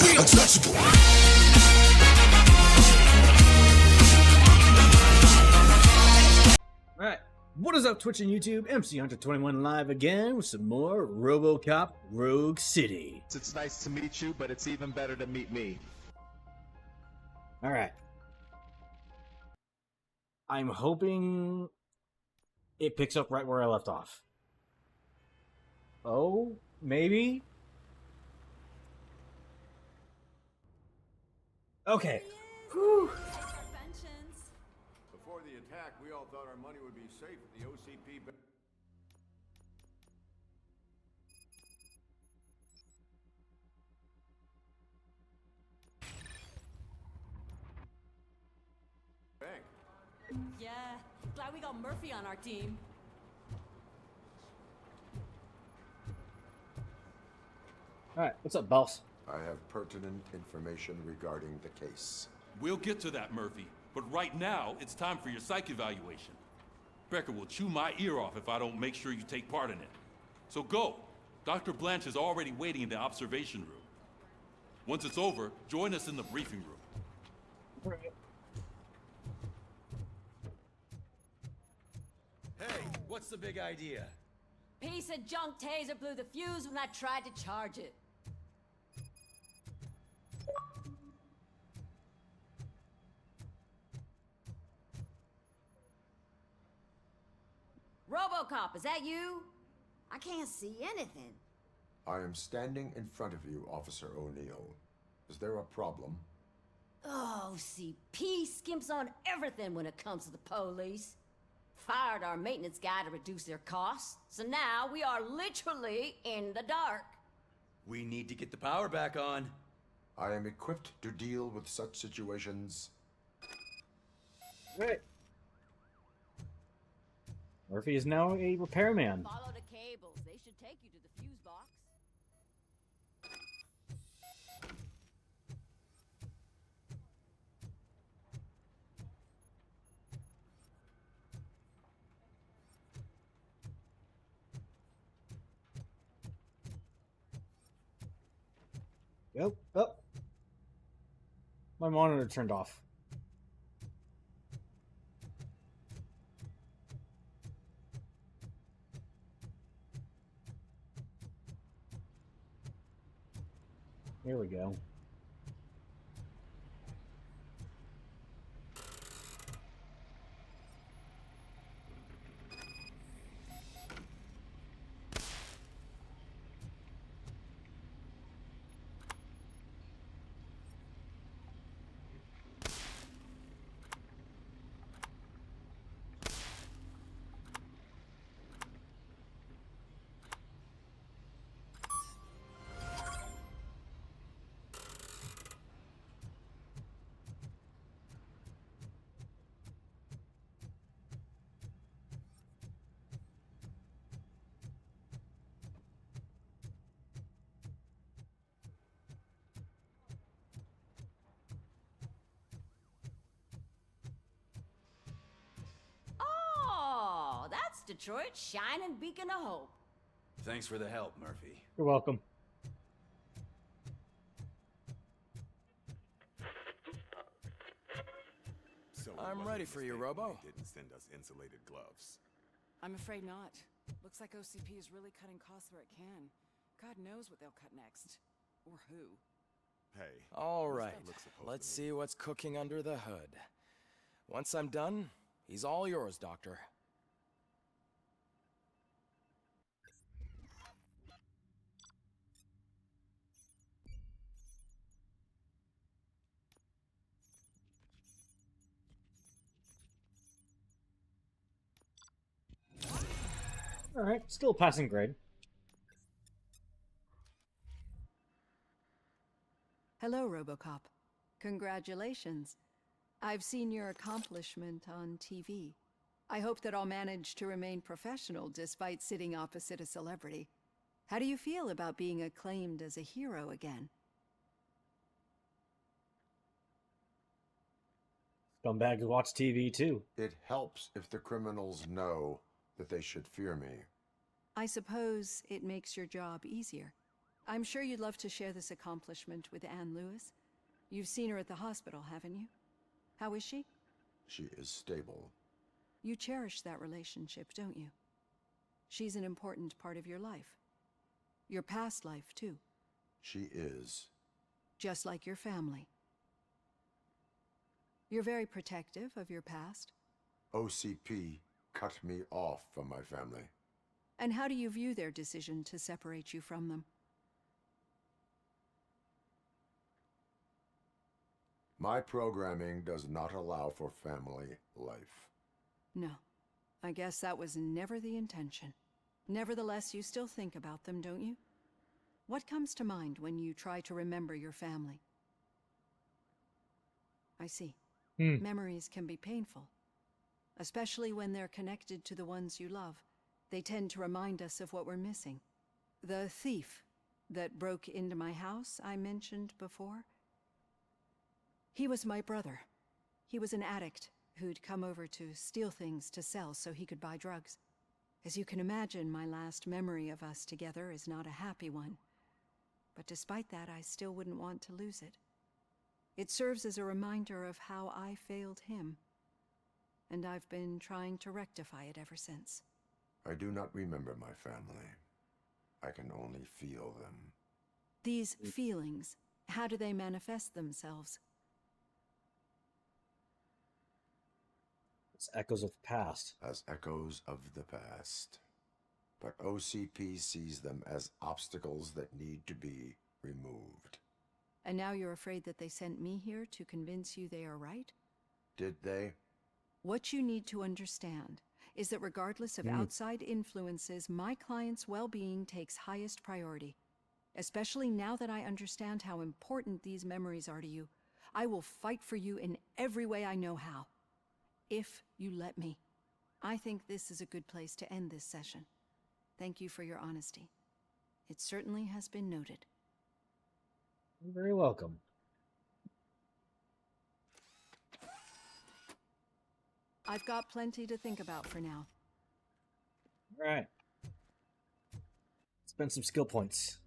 untouchable. Alright, what is up Twitch and YouTube? MC Hunter21 live again with some more Robocop Rogue City. It's nice to meet you, but it's even better to meet me. Alright. I'm hoping it picks up right where I left off. Oh, maybe? Okay. Whew. Before the attack, we all thought our money would be safe at the OCP. Bank. Yeah, glad we got Murphy on our team. Alright, what's up, boss? I have pertinent information regarding the case. We'll get to that, Murphy. But right now, it's time for your psych evaluation. Becker will chew my ear off if I don't make sure you take part in it. So go. Dr. Blanche is already waiting in the observation room. Once it's over, join us in the briefing room. Hey, what's the big idea? Piece of junk taser blew the fuse when I tried to charge it. Robocop, is that you? I can't see anything. I am standing in front of you, Officer O'Neill. Is there a problem? Oh, CP skimps on everything when it comes to the police. Fired our maintenance guy to reduce their costs, so now we are literally in the dark. We need to get the power back on. I am equipped to deal with such situations. Right. Murphy is now a repairman. Follow the cables. They should take you to the fuse box. Yep. Oh. My monitor turned off. Here we go. Oh, that's Detroit's shining beacon of hope. Thanks for the help, Murphy. You're welcome. So I'm ready for you, Robo. They didn't send us insulated gloves. I'm afraid not. Looks like OCP is really cutting costs where it can. God knows what they'll cut next. Or who. Hey. All what's right, that look supposed let's to mean? see what's cooking under the hood. Once I'm done, he's all yours, Doctor. Alright, still passing grade. Hello, Robocop. Congratulations. I've seen your accomplishment on TV. I hope that I'll manage to remain professional despite sitting opposite a celebrity. How do you feel about being acclaimed as a hero again? Scumbags watch TV too. It helps if the criminals know that they should fear me. I suppose it makes your job easier. I'm sure you'd love to share this accomplishment with Anne Lewis. You've seen her at the hospital, haven't you? How is she? She is stable. You cherish that relationship, don't you? She's an important part of your life. Your past life, too. She is. Just like your family. You're very protective of your past. OCP cut me off from my family. And how do you view their decision to separate you from them? My programming does not allow for family life. No. I guess that was never the intention. Nevertheless, you still think about them, don't you? What comes to mind when you try to remember your family? I see. Memories can be painful, especially when they're connected to the ones you love. They tend to remind us of what we're missing. The thief that broke into my house I mentioned before, he was my brother. He was an addict who'd come over to steal things to sell so he could buy drugs. As you can imagine, my last memory of us together is not a happy one. But despite that, I still wouldn't want to lose it. It serves as a reminder of how I failed him. And I've been trying to rectify it ever since. I do not remember my family. I can only feel them. These feelings, how do they manifest themselves? It's echoes of the past. As echoes of the past. But OCP sees them as obstacles that need to be removed. And now you're afraid that they sent me here to convince you they are right? Did they? What you need to understand is that regardless of outside influences, my client's well-being takes highest priority. Especially now that I understand how important these memories are to you. I will fight for you in every way I know how. If you let me. I think this is a good place to end this session. Thank you for your honesty. It certainly has been noted. You're very welcome. I've got plenty to think about for now. All right. Spend some skill points.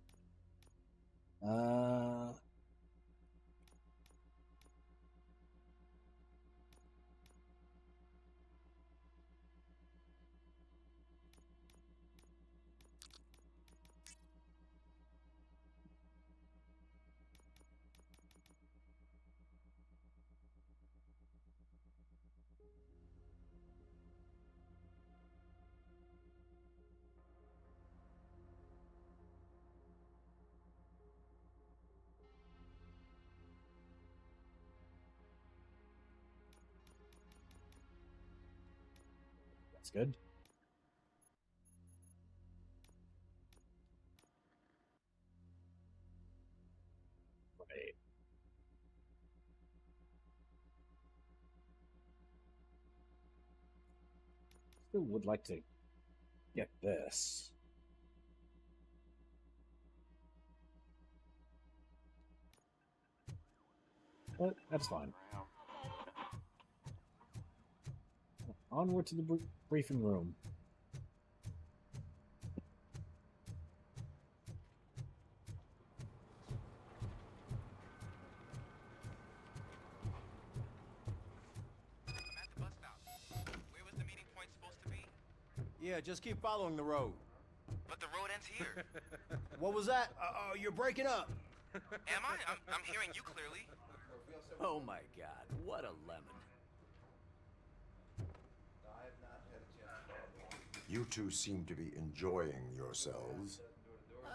That's good. Right. Still would like to get this. But that's fine. Onward to the briefing room. I'm at the bus stop. Where was the meeting point supposed to be? Yeah, just keep following the road. But the road ends here. What was that? You're breaking up. Am I? I'm hearing you clearly. Oh my god, what a lemon. You two seem to be enjoying yourselves.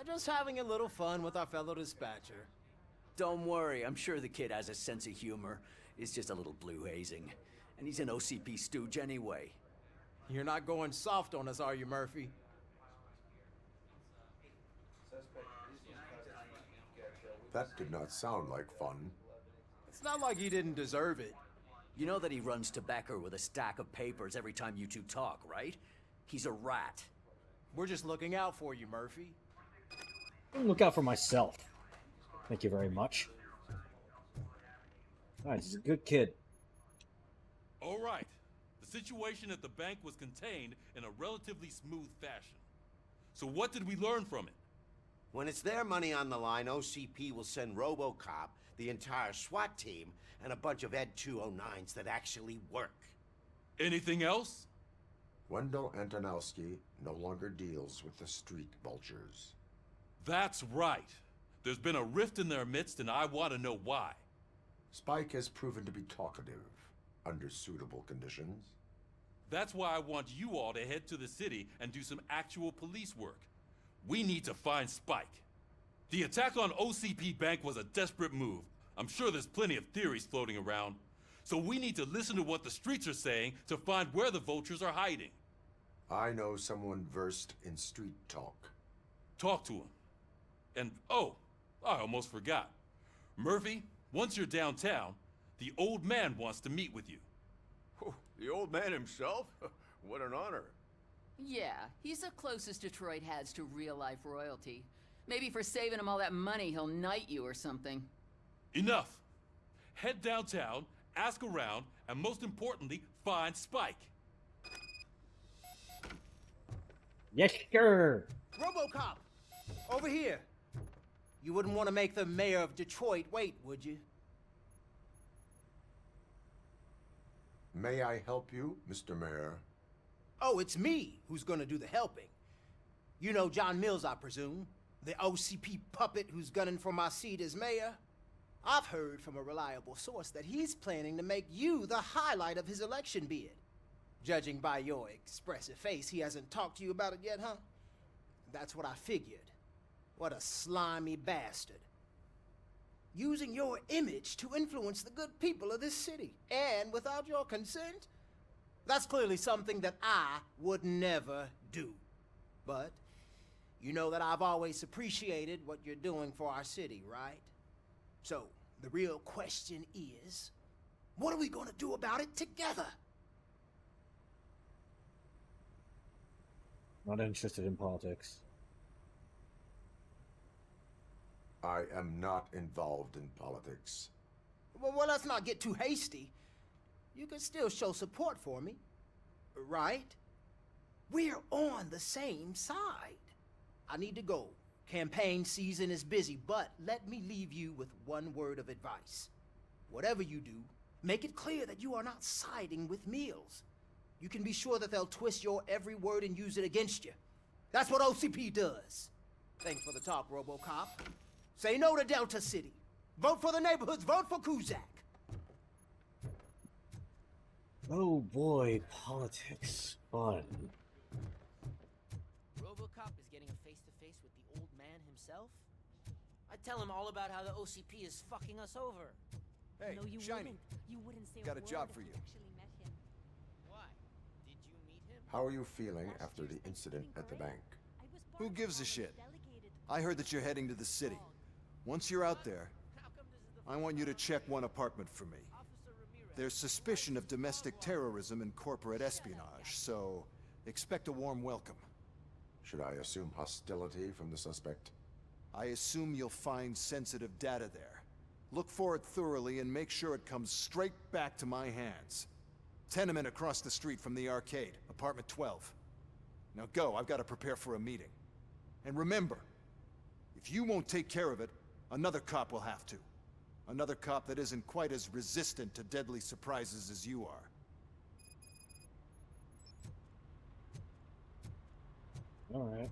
Just having a little fun with our fellow dispatcher. Don't worry, I'm sure the kid has a sense of humor. It's just a little blue hazing. And he's an OCP stooge anyway. You're not going soft on us, are you, Murphy? That did not sound like fun. It's not like he didn't deserve it. You know that he runs tobacco with a stack of papers every time you two talk, right? He's a rat. We're just looking out for you, Murphy. Look out for myself. Thank you very much. Alright, he's a good kid. All right. The situation at the bank was contained in a relatively smooth fashion. So what did we learn from it? When it's their money on the line, OCP will send Robocop, the entire SWAT team, and a bunch of Ed 209s that actually work. Anything else? Wendell Antonowski no longer deals with the street vultures. That's right. There's been a rift in their midst, and I want to know why. Spike has proven to be talkative under suitable conditions. That's why I want you all to head to the city and do some actual police work. We need to find Spike. The attack on OCP Bank was a desperate move. I'm sure there's plenty of theories floating around. So we need to listen to what the streets are saying to find where the vultures are hiding. I know someone versed in street talk. Talk to him. And oh, I almost forgot. Murphy, once you're downtown, the old man wants to meet with you. Oh, the old man himself? What an honor. Yeah, he's the closest Detroit has to real-life royalty. Maybe for saving him all that money, he'll knight you or something. Enough! Head downtown, ask around, and most importantly, find Spike. Yes, sir. Robocop! Over here! You wouldn't want to make the mayor of Detroit wait, would you? May I help you, Mr. Mayor? Oh, it's me who's gonna do the helping. You know John Mills, I presume? The OCP puppet who's gunning for my seat as mayor? I've heard from a reliable source that he's planning to make you the highlight of his election bid. Judging by your expressive face, he hasn't talked to you about it yet, huh? That's what I figured. What a slimy bastard. Using your image to influence the good people of this city, and without your consent? That's clearly something that I would never do. But you know that I've always appreciated what you're doing for our city, right? So, the real question is, what are we gonna do about it together? Not interested in politics. I am not involved in politics. Well, let's not get too hasty. You can still show support for me, right? We're on the same side. I need to go. Campaign season is busy, but let me leave you with one word of advice. Whatever you do, make it clear that you are not siding with Mills. You can be sure that they'll twist your every word and use it against you. That's what OCP does. Thanks for the talk, Robocop. Say no to Delta City. Vote for the neighborhoods. Vote for Kuzak. Oh boy, politics. Fun. Robocop is getting a face-to-face with the old man himself? I tell him all about how the OCP is fucking us over. Hey, no, you Shiny. wouldn't. You wouldn't say Got a job word for if you. actually met him. Why? Did you meet him? How are you feeling after the incident at the bank? Who gives a shit? I heard that you're heading to the city. Once you're out there, I want you to check one apartment for me. There's suspicion of domestic terrorism and corporate espionage, so expect a warm welcome. Should I assume hostility from the suspect? I assume you'll find sensitive data there. Look for it thoroughly and make sure it comes straight back to my hands. Tenement across the street from the arcade, apartment 12. Now go, I've got to prepare for a meeting. And remember, if you won't take care of it, another cop will have to. Another cop that isn't quite as resistant to deadly surprises as you are. Alright.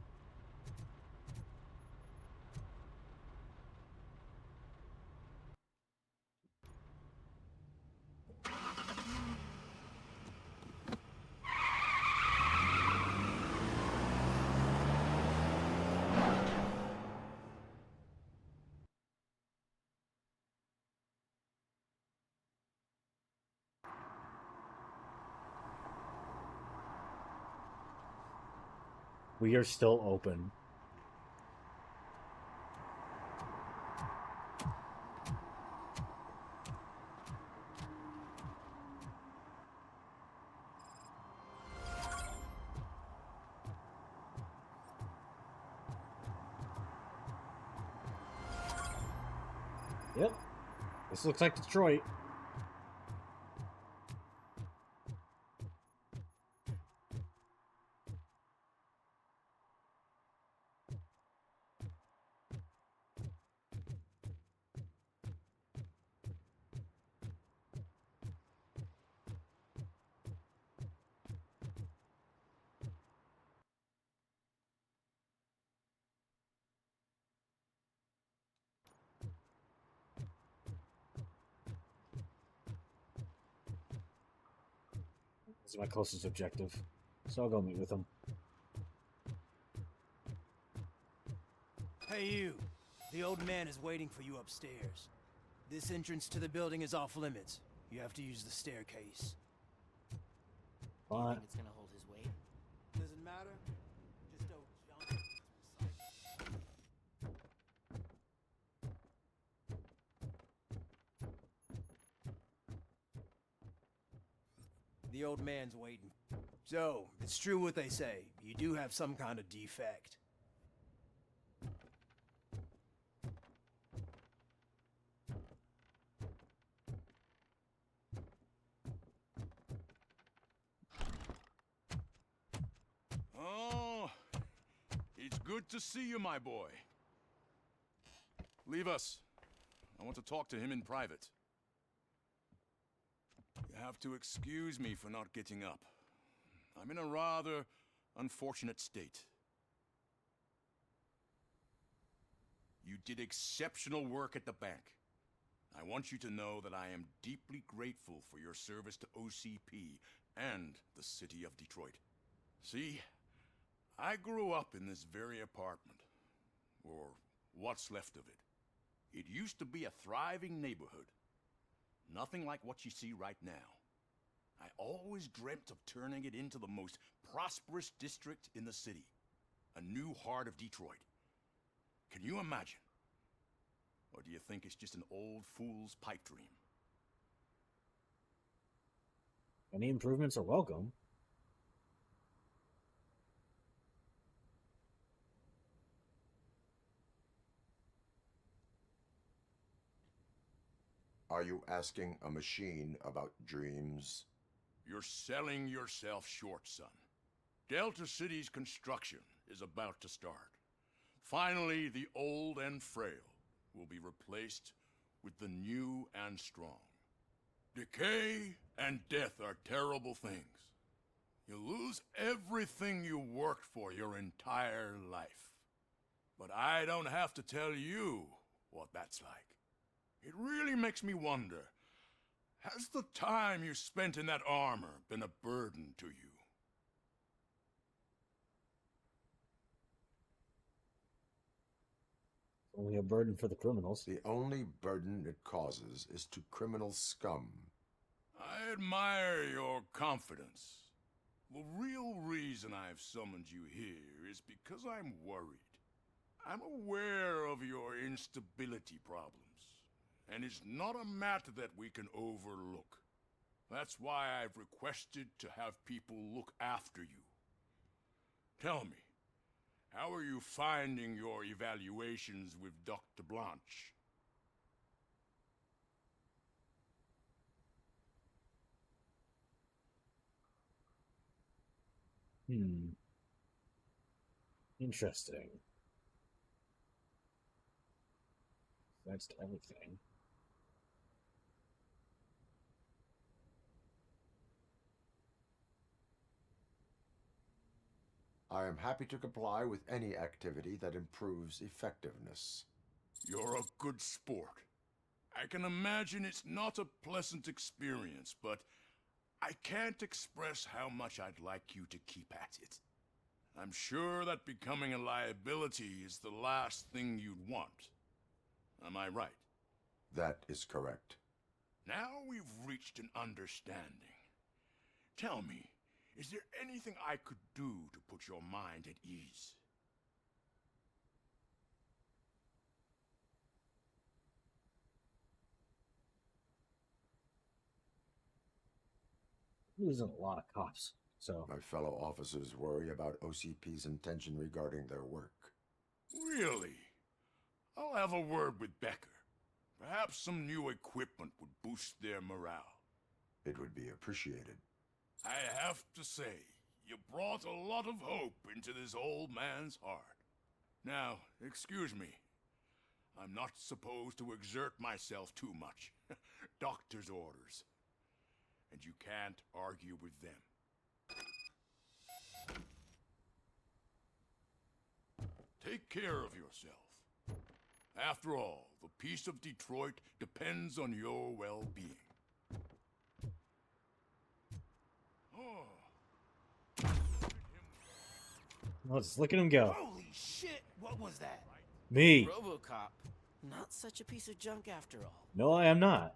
We are still open. Yep. This looks like Detroit. This is my closest objective, so I'll go meet with him. Hey, you. The old man is waiting for you upstairs. This entrance to the building is off limits. You have to use the staircase. Do you think it's gonna hold his weight? Doesn't matter. Just don't jump. The old man's waiting. So, it's true what they say. You do have some kind of defect. Oh, it's good to see you, my boy. Leave us. I want to talk to him in private. You have to excuse me for not getting up. I'm in a rather unfortunate state. You did exceptional work at the bank. I want you to know that I am deeply grateful for your service to OCP and the city of Detroit. See, I grew up in this very apartment, or what's left of it. It used to be a thriving neighborhood. Nothing like what you see right now. I always dreamt of turning it into the most prosperous district in the city. A new heart of Detroit. Can you imagine? Or do you think it's just an old fool's pipe dream? Any improvements are welcome. Are you asking a machine about dreams? You're selling yourself short, son. Delta City's construction is about to start. Finally, the old and frail will be replaced with the new and strong. Decay and death are terrible things. You lose everything you worked for your entire life. But I don't have to tell you what that's like. It really makes me wonder, has the time you spent in that armor been a burden to you? Only a burden for the criminals. The only burden it causes is to criminal scum. I admire your confidence. The real reason I've summoned you here is because I'm worried. I'm aware of your instability problems. And it's not a matter that we can overlook. That's why I've requested to have people look after you. Tell me, how are you finding your evaluations with Dr. Blanche? Interesting. That's everything. I am happy to comply with any activity that improves effectiveness. You're a good sport. I can imagine it's not a pleasant experience, but I can't express how much I'd like you to keep at it. I'm sure that becoming a liability is the last thing you'd want. Am I right? That is correct. Now we've reached an understanding. Tell me, is there anything I could do to put your mind at ease? Losing a lot of cops, so... My fellow officers worry about OCP's intention regarding their work. Really? I'll have a word with Becker. Perhaps some new equipment would boost their morale. It would be appreciated. I have to say, you brought a lot of hope into this old man's heart. Now, excuse me. I'm not supposed to exert myself too much. Doctor's orders. And you can't argue with them. Take care of yourself. After all, the peace of Detroit depends on your well-being. Oh, just look at him go. Holy shit! What was that? Me. Robocop. Not such a piece of junk after all. No, I am not.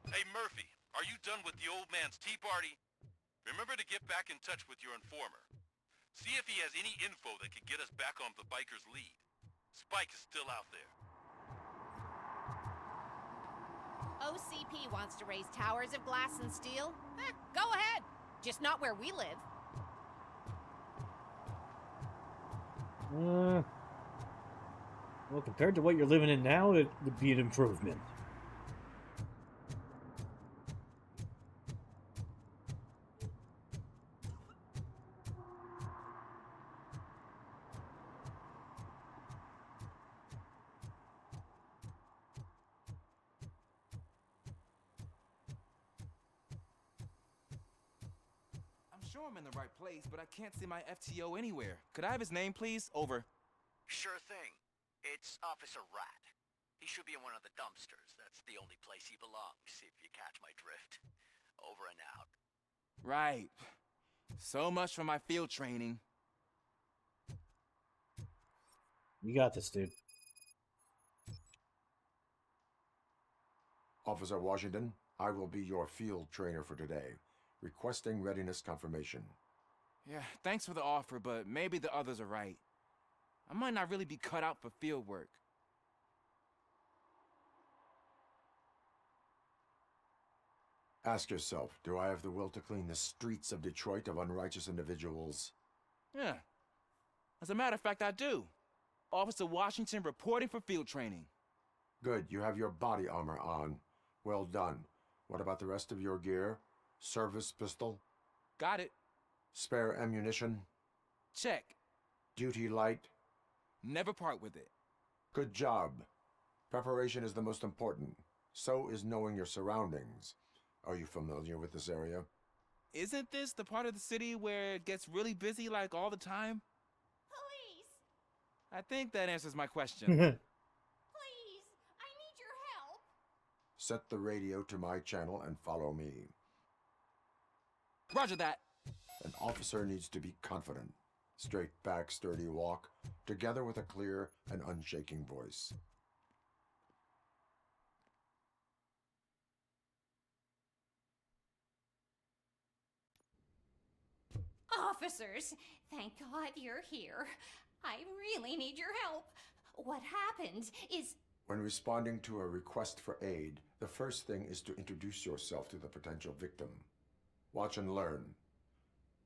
Hey, Murphy, are you done with the old man's tea party? Remember to get back in touch with your informer. See if he has any info that could get us back on the biker's lead. Spike is still out there. OCP wants to raise towers of glass and steel? Go ahead. Just not where we live. Well, compared to what you're living in now, it would be an improvement. I'm sure I'm in the right place, but I can't see my FTO anywhere. Could I have his name, please? Over. Sure thing. It's Officer Rat. He should be in one of the dumpsters. That's the only place he belongs, if you catch my drift. Over and out. Right. So much for my field training. You got this, dude. Officer Washington, I will be your field trainer for today. Requesting readiness confirmation. Yeah, thanks for the offer, but maybe the others are right. I might not really be cut out for field work. Ask yourself, do I have the will to clean the streets of Detroit of unrighteous individuals? Yeah. As a matter of fact, I do. Officer Washington reporting for field training. Good, you have your body armor on. Well done. What about the rest of your gear? Service pistol? Got it. Spare ammunition? Check. Duty light? Never part with it. Good job. Preparation is the most important. So is knowing your surroundings. Are you familiar with this area? Isn't this the part of the city where it gets really busy like all the time? Police! I think that answers my question. Please! I need your help! Set the radio to my channel and follow me. Roger that. An officer needs to be confident. Straight back, sturdy walk, together with a clear and unshaking voice. Officers, thank God you're here. I really need your help. What happened is... When responding to a request for aid, the first thing is to introduce yourself to the potential victim. Watch and learn.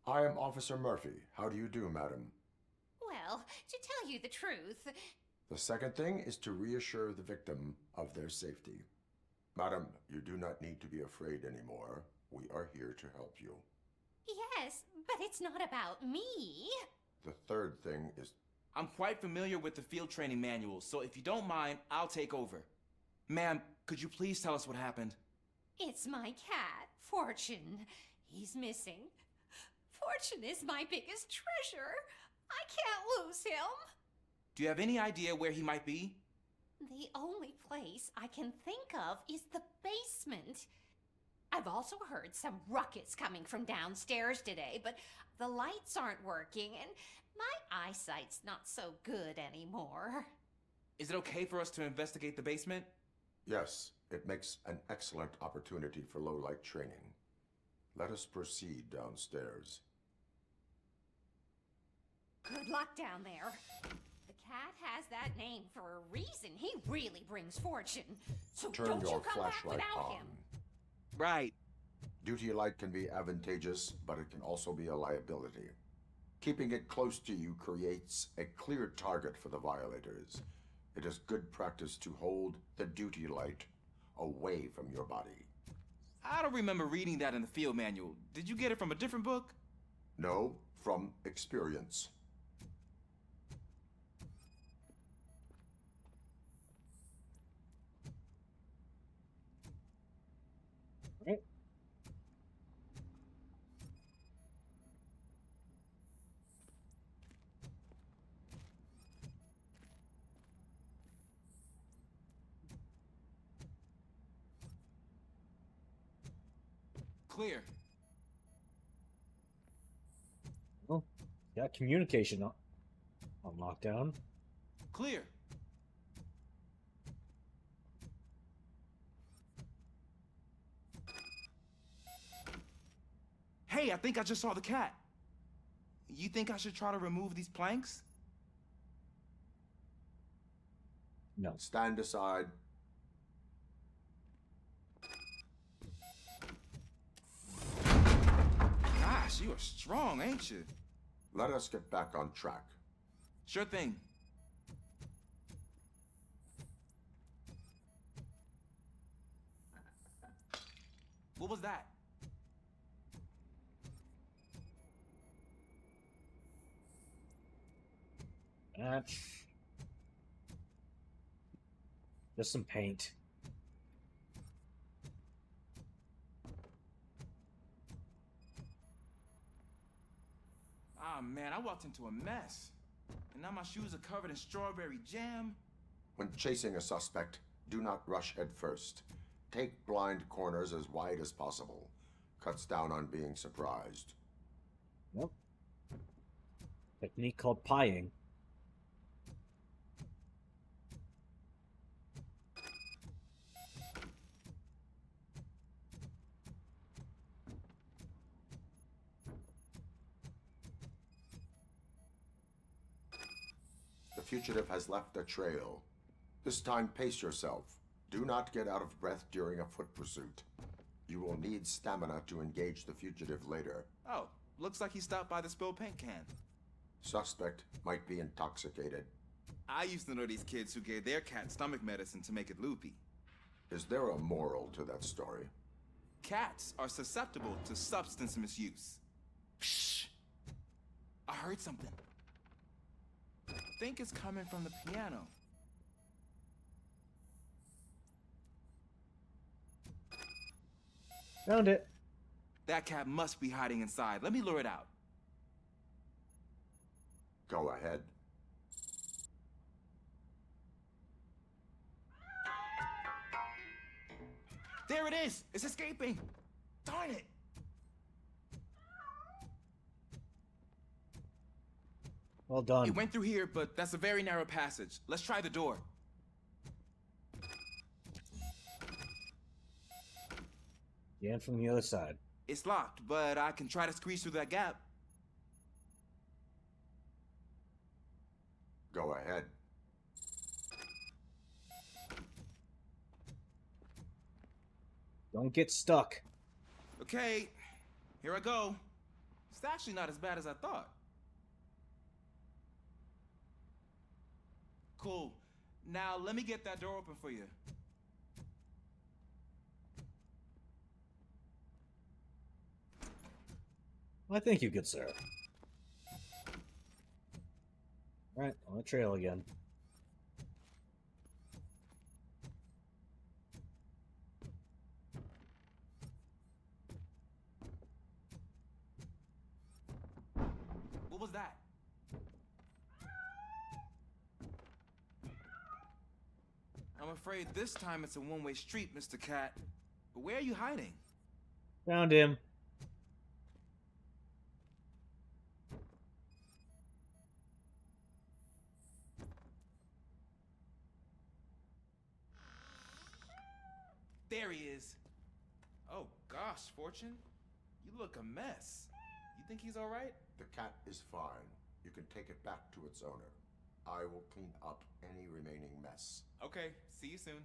I am Officer Murphy. How do you do, madam? Well, to tell you the truth... The second thing is to reassure the victim of their safety. Madam, you do not need to be afraid anymore. We are here to help you. Yes, but it's not about me. The third thing is... I'm quite familiar with the field training manual, so if you don't mind, I'll take over. Ma'am, could you please tell us what happened? It's my cat, Fortune. He's missing. Fortune is my biggest treasure. I can't lose him. Do you have any idea where he might be? The only place I can think of is the basement. I've also heard some ruckus coming from downstairs today, but the lights aren't working and my eyesight's not so good anymore. Is it okay for us to investigate the basement? Yes, it makes an excellent opportunity for low-light training. Let us proceed downstairs. Good luck down there. The cat has that name for a reason. He really brings fortune. So Turn don't your you come back flashlight without on. him. Right. Duty light can be advantageous, but it can also be a liability. Keeping it close to you creates a clear target for the violators. It is good practice to hold the duty light away from your body. I don't remember reading that in the field manual. Did you get it from a different book? No, from experience. Clear. Oh, got communication on lockdown. Clear. Hey, I think I just saw the cat. You think I should try to remove these planks? No. Stand aside. Gosh, you are strong, ain't you? Let us get back on track. Sure thing. What was that? That's just some paint. Ah, man, I walked into a mess. And now my shoes are covered in strawberry jam. When chasing a suspect, do not rush head first. Take blind corners as wide as possible. Cuts down on being surprised. Yep. Technique called pieing. The fugitive has left a trail. This time, pace yourself. Do not get out of breath during a foot pursuit. You will need stamina to engage the fugitive later. Oh, looks like he stopped by the spilled paint can. Suspect might be intoxicated. I used to know these kids who gave their cat stomach medicine to make it loopy. Is there a moral to that story? Cats are susceptible to substance misuse. Shh! I heard something. I think it's coming from the piano. Found it. That cat must be hiding inside. Let me lure it out. Go ahead. There it is! It's escaping! Darn it! Well done. It went through here, but that's a very narrow passage. Let's try the door. And from the other side. It's locked, but I can try to squeeze through that gap. Go ahead. Don't get stuck. Okay, here I go. It's actually not as bad as I thought. Cool. Now let me get that door open for you. I thank you, good sir. Alright, on the trail again. What was that? I'm afraid this time it's a one-way street, Mr. Cat. But where are you hiding? Found him. There he is. Oh gosh, Fortune. You look a mess. You think he's all right? The cat is fine. You can take it back to its owner. I will clean up any remaining mess. Okay, see you soon.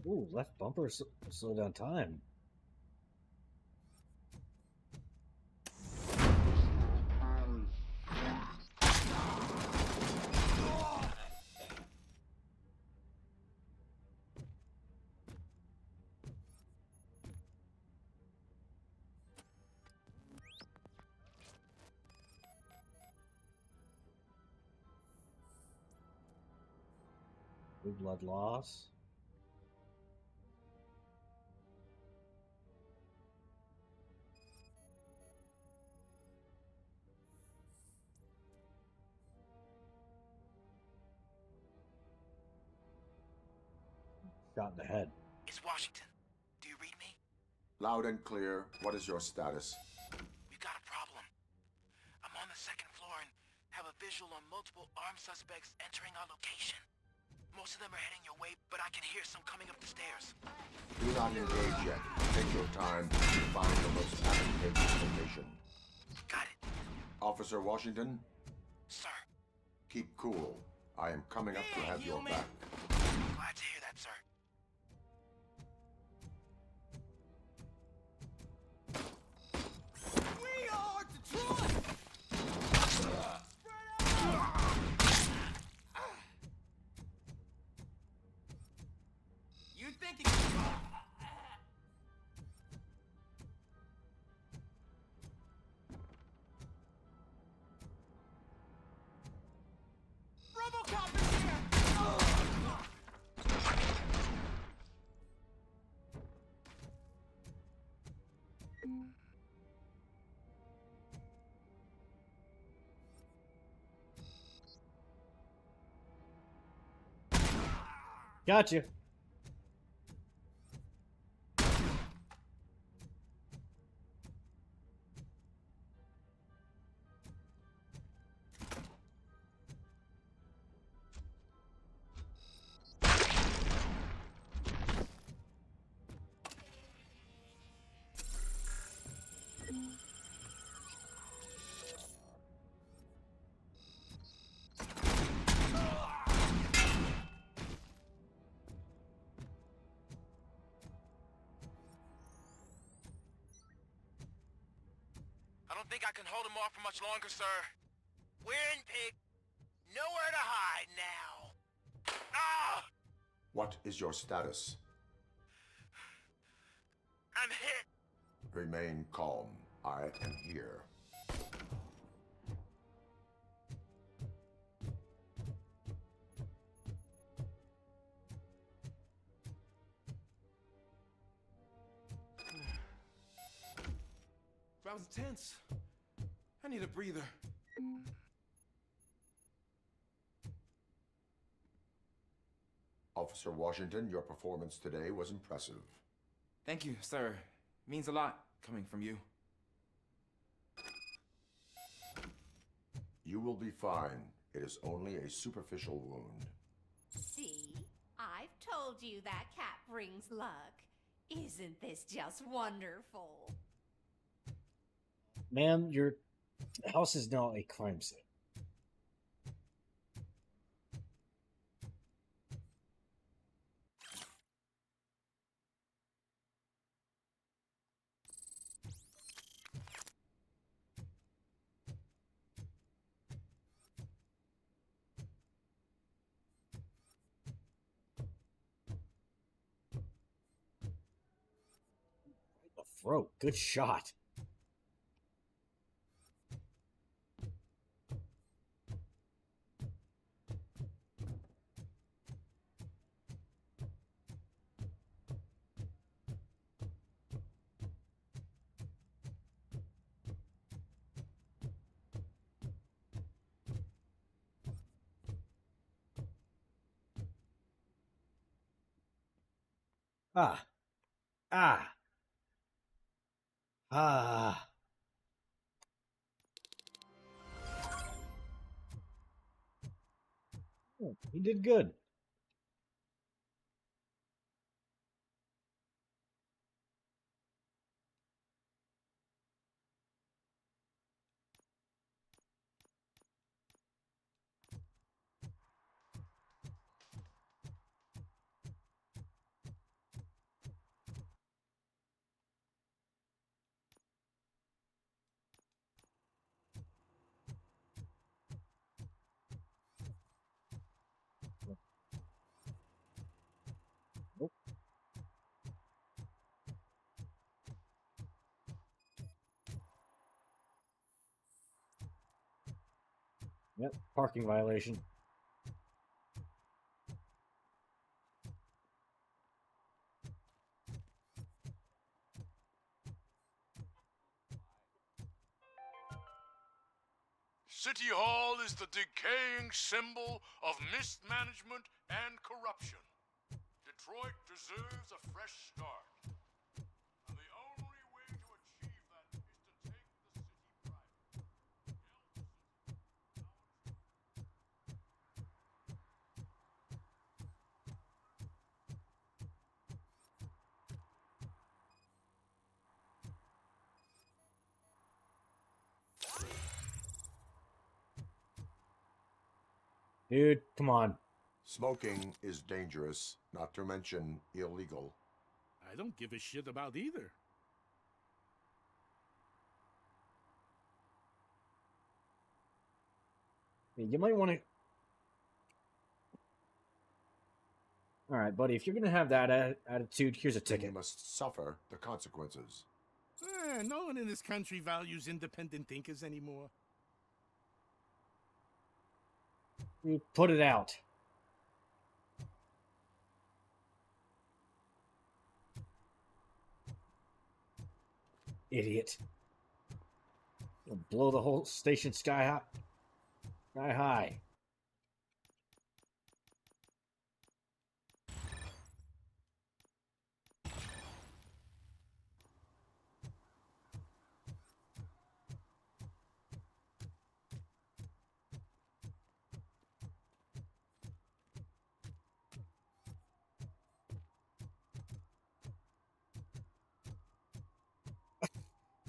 Ooh, left bumper slow down time. No blood loss. Shot in the head. It's Washington. Do you read me? Loud and clear. What is your status? We've got a problem. I'm on the second floor and have a visual on multiple armed suspects entering our location. Most of them are heading your way, but I can hear some coming up the stairs. Do not engage yet. Take your time to find the most advantageous location. Got it. Officer Washington? Sir. Keep cool. I am coming up to have your back. Glad to hear that, sir. We are Detroit! You think you can... Robocop is here! Gotcha. I don't think I can hold him off for much longer, sir. We're in, pig. Nowhere to hide now. Ah! What is your status? I'm hit. Remain calm. I am here. That was tense. I need a breather. Officer Washington, your performance today was impressive. Thank you, sir. Means a lot coming from you. You will be fine. It is only a superficial wound. See? I've told you that cat brings luck. Isn't this just wonderful? Ma'am, your house is not a crime scene. The throat. Good shot. Ah. Ah. Ah. Oh, he did good. Nope. Yep, parking violation. City Hall is the decaying symbol of mismanagement and corruption. Detroit deserves a fresh start. And the only way to achieve that is to take the city private. Dude, come on. Smoking is dangerous, not to mention illegal. I don't give a shit about either. You might want to... Alright, buddy, if you're going to have that attitude, here's a ticket. You must suffer the consequences. No one in this country values independent thinkers anymore. You put it out. Idiot. You'll blow the whole station sky high. Sky high.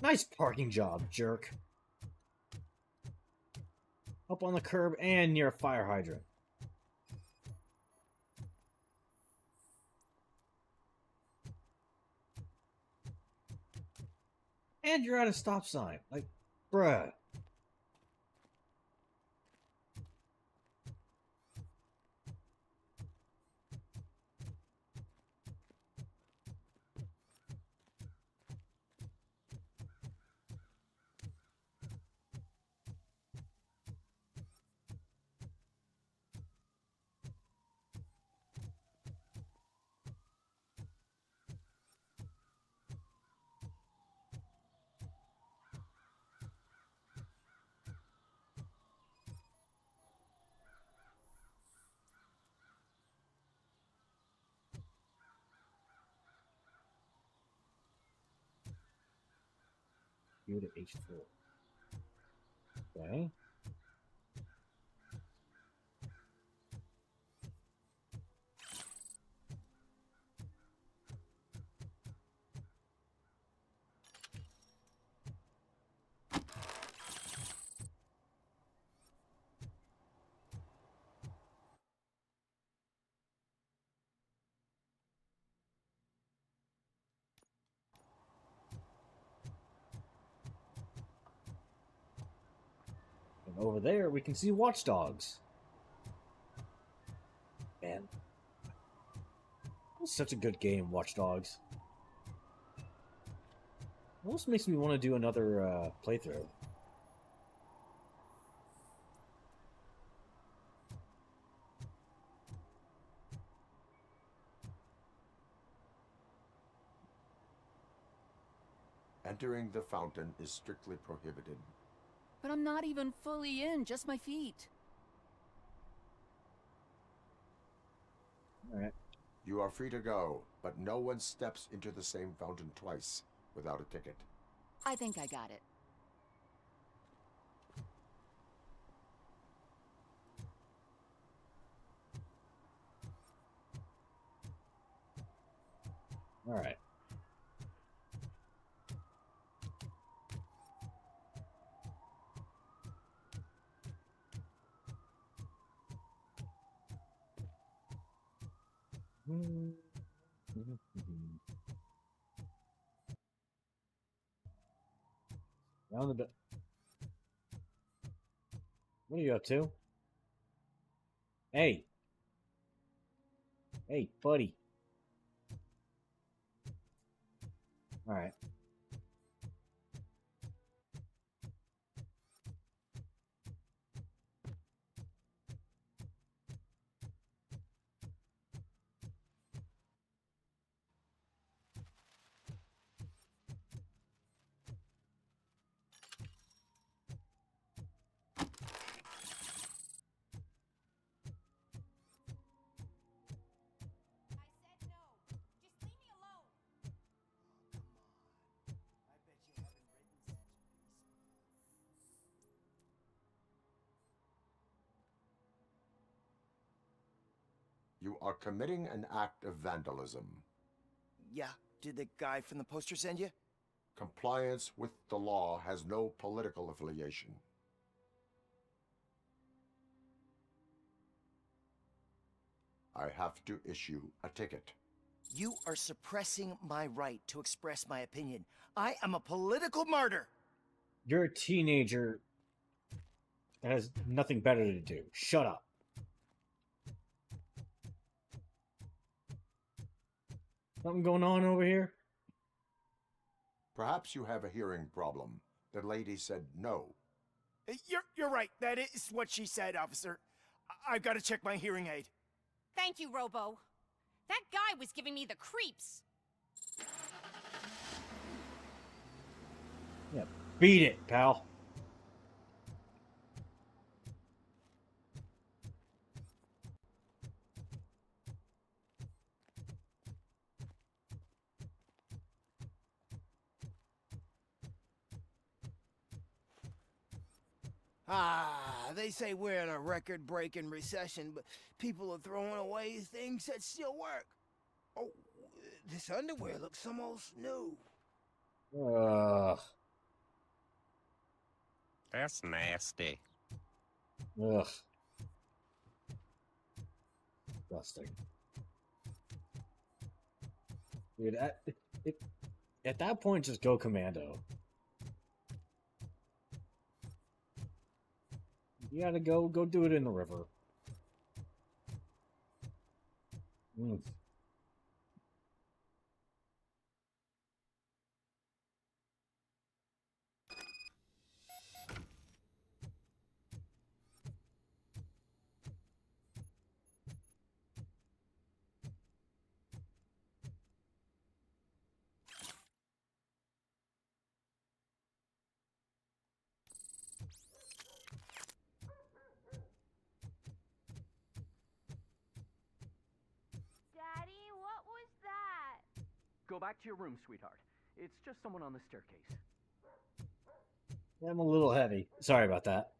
Nice parking job, jerk. Up on the curb and near a fire hydrant. And you're at a stop sign. Like, bruh. You're to H4. Okay. And over there, we can see watchdogs. Man. It's such a good game, Watch Dogs. Almost makes me want to do another playthrough. Entering the fountain is strictly prohibited. But I'm not even fully in, just my feet. Alright. You are free to go, but no one steps into the same fountain twice without a ticket. I think I got it. Alright. Round the bit. What are you up to? Hey. Hey, buddy. Alright. You are committing an act of vandalism. Yeah, did the guy from the poster send you? Compliance with the law has no political affiliation. I have to issue a ticket. You are suppressing my right to express my opinion. I am a political martyr. You're a teenager that has nothing better to do. Shut up. Something going on over here? Perhaps you have a hearing problem. The lady said no. You're right. That is what she said, officer. I've got to check my hearing aid. Thank you, Robo. That guy was giving me the creeps. Yeah, beat it, pal. They say we're in a record-breaking recession, but people are throwing away things that still work. Oh, this underwear looks almost new. That's nasty. Ugh. Disgusting. Dude, at that point, just go commando. You gotta go do it in the river. Daddy, what was that? Go back to your room, sweetheart. It's just someone on the staircase. I'm a little heavy. Sorry about that.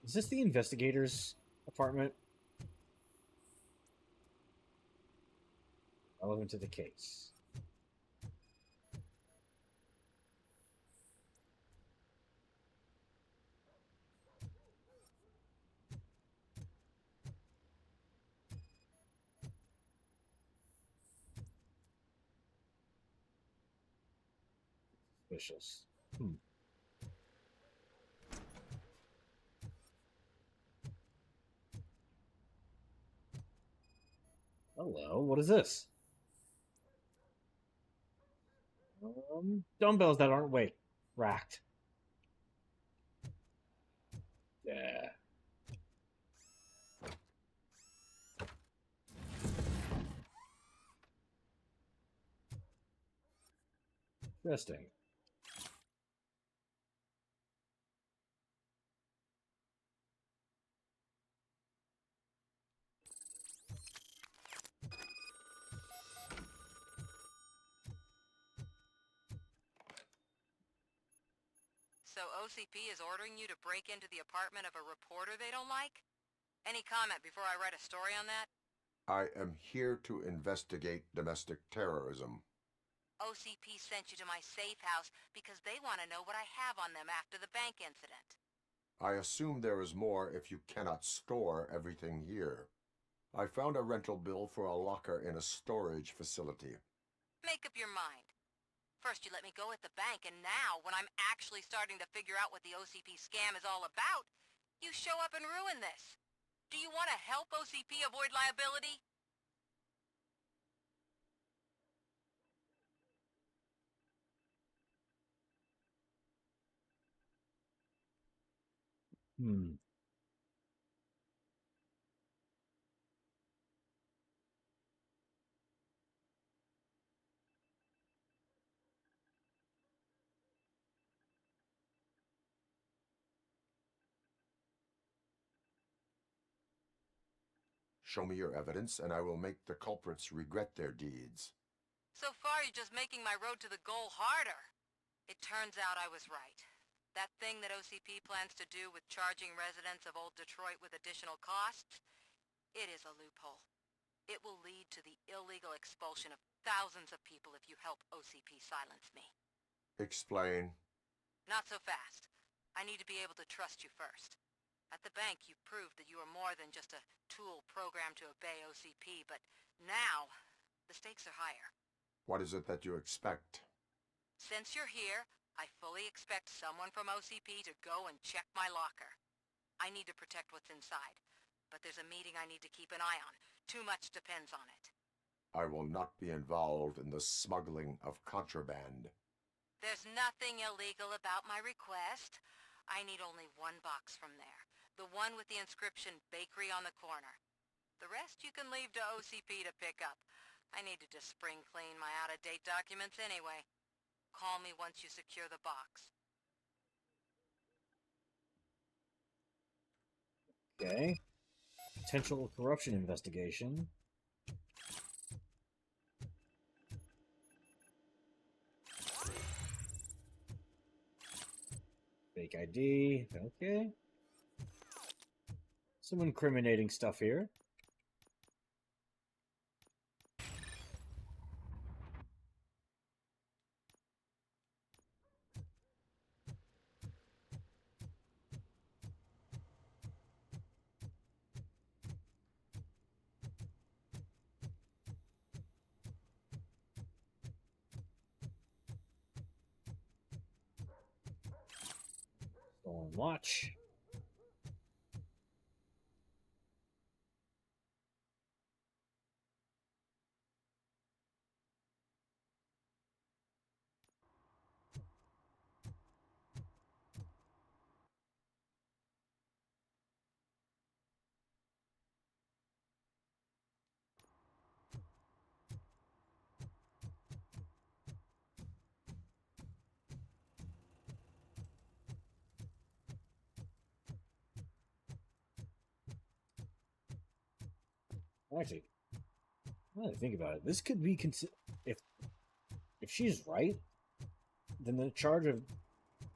Is this the investigator's apartment? Relevant to the case. Suspicious. Hello, what is this? Dumbbells that aren't racked. Yeah. Interesting. So OCP is ordering you to break into the apartment of a reporter they don't like? Any comment before I write a story on that? I am here to investigate domestic terrorism. OCP sent you to my safe house because they want to know what I have on them after the bank incident. I assume there is more if you cannot store everything here. I found a rental bill for a locker in a storage facility. Make up your mind. First you let me go at the bank, and now, when I'm actually starting to figure out what the OCP scam is all about, you show up and ruin this. Do you want to help OCP avoid liability? Hmm. Show me your evidence, and I will make the culprits regret their deeds. So far, you're just making my road to the goal harder. It turns out I was right. That thing that OCP plans to do with charging residents of Old Detroit with additional costs, it is a loophole. It will lead to the illegal expulsion of thousands of people if you help OCP silence me. Explain. Not so fast. I need to be able to trust you first. At the bank, you proved that you are more than just a tool programmed to obey OCP, but now, the stakes are higher. What is it that you expect? Since you're here, I fully expect someone from OCP to go and check my locker. I need to protect what's inside, but there's a meeting I need to keep an eye on. Too much depends on it. I will not be involved in the smuggling of contraband. There's nothing illegal about my request. I need only one box from there. The one with the inscription Bakery on the corner. The rest you can leave to OCP to pick up. I need to just spring clean my out-of-date documents anyway. Call me once you secure the box. Okay. Potential corruption investigation. Fake ID. Okay. Some incriminating stuff here. Stolen watch. Actually, now that I think about it, this could be if she's right, then the charge of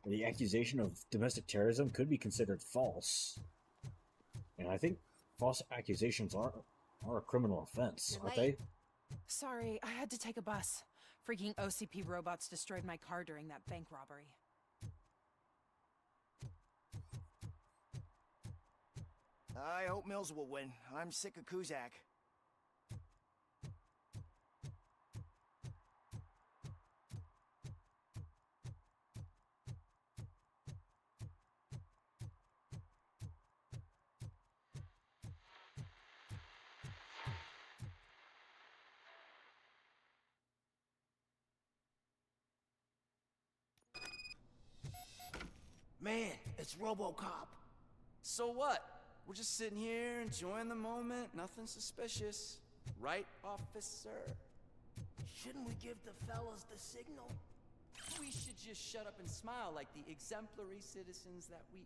the accusation of domestic terrorism could be considered false. And I think false accusations are a criminal offense, aren't they? Sorry, I had to take a bus. Freaking OCP robots destroyed my car during that bank robbery. I hope Mills will win. I'm sick of Kuzak. Man, it's Robocop. So what? We're just sitting here enjoying the moment. Nothing suspicious. Right, officer? Shouldn't we give the fellas the signal? We should just shut up and smile like the exemplary citizens that we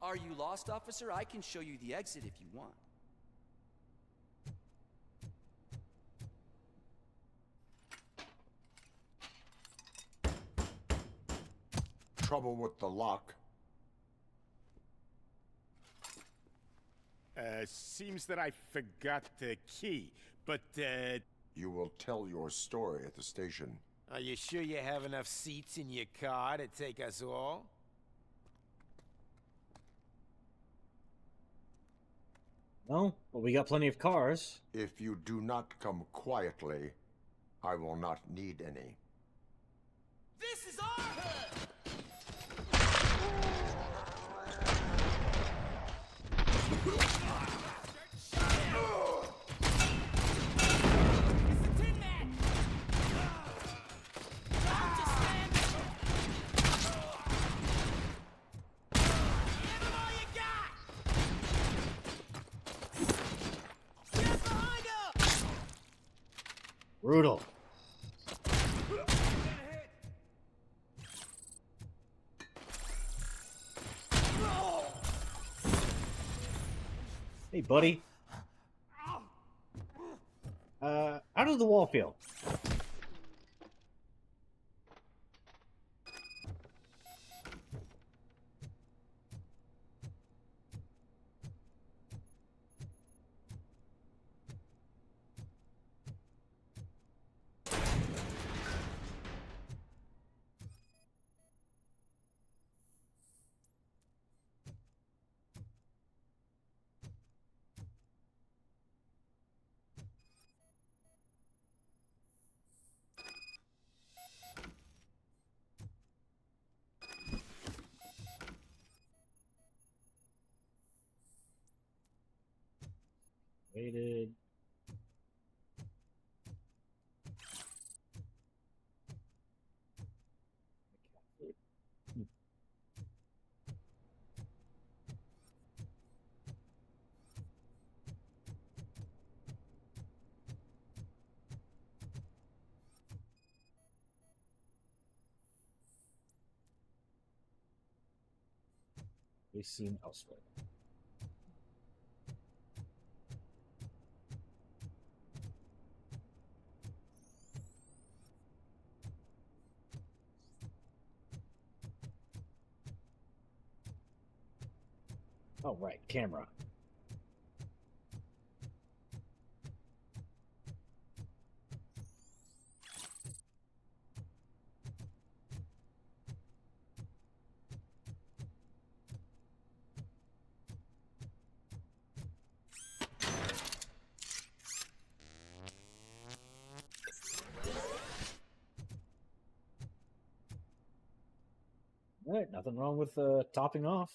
are. Are you lost, officer? I can show you the exit if you want. Trouble with the lock. Seems that I forgot the key, but, You will tell your story at the station. Are you sure you have enough seats in your car to take us all? No, but we got plenty of cars. If you do not come quietly, I will not need any. This is our hood! Brutal. Hey, buddy. How does the wall feel? Waited. Be seen elsewhere. Oh, right, camera. All right, nothing wrong with topping off.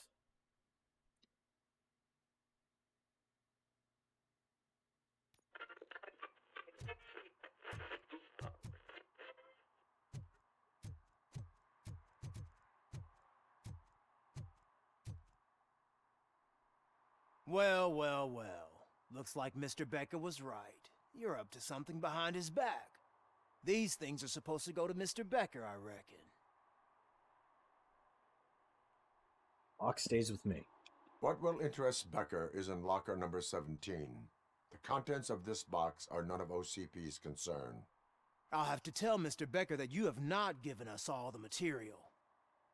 Well, well, well. Looks like Mr. Becker was right. You're up to something behind his back. These things are supposed to go to Mr. Becker, I reckon. Box stays with me. What will interest Becker is in locker number 17. The contents of this box are none of OCP's concern. I'll have to tell Mr. Becker that you have not given us all the material.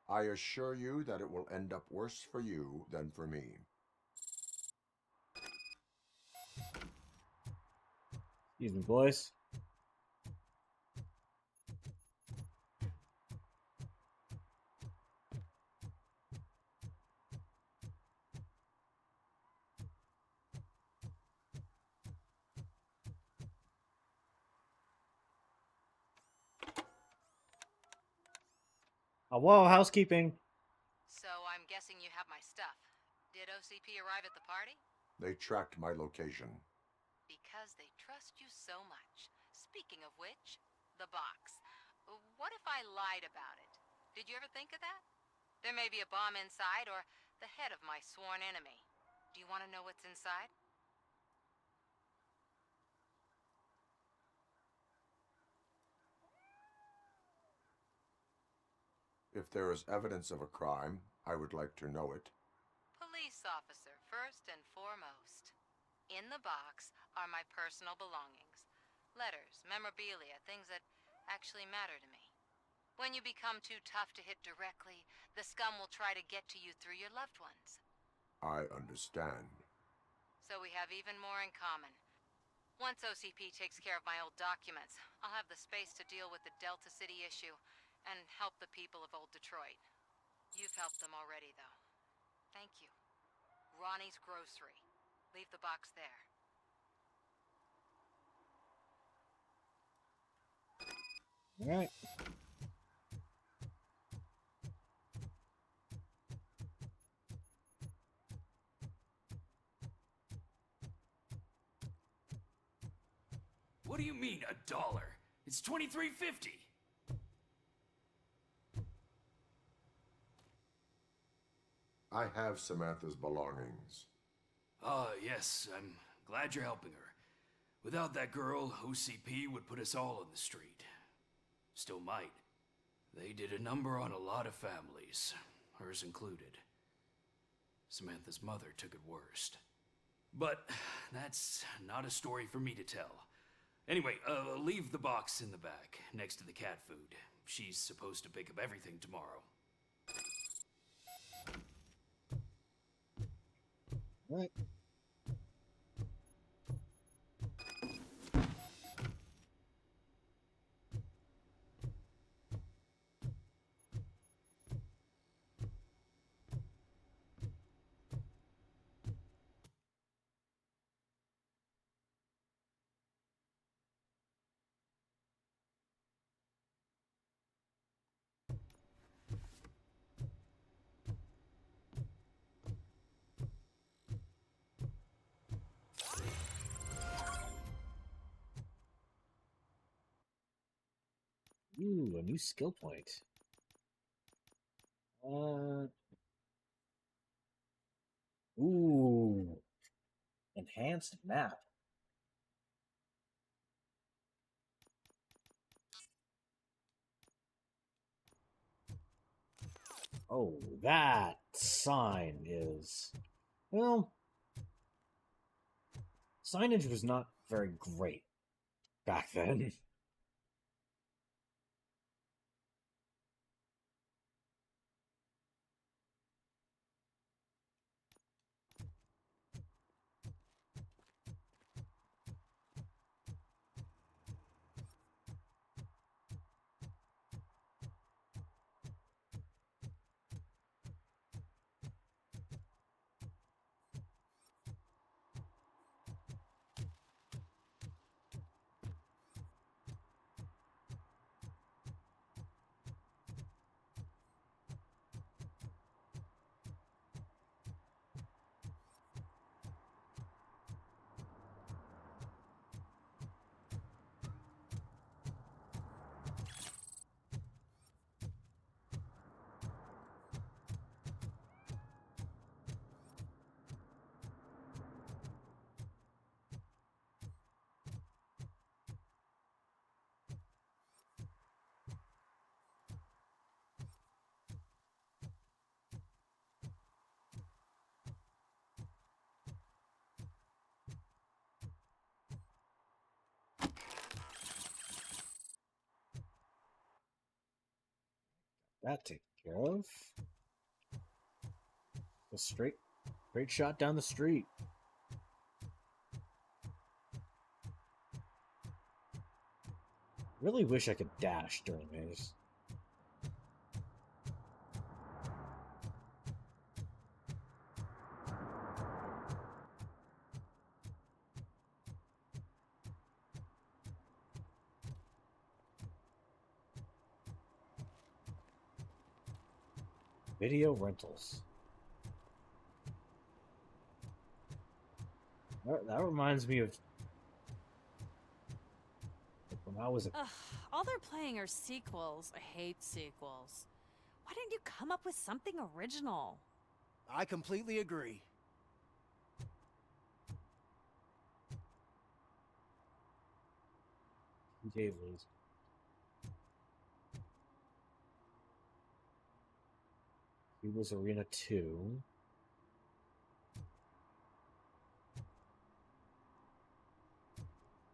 I assure you that it will end up worse for you than for me. Excuse me, boys. Oh, whoa, housekeeping. So I'm guessing you have my stuff. Did OCP arrive at the party? They tracked my location. Because they trust you so much. Speaking of which, the box. What if I lied about it? Did you ever think of that? There may be a bomb inside or the head of my sworn enemy. Do you want to know what's inside? If there is evidence of a crime, I would like to know it. Police officer, first and foremost. In the box are my personal belongings. Letters, memorabilia, things that actually matter to me. When you become too tough to hit directly, the scum will try to get to you through your loved ones. I understand. so we have even more in common. Once OCP takes care of my old documents, I'll have the space to deal with the Delta City issue and help the people of Old Detroit. You've helped them already, though. Thank you. Ronnie's Grocery. Leave the box there. All right. What do you mean, $1? It's $23.50. I have Samantha's belongings. Yes, I'm glad you're helping her. Without that girl, OCP would put us all on the street. Still might. They did a number on a lot of families, hers included. Samantha's mother took it worst. But that's not a story for me to tell. Anyway, leave the box in the back, next to the cat food. She's supposed to pick up everything tomorrow. All right. Ooh, a new skill point. Ooh. Enhanced map. Oh, that sign is... Well, signage was not very great back then. That taken care of. A straight shot down the street. Really wish I could dash during these. Video rentals. That reminds me of when I was a... Ugh, all they're playing are sequels. I hate sequels. Why didn't you come up with something original? I completely agree. Dailies. He was Arena 2.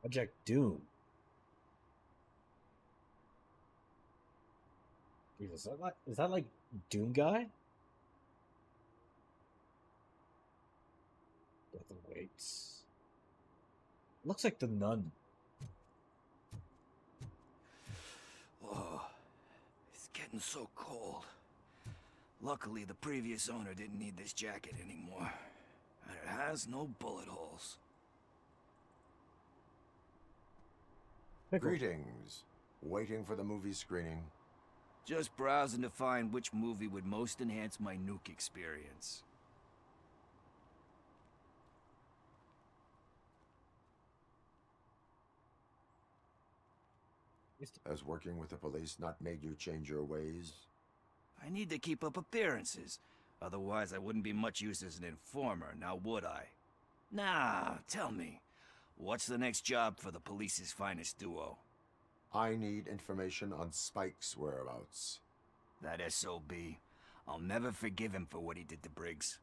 Project Doom. Jesus, is that like Doom Guy? Death awaits. Looks like the nun. Oh, it's getting so cold. Luckily, the previous owner didn't need this jacket anymore. And it has no bullet holes. Greetings. Waiting for the movie screening. Just browsing to find which movie would most enhance my nuke experience. Has working with the police not made you change your ways? I need to keep up appearances. Otherwise, I wouldn't be much use as an informer, now would I? Nah, tell me. What's the next job for the police's finest duo? I need information on Spike's whereabouts. That SOB. I'll never forgive him for what he did to Briggs.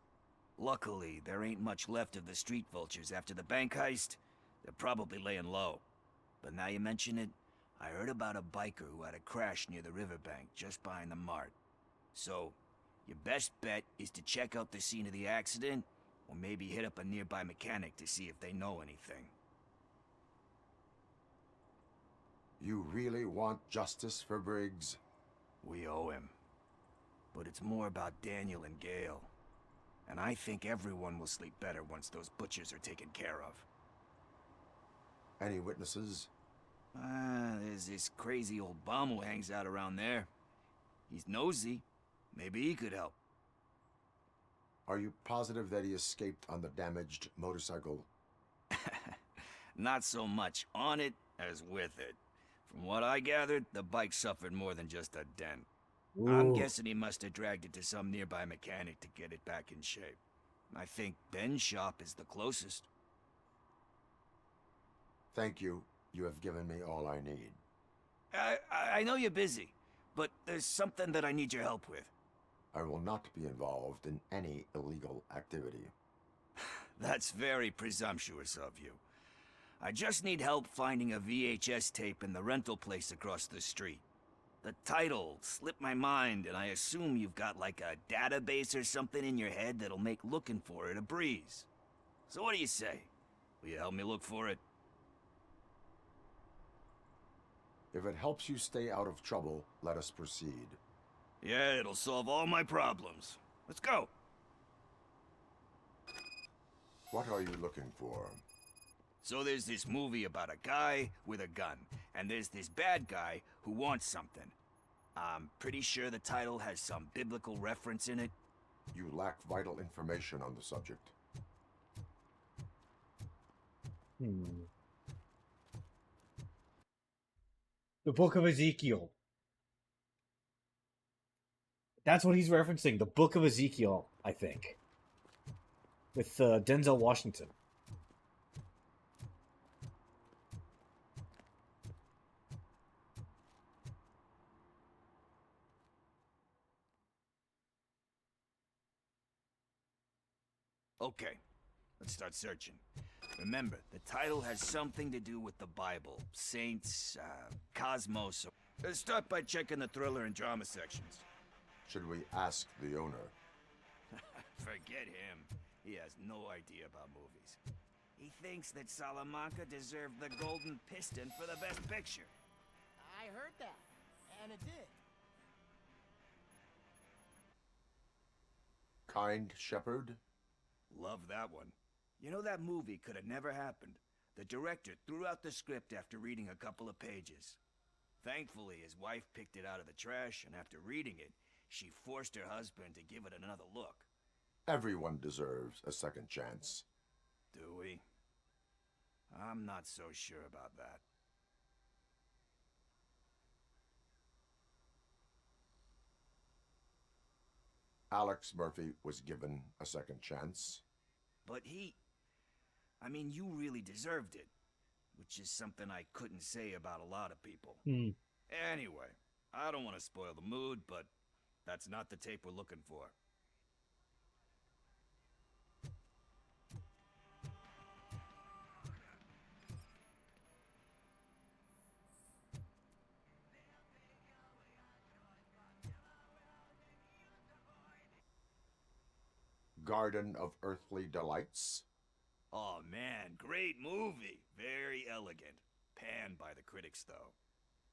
Luckily, there ain't much left of the street vultures after the bank heist. They're probably laying low. But now you mention it, I heard about a biker who had a crash near the riverbank just behind the mart. So, your best bet is to check out the scene of the accident, or maybe hit up a nearby mechanic to see if they know anything. You really want justice for Briggs? We owe him. But it's more about Daniel and Gale. And I think everyone will sleep better once those butchers are taken care of. Any witnesses? There's this crazy old bum who hangs out around there. He's nosy. Maybe he could help. Are you positive that he escaped on the damaged motorcycle? Not so much on it as with it. From what I gathered, the bike suffered more than just a dent. I'm guessing he must have dragged it to some nearby mechanic to get it back in shape. I think Ben's shop is the closest. Thank you. You have given me all I need. I know you're busy, but there's something that I need your help with. I will not be involved in any illegal activity. That's very presumptuous of you. I just need help finding a VHS tape in the rental place across the street. The title slipped my mind, and I assume you've got like a database or something in your head that'll make looking for it a breeze. So what do you say? Will you help me look for it? If it helps you stay out of trouble, let us proceed. Yeah, it'll solve all my problems. Let's go. What are you looking for? So there's this movie about a guy with a gun, and there's this bad guy who wants something. I'm pretty sure the title has some biblical reference in it. You lack vital information on the subject. The Book of Ezekiel. That's what he's referencing. The Book of Ezekiel, I think. With Denzel Washington. Okay, let's start searching. Remember, the title has something to do with the Bible, saints, cosmos. Let's start by checking the thriller and drama sections. Should we ask the owner? Forget him. He has no idea about movies. He thinks that Salamanca deserved the Golden Piston for the Best Picture. I heard that, and it did. Kind Shepherd? Love that one. You know, that movie could have never happened. The director threw out the script after reading a couple of pages. Thankfully, his wife picked it out of the trash, and after reading it, she forced her husband to give it another look. Everyone deserves a second chance. Do we? I'm not so sure about that. Alex Murphy was given a second chance. But I mean, you really deserved it. Which is something I couldn't say about a lot of people. Anyway, I don't want to spoil the mood, but that's not the tape we're looking for. Garden of Earthly Delights? Oh man, great movie. Very elegant. Panned by the critics, though.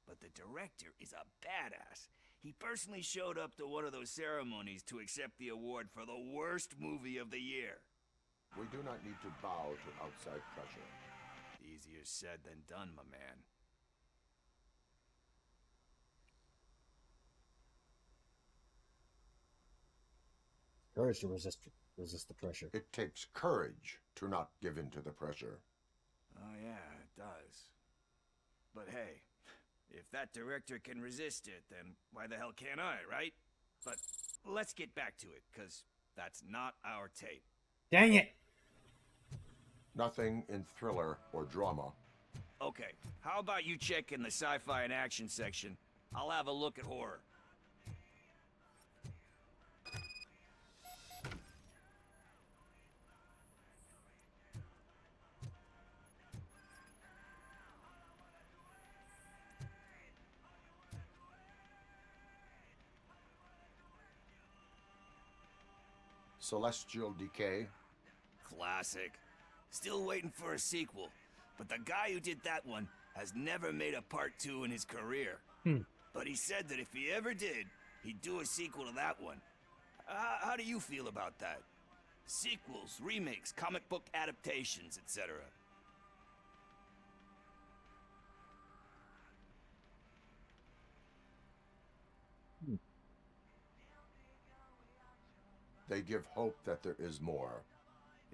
But the director is a badass. He personally showed up to one of those ceremonies to accept the award for the worst movie of the year. We do not need to bow to outside pressure. Easier said than done, my man. Courage to resist the pressure. It takes courage to not give in to the pressure. Oh yeah, it does. But hey, if that director can resist it, then why the hell can't I, right? But let's get back to it, because that's not our tape. Dang it! Nothing in thriller or drama. Okay, how about you check in the sci-fi and action section? I'll have a look at horror. Celestial Decay. Classic. Still waiting for a sequel, but the guy who did that one has never made a part 2 in his career. But he said that if he ever did, he'd do a sequel to that one. How do you feel about that? Sequels, remakes, comic book adaptations, etc. They give hope that there is more.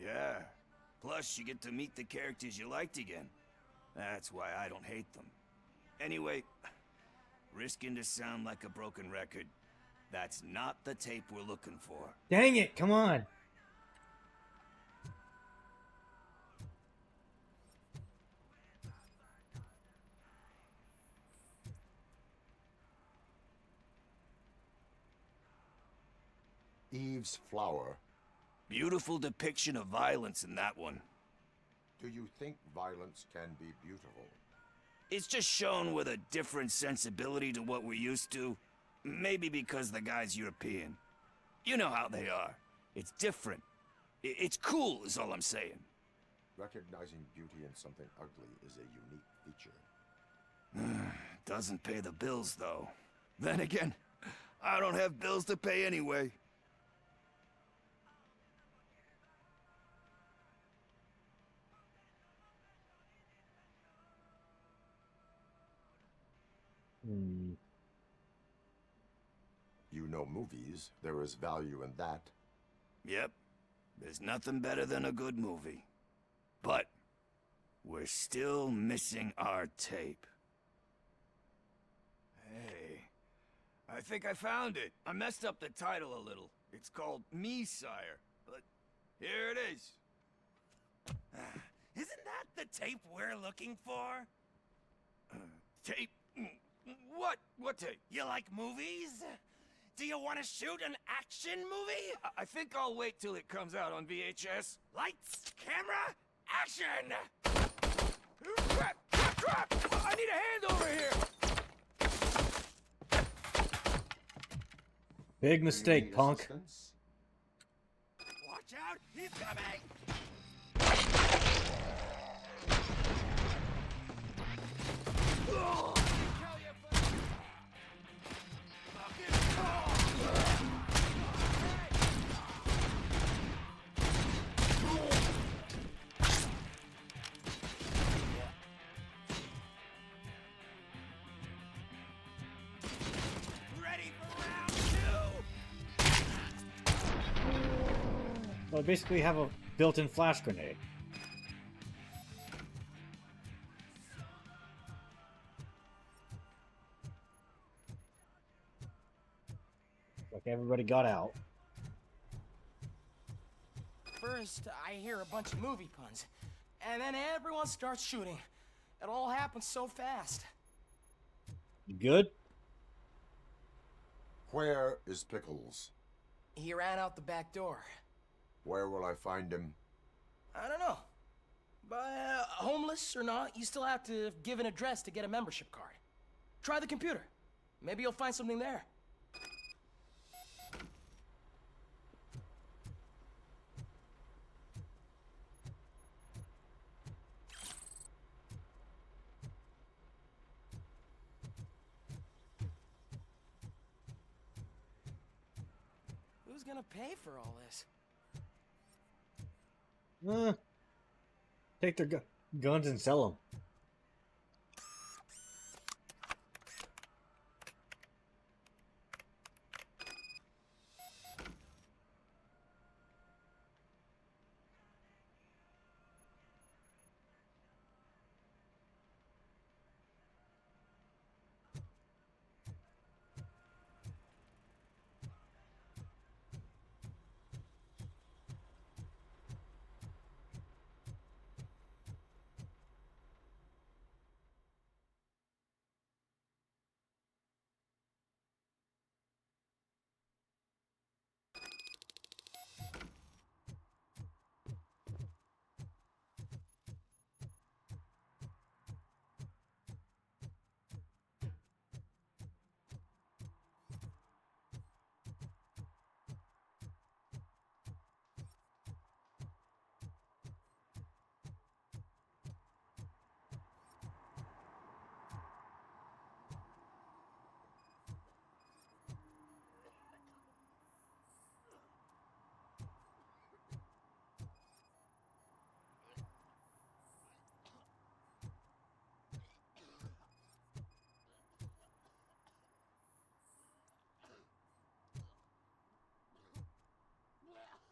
Yeah. Plus, you get to meet the characters you liked again. That's why I don't hate them. Anyway, risking to sound like a broken record, that's not the tape we're looking for. Dang it, come on! Eve's Flower. Beautiful depiction of violence in that one. Do you think violence can be beautiful? It's just shown with a different sensibility to what we're used to. Maybe because the guy's European. You know how they are. It's different. It's cool, is all I'm saying. Recognizing beauty in something ugly is a unique feature. Doesn't pay the bills, though. Then again, I don't have bills to pay anyway. You know movies. There is value in that. Yep. There's nothing better than a good movie. But we're still missing our tape. Hey, I think I found it. I messed up the title a little. It's called Me, Sire. But here it is. Isn't that the tape we're looking for? Tape? What tape? You like movies? Do you want to shoot an action movie? I think I'll wait till it comes out on VHS. Lights, camera, action! Crap! Crap! I need a hand over here! Big mistake, punk. Watch out! He's coming! Well, I basically have a built-in flash grenade. Like everybody got out. First, I hear a bunch of movie puns, and then everyone starts shooting. It all happens so fast. You good? Where is Pickles? He ran out the back door. Where will I find him? I don't know. But homeless or not, you still have to give an address to get a membership card. Try the computer. Maybe you'll find something there. Who's gonna pay for all this? Take their guns and sell them.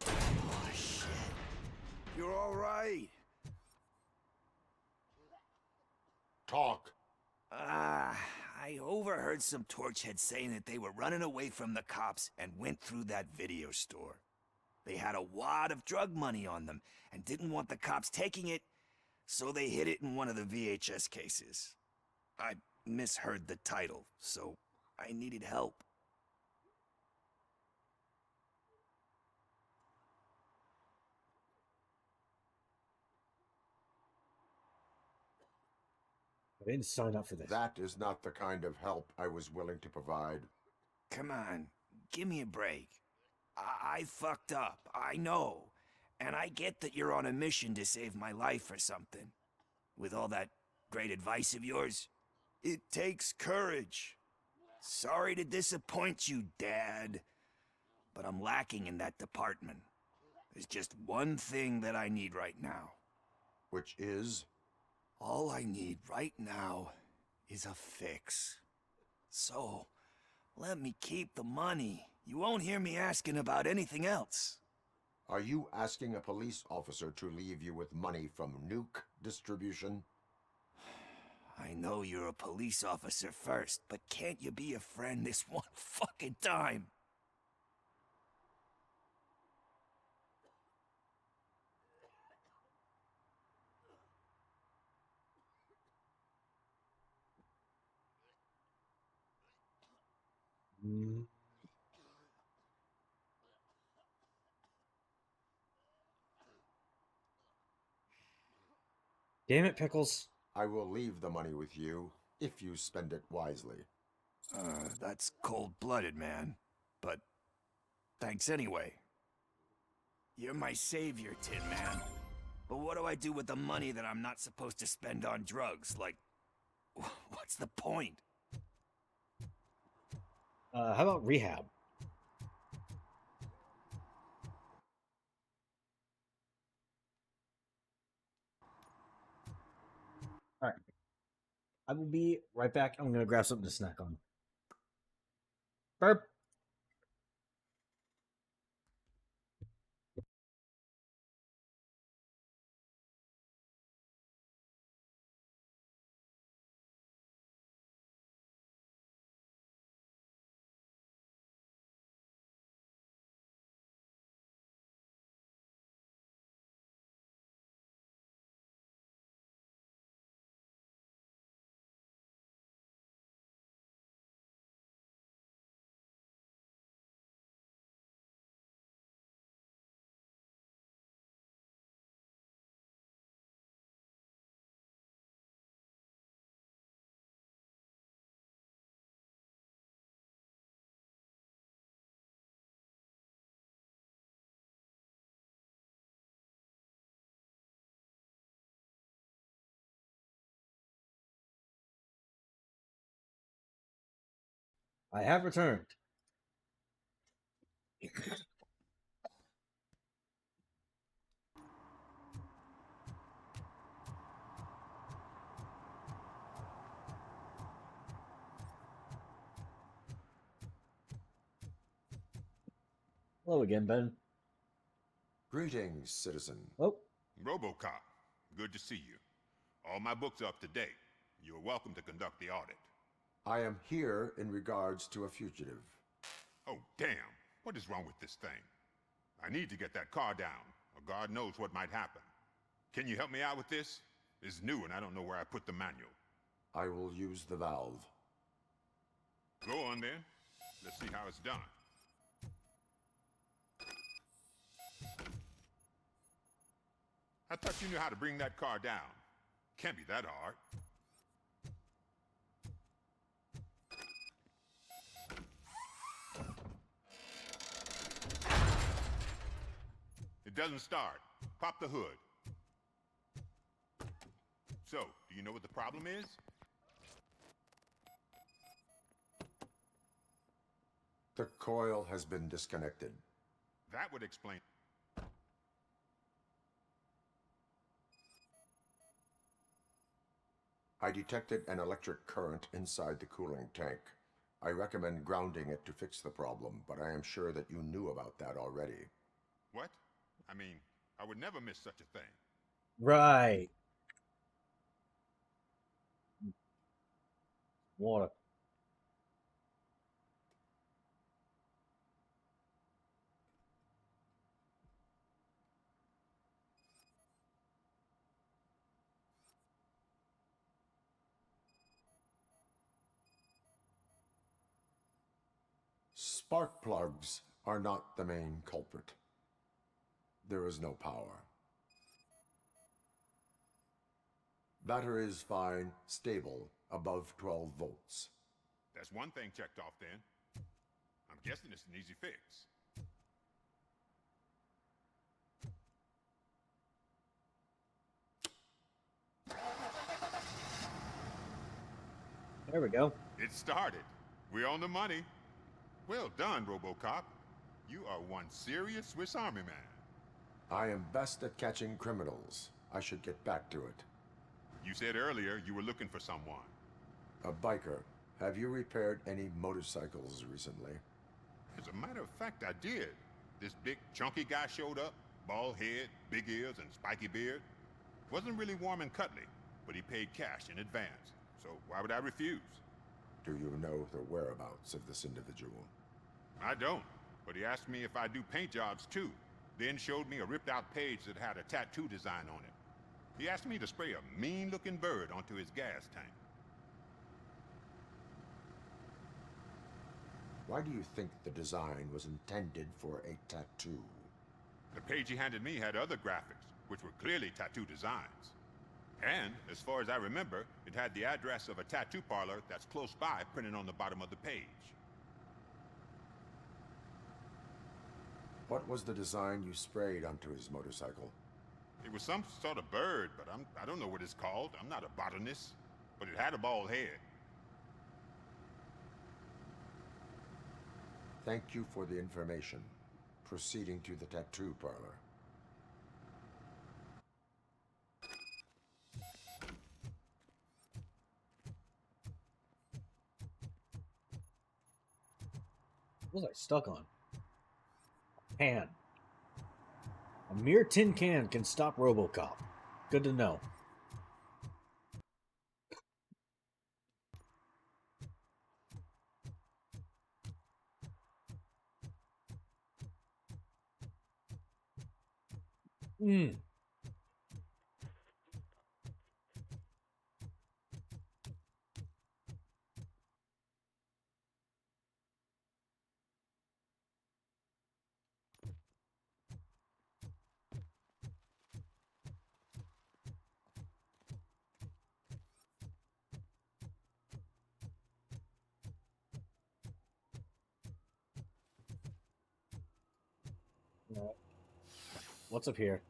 Oh, shit. You're all right. Talk. I overheard some torchheads saying that they were running away from the cops and went through that video store. They had a wad of drug money on them and didn't want the cops taking it, so they hid it in one of the VHS cases. I misheard the title, so I needed help. I didn't sign up for this. That is not the kind of help I was willing to provide. Come on, give me a break. I fucked up, I know. And I get that you're on a mission to save my life or something. With all that great advice of yours, it takes courage. Sorry to disappoint you, Dad. But I'm lacking in that department. There's just one thing that I need right now. Which is? All I need right now is a fix. So, let me keep the money. You won't hear me asking about anything else. Are you asking a police officer to leave you with money from nuke distribution? I know you're a police officer first, but can't you be a friend this one fucking time? Damn it, Pickles. I will leave the money with you if you spend it wisely. That's cold-blooded, man. But thanks anyway. You're my savior, Tin Man. But what do I do with the money that I'm not supposed to spend on drugs? Like, what's the point? How about rehab? All right. I will be right back. I'm going to grab something to snack on. Burp. I have returned. Hello again, Ben. Greetings, citizen. Oh. Robocop, good to see you. All my books are up to date. You're welcome to conduct the audit. I am here in regards to a fugitive. Oh, damn. What is wrong with this thing? I need to get that car down, or God knows what might happen. Can you help me out with this? It's new and I don't know where I put the manual. I will use the valve. Go on then. Let's see how it's done. I thought you knew how to bring that car down. Can't be that hard. It doesn't start. Pop the hood. So, do you know what the problem is? The coil has been disconnected. That would explain. I detected an electric current inside the cooling tank. I recommend grounding it to fix the problem, but I am sure that you knew about that already. What? I mean, I would never miss such a thing. Right. Water. Spark plugs are not the main culprit. There is no power. Battery is fine, stable, above 12 volts. That's one thing checked off then. I'm guessing it's an easy fix. There we go. It started. We're on the money. Well done, Robocop. You are one serious Swiss Army man. I am best at catching criminals. I should get back to it. You said earlier you were looking for someone. A biker. Have you repaired any motorcycles recently? As a matter of fact, I did. This big, chunky guy showed up. Bald head, big ears, and spiky beard. Wasn't really warm and cuddly, but he paid cash in advance. So why would I refuse? Do you know the whereabouts of this individual? I don't, but he asked me if I do paint jobs too. Then showed me a ripped-out page that had a tattoo design on it. He asked me to spray a mean-looking bird onto his gas tank. Why do you think the design was intended for a tattoo? The page he handed me had other graphics, which were clearly tattoo designs. And, as far as I remember, it had the address of a tattoo parlor that's close by printed on the bottom of the page. What was the design you sprayed onto his motorcycle? It was some sort of bird, but I don't know what it's called. I'm not a botanist. But it had a bald head. Thank you for the information. Proceeding to the tattoo parlor. What was I stuck on? Can. A mere tin can stop Robocop. Good to know. Hmm. What's up here?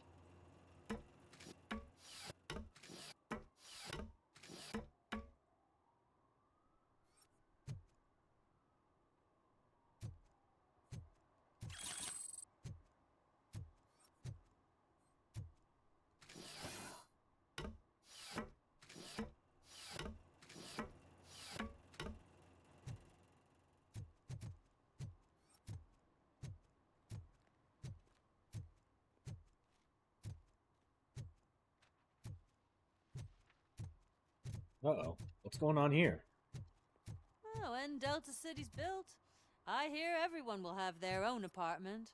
Uh-oh. What's going on here? Oh, when Delta City's built, I hear everyone will have their own apartment.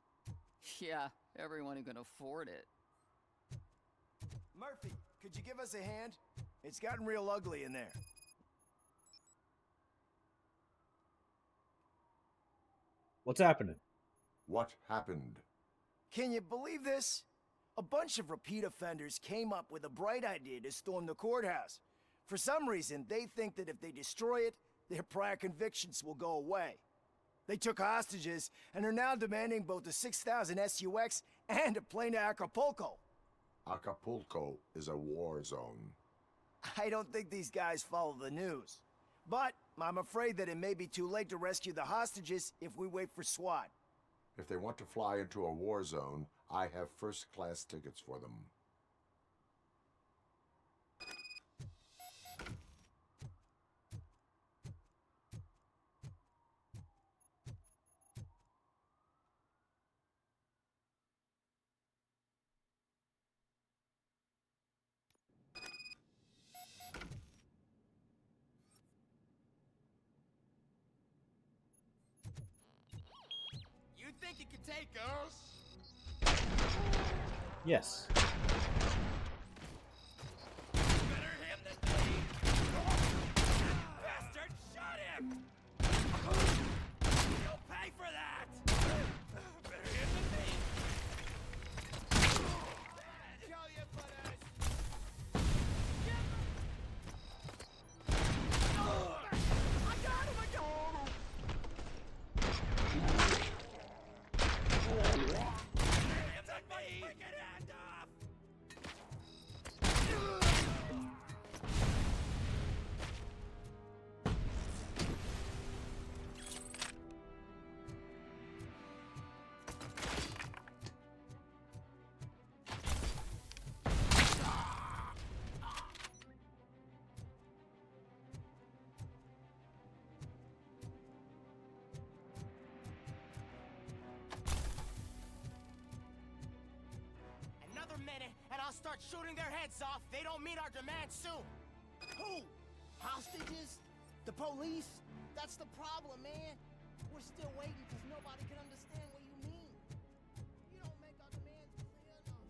Yeah, everyone who can afford it. Murphy, could you give us a hand? It's gotten real ugly in there. What's happening? What happened? Can you believe this? A bunch of repeat offenders came up with a bright idea to storm the courthouse. For some reason, they think that if they destroy it, their prior convictions will go away. They took hostages and are now demanding both a 6,000 SUX and a plane to Acapulco. Acapulco is a war zone. I don't think these guys follow the news. But I'm afraid that it may be too late to rescue the hostages if we wait for SWAT. If they want to fly into a war zone, I have first-class tickets for them. You think you can take us? Yes. Better him than me! Bastard, shot him! You'll pay for that! Better him than me! Show you butters! I got him! Another minute, and I'll start shooting their heads off. They don't meet our demands soon. Who? Hostages? The police? That's the problem, man. We're still waiting because nobody can understand what you mean. You don't make our demands clear enough.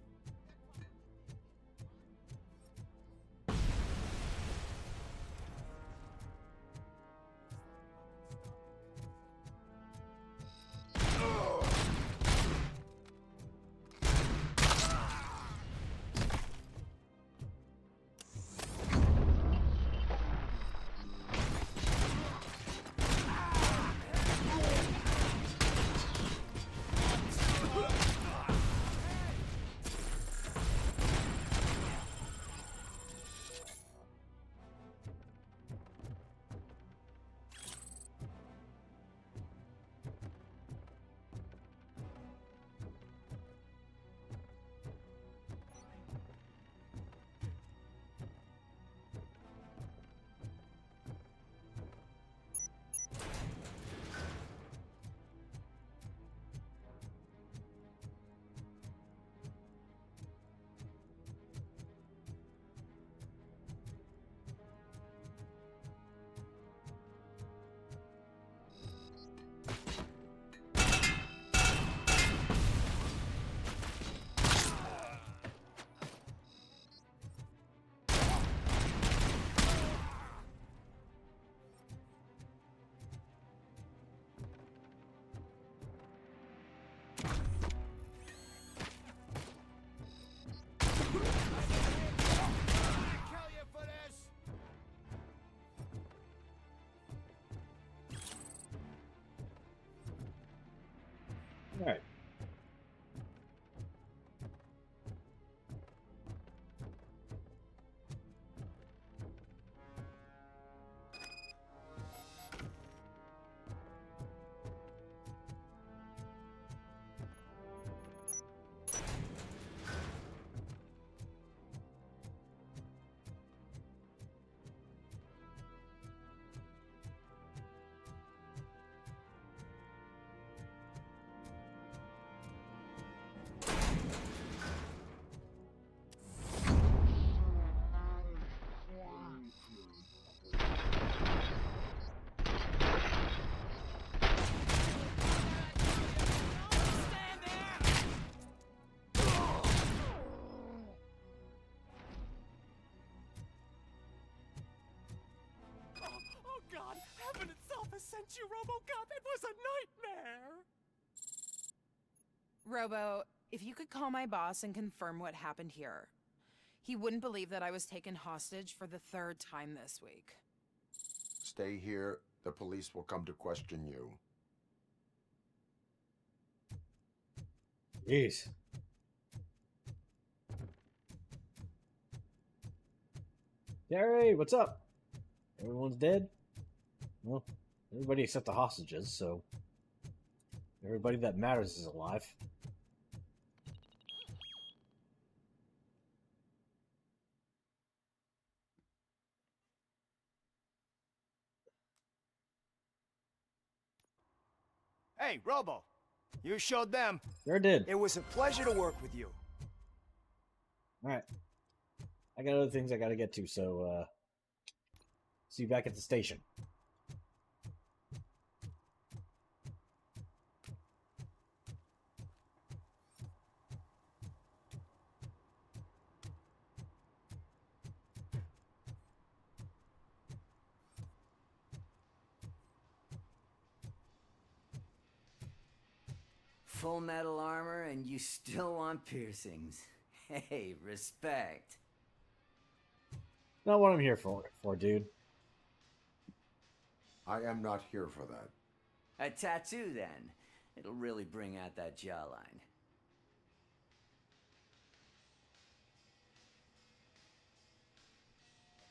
sent you, Robocop. It was a nightmare. Robo, if you could call my boss and confirm what happened here. He wouldn't believe that I was taken hostage for the 3rd time this week. Stay here. The police will come to question you. Jeez. Gary, what's up? Everyone's dead? Well, everybody except the hostages, so everybody that matters is alive. Hey, Robo. You showed them. Sure did. It was a pleasure to work with you. Alright. I got other things I gotta get to, so, see you back at the station. Full metal armor and you still want piercings. Hey, respect. Not what I'm here for, dude. I am not here for that. A tattoo, then. It'll really bring out that jawline.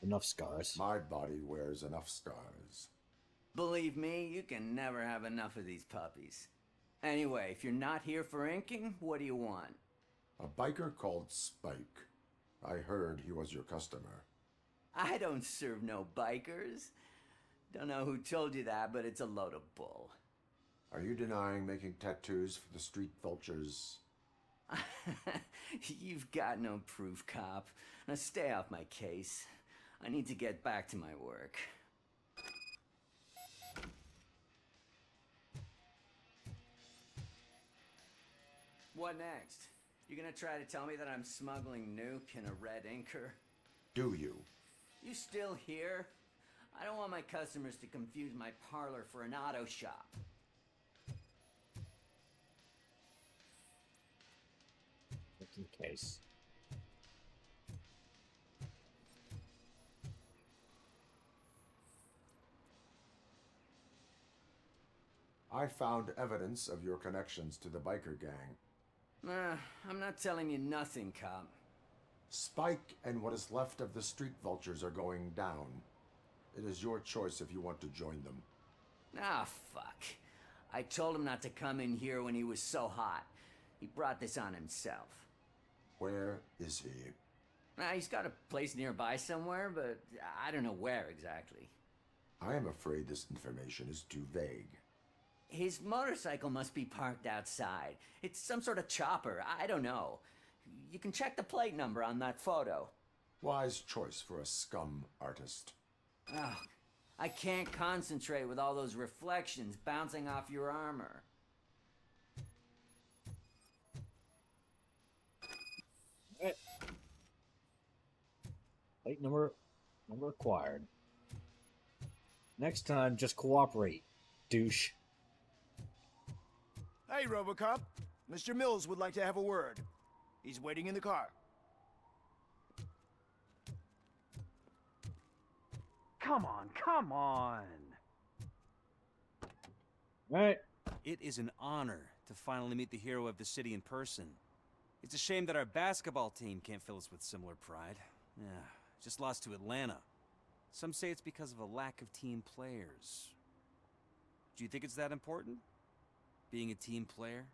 Enough scars. My body wears enough scars. Believe me, you can never have enough of these puppies. Anyway, if you're not here for inking, what do you want? A biker called Spike. I heard he was your customer. I don't serve no bikers. Don't know who told you that, but it's a load of bull. Are you denying making tattoos for the street vultures? You've got no proof, cop. Now stay off my case. I need to get back to my work. What next? You gonna try to tell me that I'm smuggling nuke in a red inker? Do you? You still here? I don't want my customers to confuse my parlor for an auto shop. Just in case. I found evidence of your connections to the biker gang. I'm not telling you nothing, cop. Spike and what is left of the street vultures are going down. It is your choice if you want to join them. Ah, fuck. I told him not to come in here when he was so hot. He brought this on himself. Where is he? He's got a place nearby somewhere, but I don't know where exactly. I am afraid this information is too vague. His motorcycle must be parked outside. It's some sort of chopper. I don't know. You can check the plate number on that photo. Wise choice for a scum artist. Oh, I can't concentrate with all those reflections bouncing off your armor. Plate number acquired. Next time, just cooperate, douche. Hey, Robocop. Mr. Mills would like to have a word. He's waiting in the car. Come on, come on. Right. It is an honor to finally meet the hero of the city in person. It's a shame that our basketball team can't fill us with similar pride. Yeah, just lost to Atlanta. Some say it's because of a lack of team players. Do you think it's that important? Being a team player?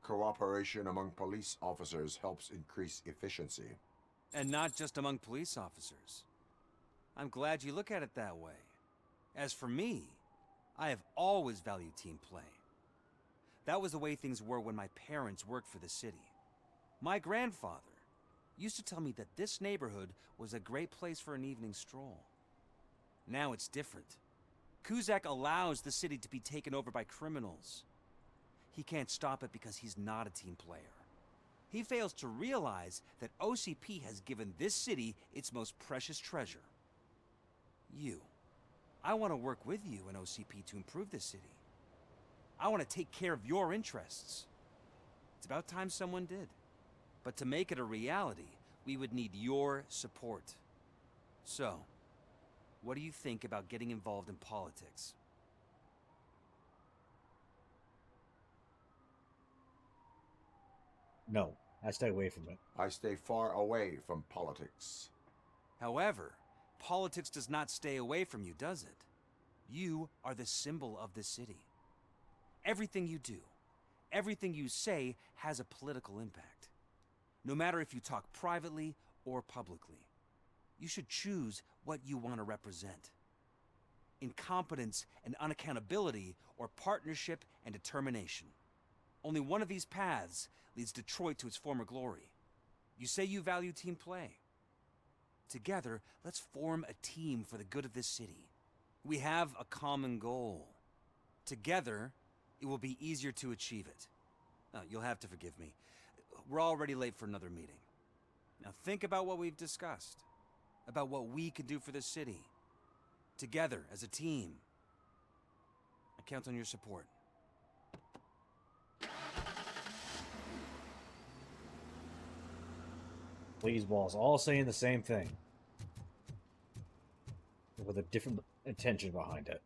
Cooperation among police officers helps increase efficiency. And not just among police officers. I'm glad you look at it that way. As for me, I have always valued team play. That was the way things were when my parents worked for the city. My grandfather used to tell me that this neighborhood was a great place for an evening stroll. Now it's different. Kuzak allows the city to be taken over by criminals. He can't stop it because he's not a team player. He fails to realize that OCP has given this city its most precious treasure. You. I want to work with you and OCP to improve this city. I want to take care of your interests. It's about time someone did. But to make it a reality, we would need your support. So, what do you think about getting involved in politics? No, I stay away from it. I stay far away from politics. However, politics does not stay away from you, does it? You are the symbol of the city. Everything you do, everything you say has a political impact. No matter if you talk privately or publicly. You should choose what you want to represent. Incompetence and unaccountability, or partnership and determination. Only one of these paths leads Detroit to its former glory. You say you value team play. Together, let's form a team for the good of this city. We have a common goal. Together, it will be easier to achieve it. You'll have to forgive me. We're already late for another meeting. Now think about what we've discussed. About what we can do for this city. Together, as a team. I count on your support. Please, balls, all saying the same thing. With a different intention behind it.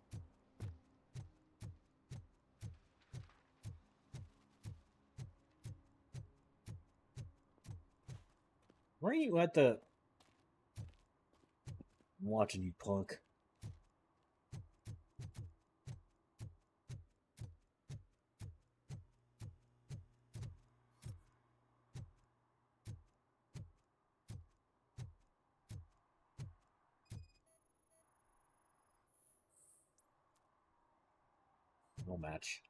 Where are you at the... I'm watching you, punk. No match.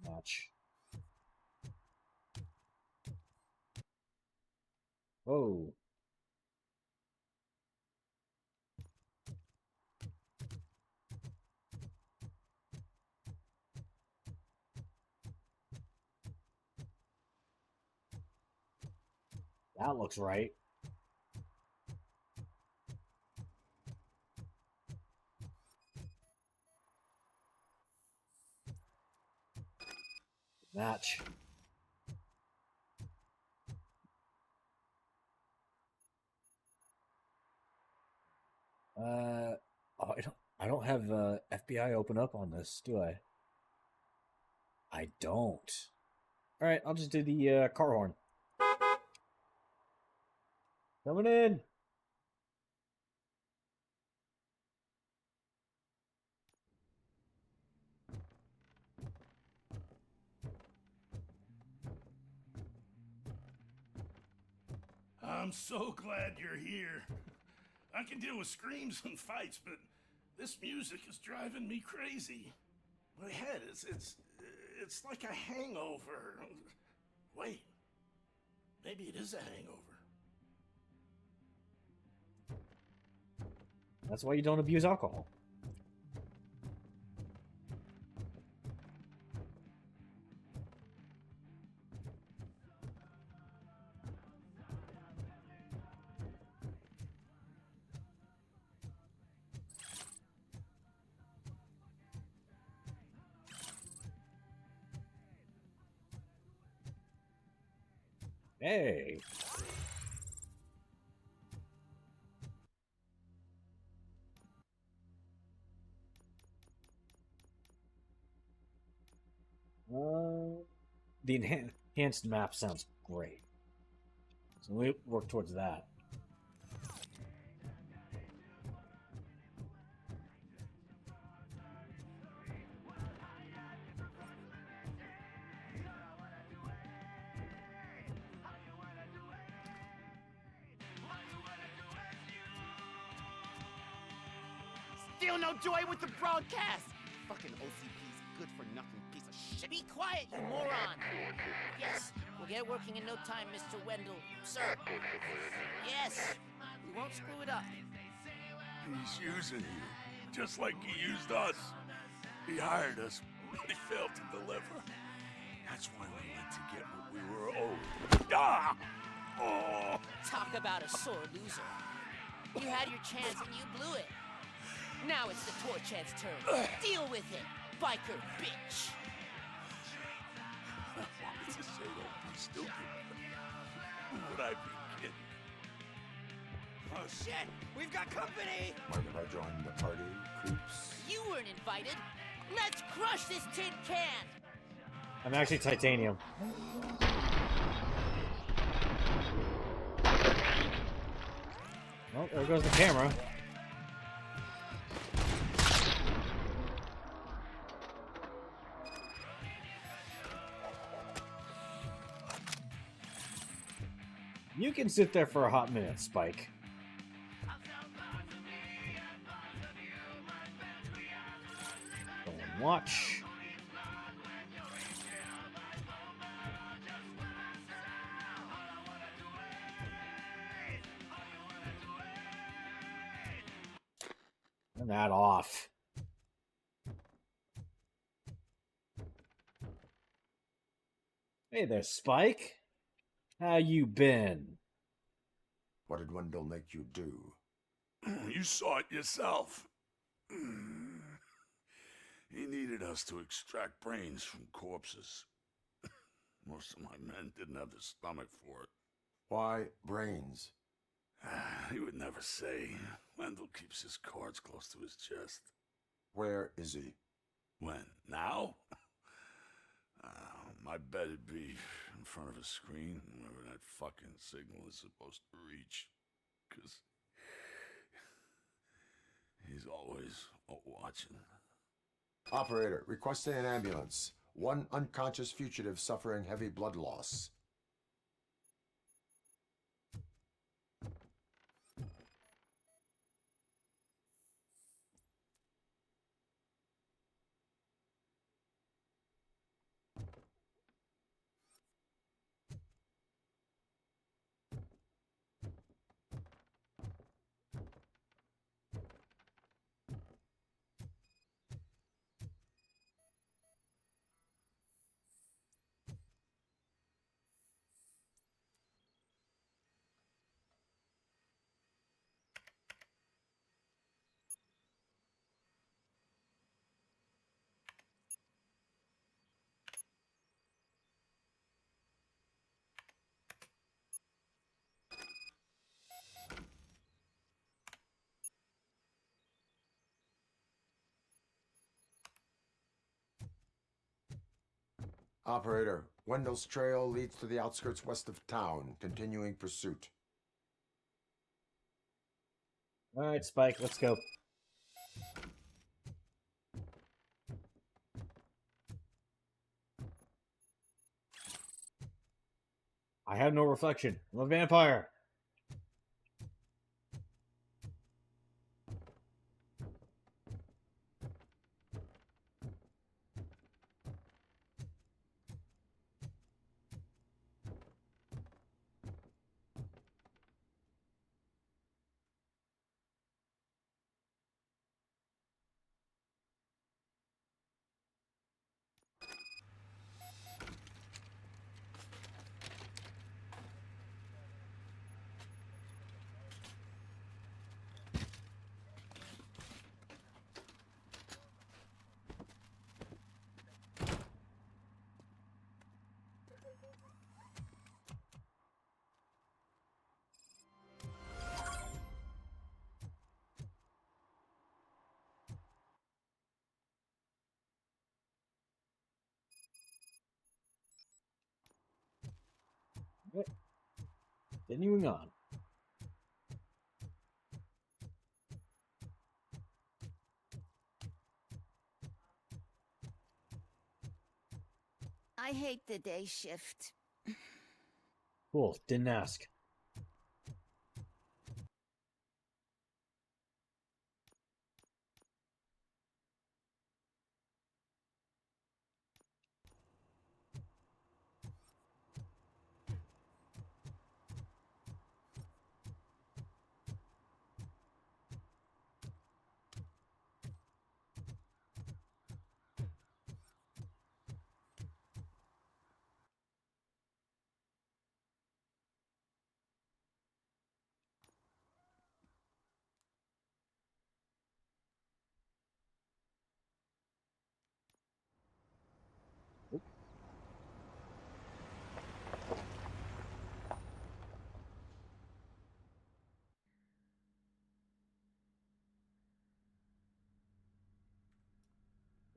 Match. Whoa. That looks right. Match. Oh, I don't have FBI open up on this, do I? I don't. All right, I'll just do the car horn. Coming in. I'm so glad you're here. I can deal with screams and fights, but this music is driving me crazy. My head it's like a hangover. Wait, maybe it is a hangover. That's why you don't abuse alcohol. Hey. The enhanced map sounds great. So we work towards that. Still no joy with the broadcast! Fucking OCP's good-for-nothing piece of shit. Be quiet, you moron! Yes, we'll get working in no time, Mr. Wendell. Sir. Yes, we won't screw it up. He's using you, just like he used us. He hired us, but he failed to deliver. That's why we went to get what we were owed. Ah! Oh! Talk about a sore loser. You had your chance and you blew it. Now it's the torch head's turn. Deal with it, biker bitch. I wanted to say don't be stupid, but would I be kidding? Oh shit, we've got company! Why would I join the party, creeps? You weren't invited. Let's crush this tin can! I'm actually titanium. Well, there goes the camera. You can sit there for a hot minute, Spike. Go and watch. Turn that off. Hey there, Spike. How you been? What did Wendell make you do? You saw it yourself. He needed us to extract brains from corpses. Most of my men didn't have the stomach for it. Why brains? He would never say. Wendell keeps his cards close to his chest. Where is he? When? Now? My bet it'd be in front of a screen, wherever that fucking signal is supposed to reach. 'Cause he's always watching. Operator, requesting an ambulance. One unconscious fugitive suffering heavy blood loss. Operator, Wendell's trail leads to the outskirts west of town. Continuing pursuit. Alright, Spike, let's go. I have no reflection. I'm a vampire. Continuing on. I hate the day shift. Cool, didn't ask.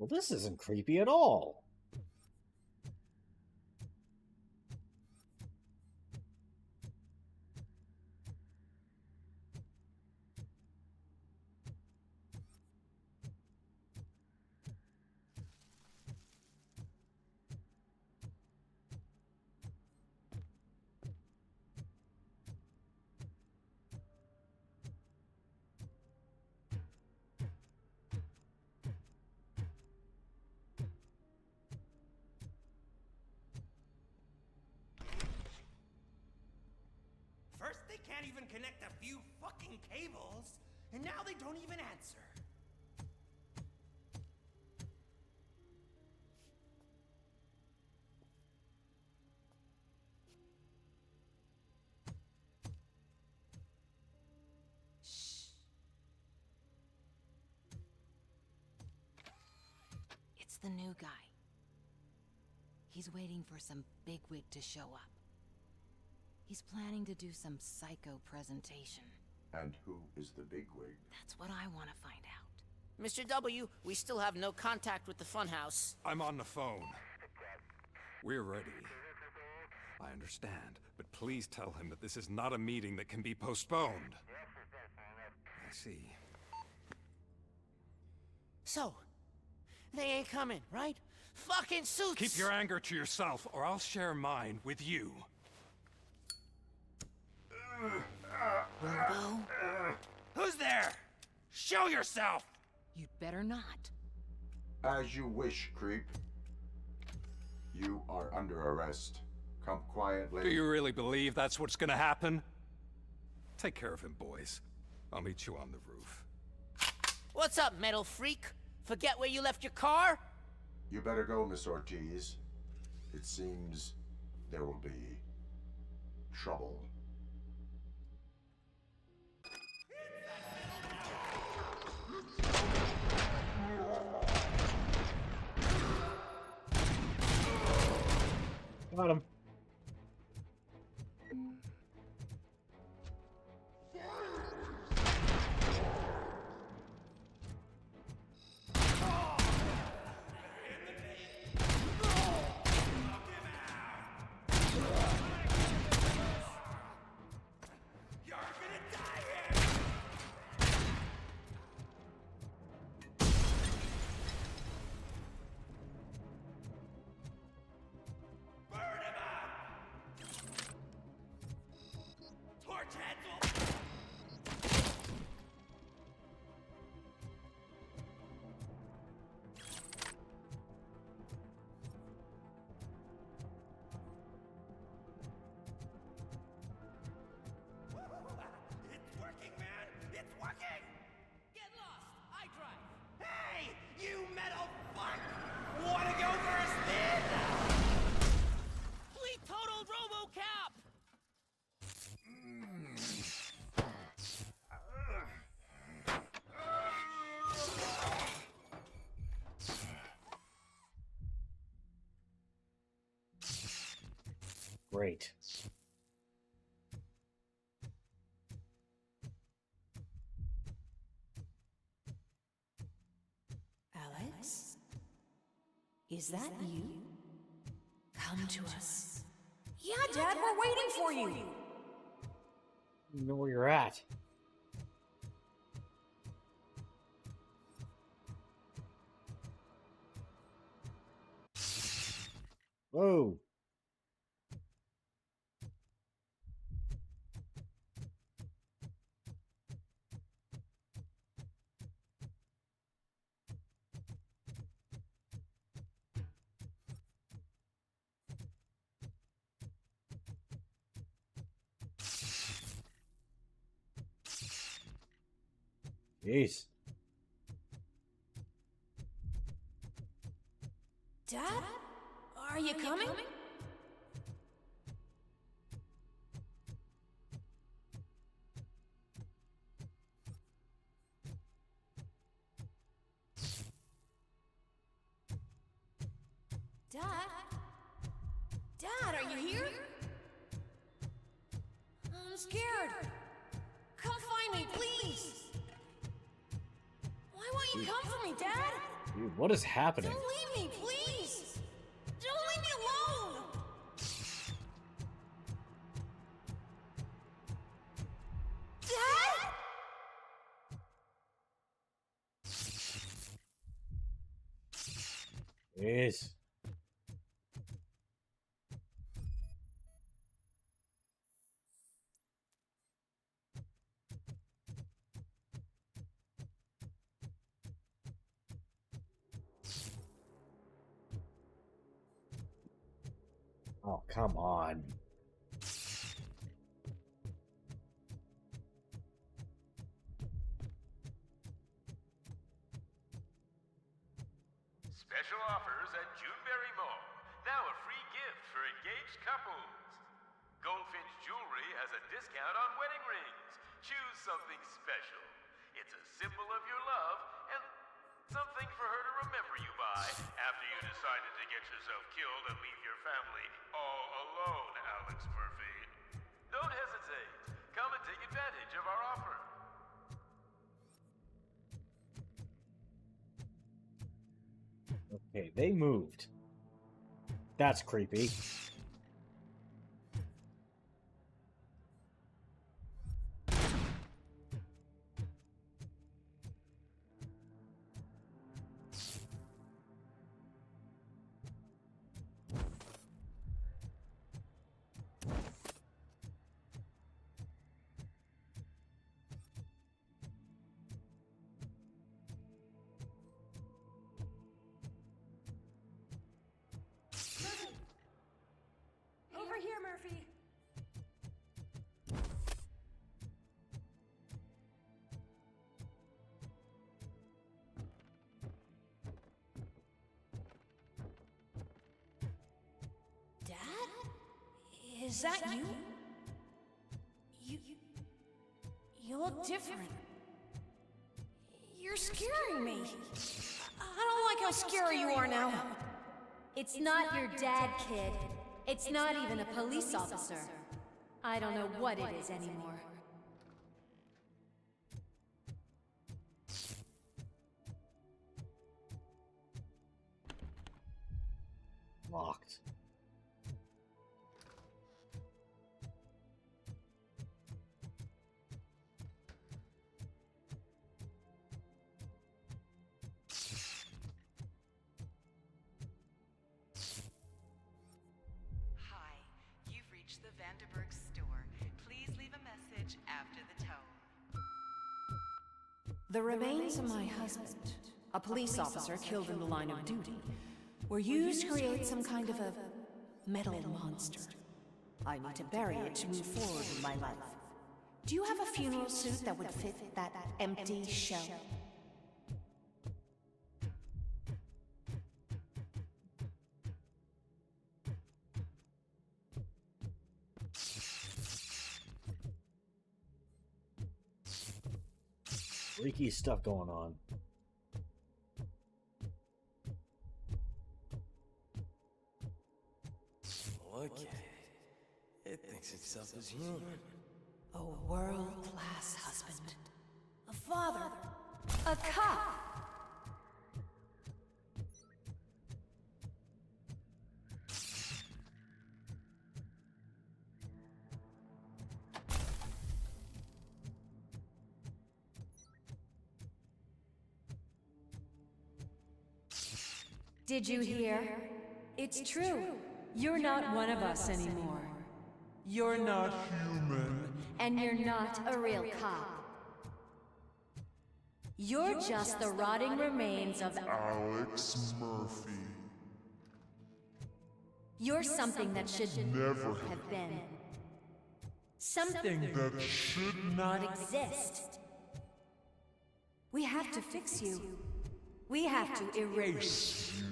Well, this isn't creepy at all. First, they can't even connect a few fucking cables, and now they don't even answer. It's the new guy. He's waiting for some bigwig to show up. He's planning to do some psycho presentation. And who is the bigwig? That's what I want to find out. Mr. W, we still have no contact with the funhouse. I'm on the phone. We're ready. I understand, but please tell him that this is not a meeting that can be postponed. I see. So, they ain't coming, right? Fucking suits! Keep your anger to yourself, or I'll share mine with you. Robo? Who's there? Show yourself! You'd better not. As you wish, creep. You are under arrest. Come quietly. Do you really believe that's what's gonna happen? Take care of him, boys. I'll meet you on the roof. What's up, metal freak? Forget where you left your car? You better go, Miss Ortiz. It seems there will be trouble. Got him. Great. Alex? Is that you? Come to us. Yeah, Dad, we're waiting for you. You know where you're at. Whoa. Jeez. Dad? Are you coming? Dad? Dad, are you here? I'm scared. Come find me, please. Why won't you come for me, Dad? You Dude, what is happening? Don't leave me, please! Don't leave me alone! Dad? Yes. Oh, come on. Special offers at Juneberry Mall. Now a free gift for engaged couples. Goldfinch Jewelry has a discount on wedding rings. Choose something special. It's a symbol of your love and something for her to remember you by after you decided to get yourself killed and leave your family all alone, Alex Murphy. Don't hesitate. Come and take advantage of our offer. Okay, they moved. That's creepy. Over here, Murphy! Dad? Is that you? You look different. You're scaring me. I don't like how scary you are now. It's not your dad, kid. It's not even a police officer. I don't know what it is anymore. Locked. Hi, you've reached the Vanderburg store. Please leave a message after the tone. The remains of my husband, a police officer killed in the line of duty, were used to create some kind of a metal monster. I need to bury it to move forward in my life. Do you have a funeral suit that would fit that empty shell? Freaky stuff going on. Look at it. It thinks itself as human. A world-class husband. A father. A cop. Did you hear? It's true. You're not one of us anymore. You're not human. And you're not a real cop. You're just the rotting remains of Alex Murphy. You're something that should Never have been. Something that should not exist. We have to fix you. We have to erase you.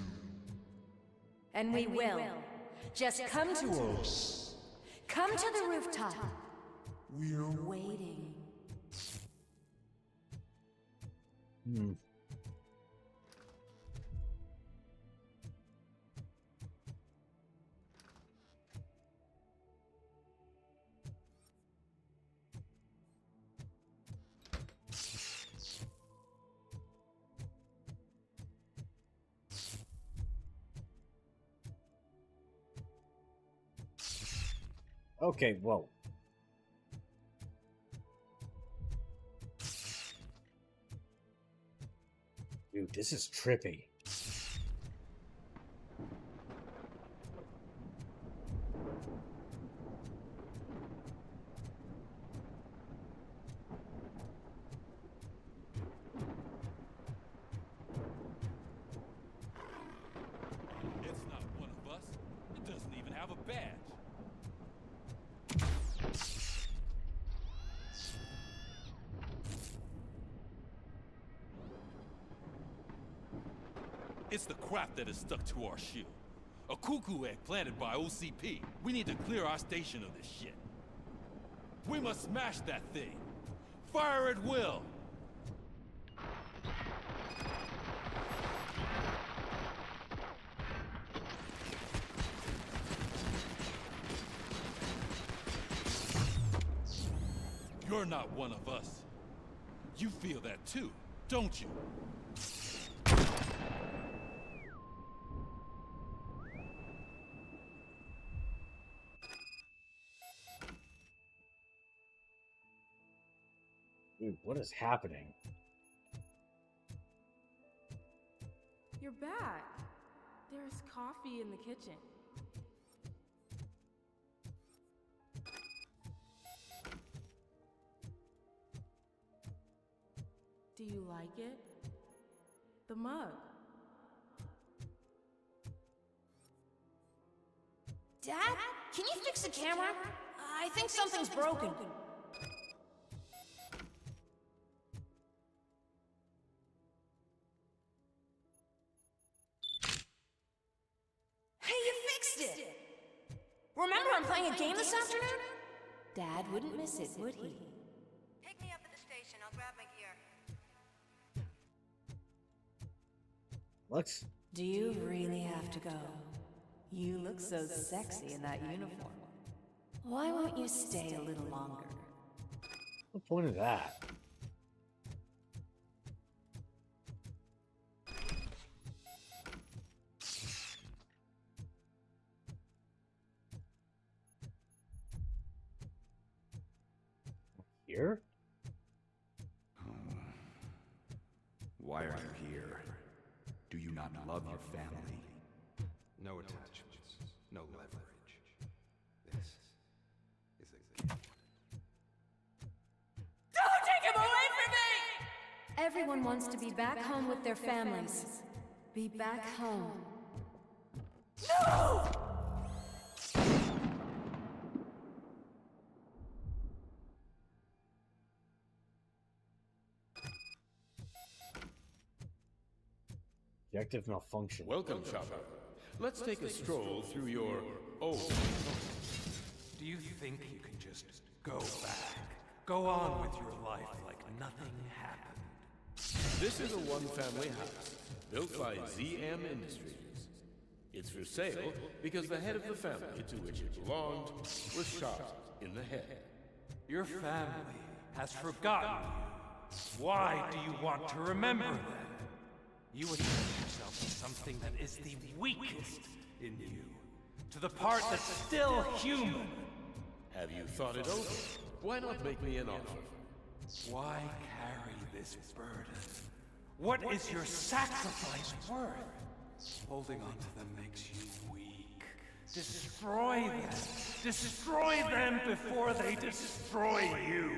And we will. Just come to us. Come to the rooftop. We're waiting. Hmm. Okay, whoa. Dude, this is trippy. It's not one of us. It doesn't even have a badge. It's the crap that is stuck to our shield. A cuckoo egg planted by OCP. We need to clear our station of this shit. We must smash that thing. Fire at will. You're not one of us. You feel that too, don't you? Dude, what is happening? You're back. There's coffee in the kitchen. Do you like it? The mug. Dad, can you fix the camera? I think something's broken. Hey, you fixed it! Remember I'm playing a game this afternoon? Dad wouldn't miss it, would he? Pick me up at the station. I'll grab my gear. What? Do you really have to go? You look so sexy in that uniform. Why won't you stay a little longer? What's the point of that? Here? Why are you here? Do you not love your family? No attachments, no leverage. This is a gift. Don't take him away from me! Everyone wants to be back home with their families. Be back home. No! Objective malfunction. Welcome, Chopper. Let's take a stroll through your old. Do you think you can just go back? Go on with your life like nothing happened? This is a one-family house built by ZM Industries. It's for sale because the head of the family to which it belonged was shot in the head. Your family has forgotten you. Why do you want to remember them? You attach yourself to something that is the weakest in you, to the part that's still human. Have you thought it over? Why not make me an offer? Why carry this burden? What is your sacrifice worth? Holding on to them makes you weak. Destroy them. Destroy them before they destroy you.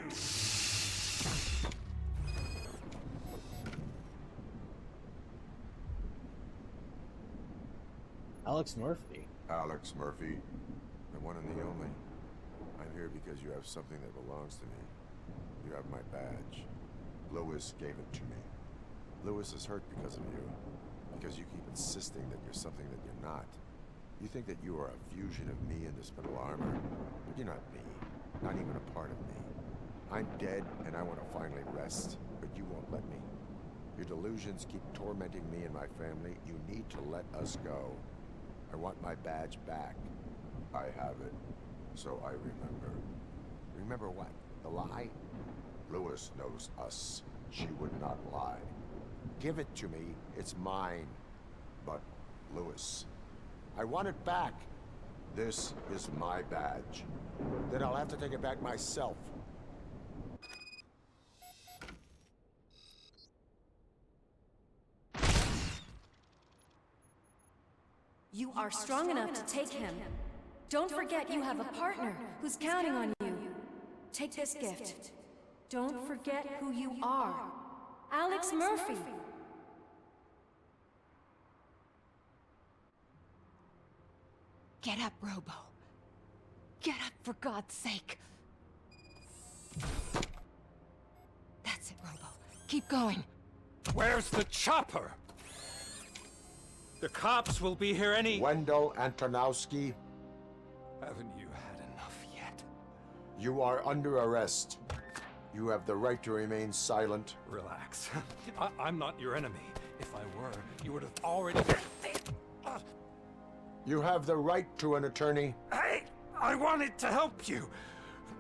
Alex Murphy. Alex Murphy, the one and the only. I'm here because you have something that belongs to me. You have my badge. Lewis gave it to me. Lewis is hurt because of you. Because you keep insisting that you're something that you're not. You think that you are a fusion of me in this metal armor, but you're not me. Not even a part of me. I'm dead, and I want to finally rest, but you won't let me. Your delusions keep tormenting me and my family. You need to let us go. I want my badge back. I have it, so I remember. Remember what? The lie? Lewis knows us. She would not lie. Give it to me. It's mine. But, Lewis, I want it back. This is my badge. Then I'll have to take it back myself. You are strong enough to take him. Don't forget you have a partner who's counting on you. Take this gift. Don't forget who you are. Alex Murphy. Get up, Robo. Get up, for God's sake. That's it, Robo. Keep going. Where's the chopper? The cops will be here any... Wendell Antonowski, Haven't you had enough yet? you are under arrest. You have the right to remain silent. Relax. I'm not your enemy. If I were, you would have already... You have the right to an attorney. Hey! I wanted to help you.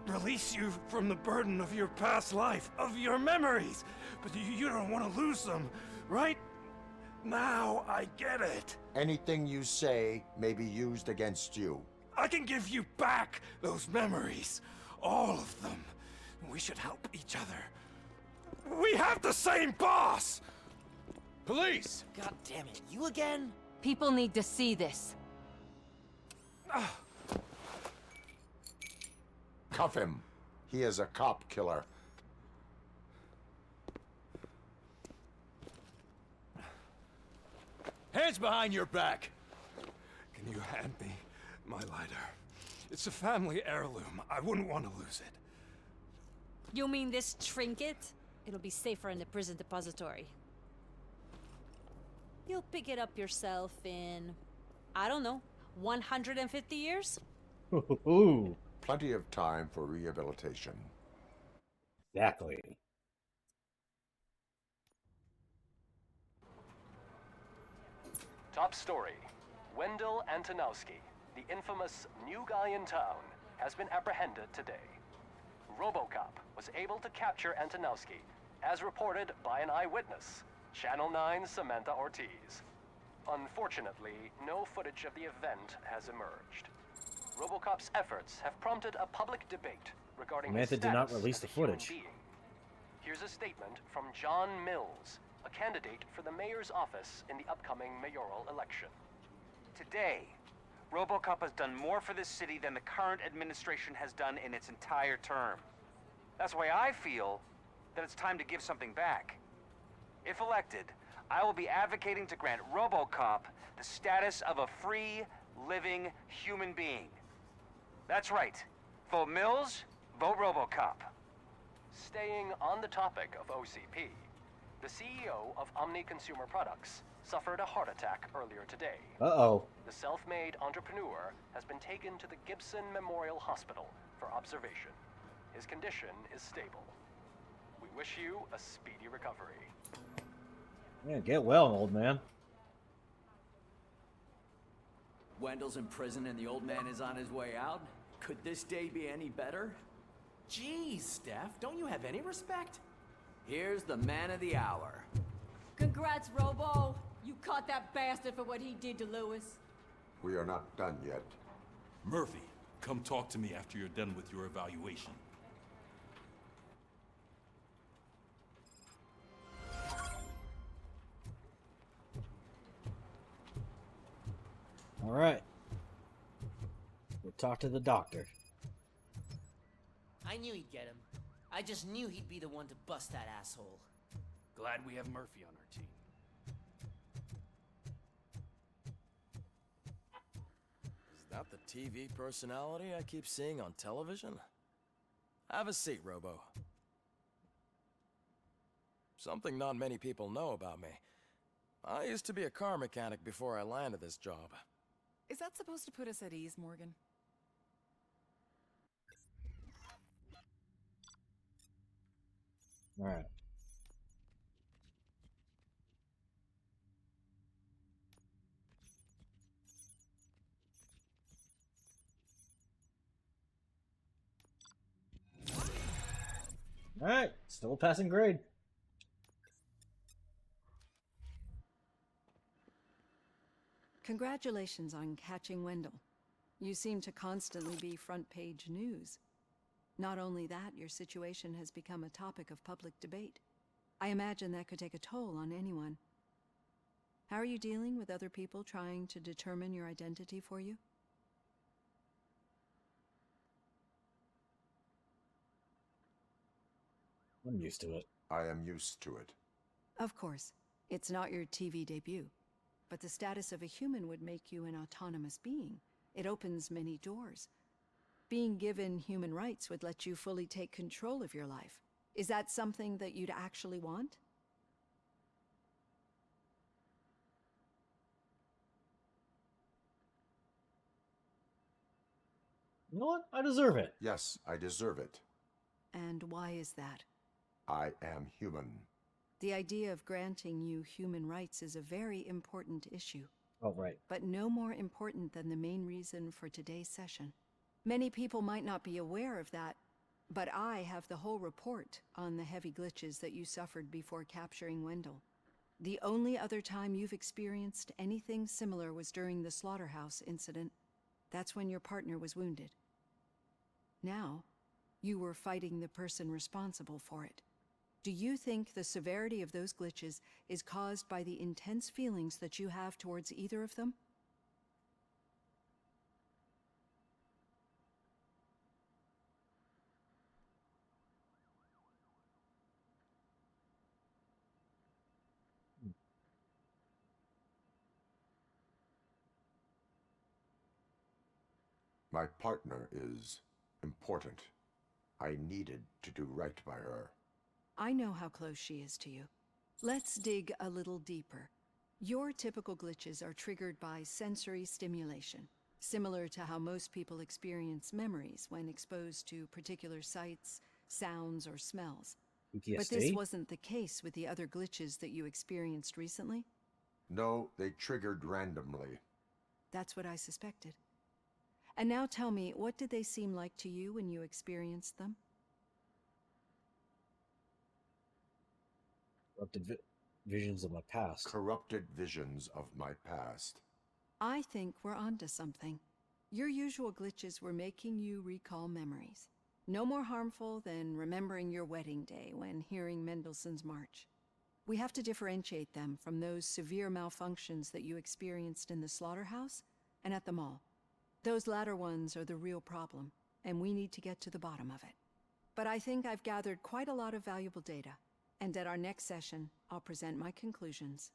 Release you from the burden of your past life, of your memories. But you don't want to lose them, right? Now I get it. Anything you say may be used against you. I can give you back those memories. All of them. We should help each other. We have the same boss! Police! God damn it, you again? People need to see this. Cuff him. He is a cop killer. Hands behind your back. Can you hand me my lighter? It's a family heirloom. I wouldn't want to lose it. You mean this trinket? It'll be safer in the prison depository. You'll pick it up yourself in, I don't know, 150 years? Ooh. Plenty of time for rehabilitation. Exactly. Top story. Wendell Antonowski, the infamous new guy in town, has been apprehended today. Robocop was able to capture Antonowski, as reported by an eyewitness, Channel 9's Samantha Ortiz. Unfortunately, no footage of the event has emerged. Robocop's efforts have prompted a public debate regarding Samantha his did not status release as the a human footage. being. Here's a statement from John Mills, a candidate for the mayor's office in the upcoming mayoral election. Today, Robocop has done more for this city than the current administration has done in its entire term. That's why I feel that it's time to give something back. If elected, I will be advocating to grant Robocop the status of a free, living human being. That's right. Vote Mills, vote Robocop. Staying on the topic of OCP, the CEO of Omni Consumer Products suffered a heart attack earlier today. Uh-oh. The self-made entrepreneur has been taken to the Gibson Memorial Hospital for observation. His condition is stable. We wish you a speedy recovery. Yeah, get well, old man. Wendell's in prison and the old man is on his way out? Could this day be any better? Jeez, Steph, don't you have any respect? Here's the man of the hour. Congrats, Robo. You caught that bastard for what he did to Lewis. We are not done yet. Murphy, come talk to me after you're done with your evaluation. All right. We'll talk to the doctor. I knew he'd get him. I just knew he'd be the one to bust that asshole. Glad we have Murphy on our team. Is that the TV personality I keep seeing on television? Have a seat, Robo. Something not many people know about me. I used to be a car mechanic before I landed this job. Is that supposed to put us at ease, Morgan? All right. All right. Still a passing grade. Congratulations on catching Wendell. You seem to constantly be front-page news. Not only that, your situation has become a topic of public debate. I imagine that could take a toll on anyone. How are you dealing with other people trying to determine your identity for you? I'm used to it. I am used to it. Of course. It's not your TV debut. But the status of a human would make you an autonomous being. It opens many doors. Being given human rights would let you fully take control of your life. Is that something that you'd actually want? You know what? I deserve it. Yes, I deserve it. And why is that? I am human. The idea of granting you human rights is a very important issue. Oh, right. But no more important than the main reason for today's session. Many people might not be aware of that, but I have the whole report on the heavy glitches that you suffered before capturing Wendell. The only other time you've experienced anything similar was during the slaughterhouse incident. That's when your partner was wounded. Now, you were fighting the person responsible for it. Do you think the severity of those glitches is caused by the intense feelings that you have towards either of them? My partner is important. I needed to do right by her. I know how close she is to you. Let's dig a little deeper. Your typical glitches are triggered by sensory stimulation, similar to how most people experience memories when exposed to particular sights, sounds, or smells. PTSD? But this wasn't the case with the other glitches that you experienced recently? No, they triggered randomly. That's what I suspected. And now tell me, what did they seem like to you when you experienced them? Corrupted visions of my past. Corrupted visions of my past. I think we're onto something. Your usual glitches were making you recall memories. No more harmful than remembering your wedding day when hearing Mendelssohn's March. We have to differentiate them from those severe malfunctions that you experienced in the slaughterhouse and at the mall. Those latter ones are the real problem, and we need to get to the bottom of it. But I think I've gathered quite a lot of valuable data, and at our next session, I'll present my conclusions.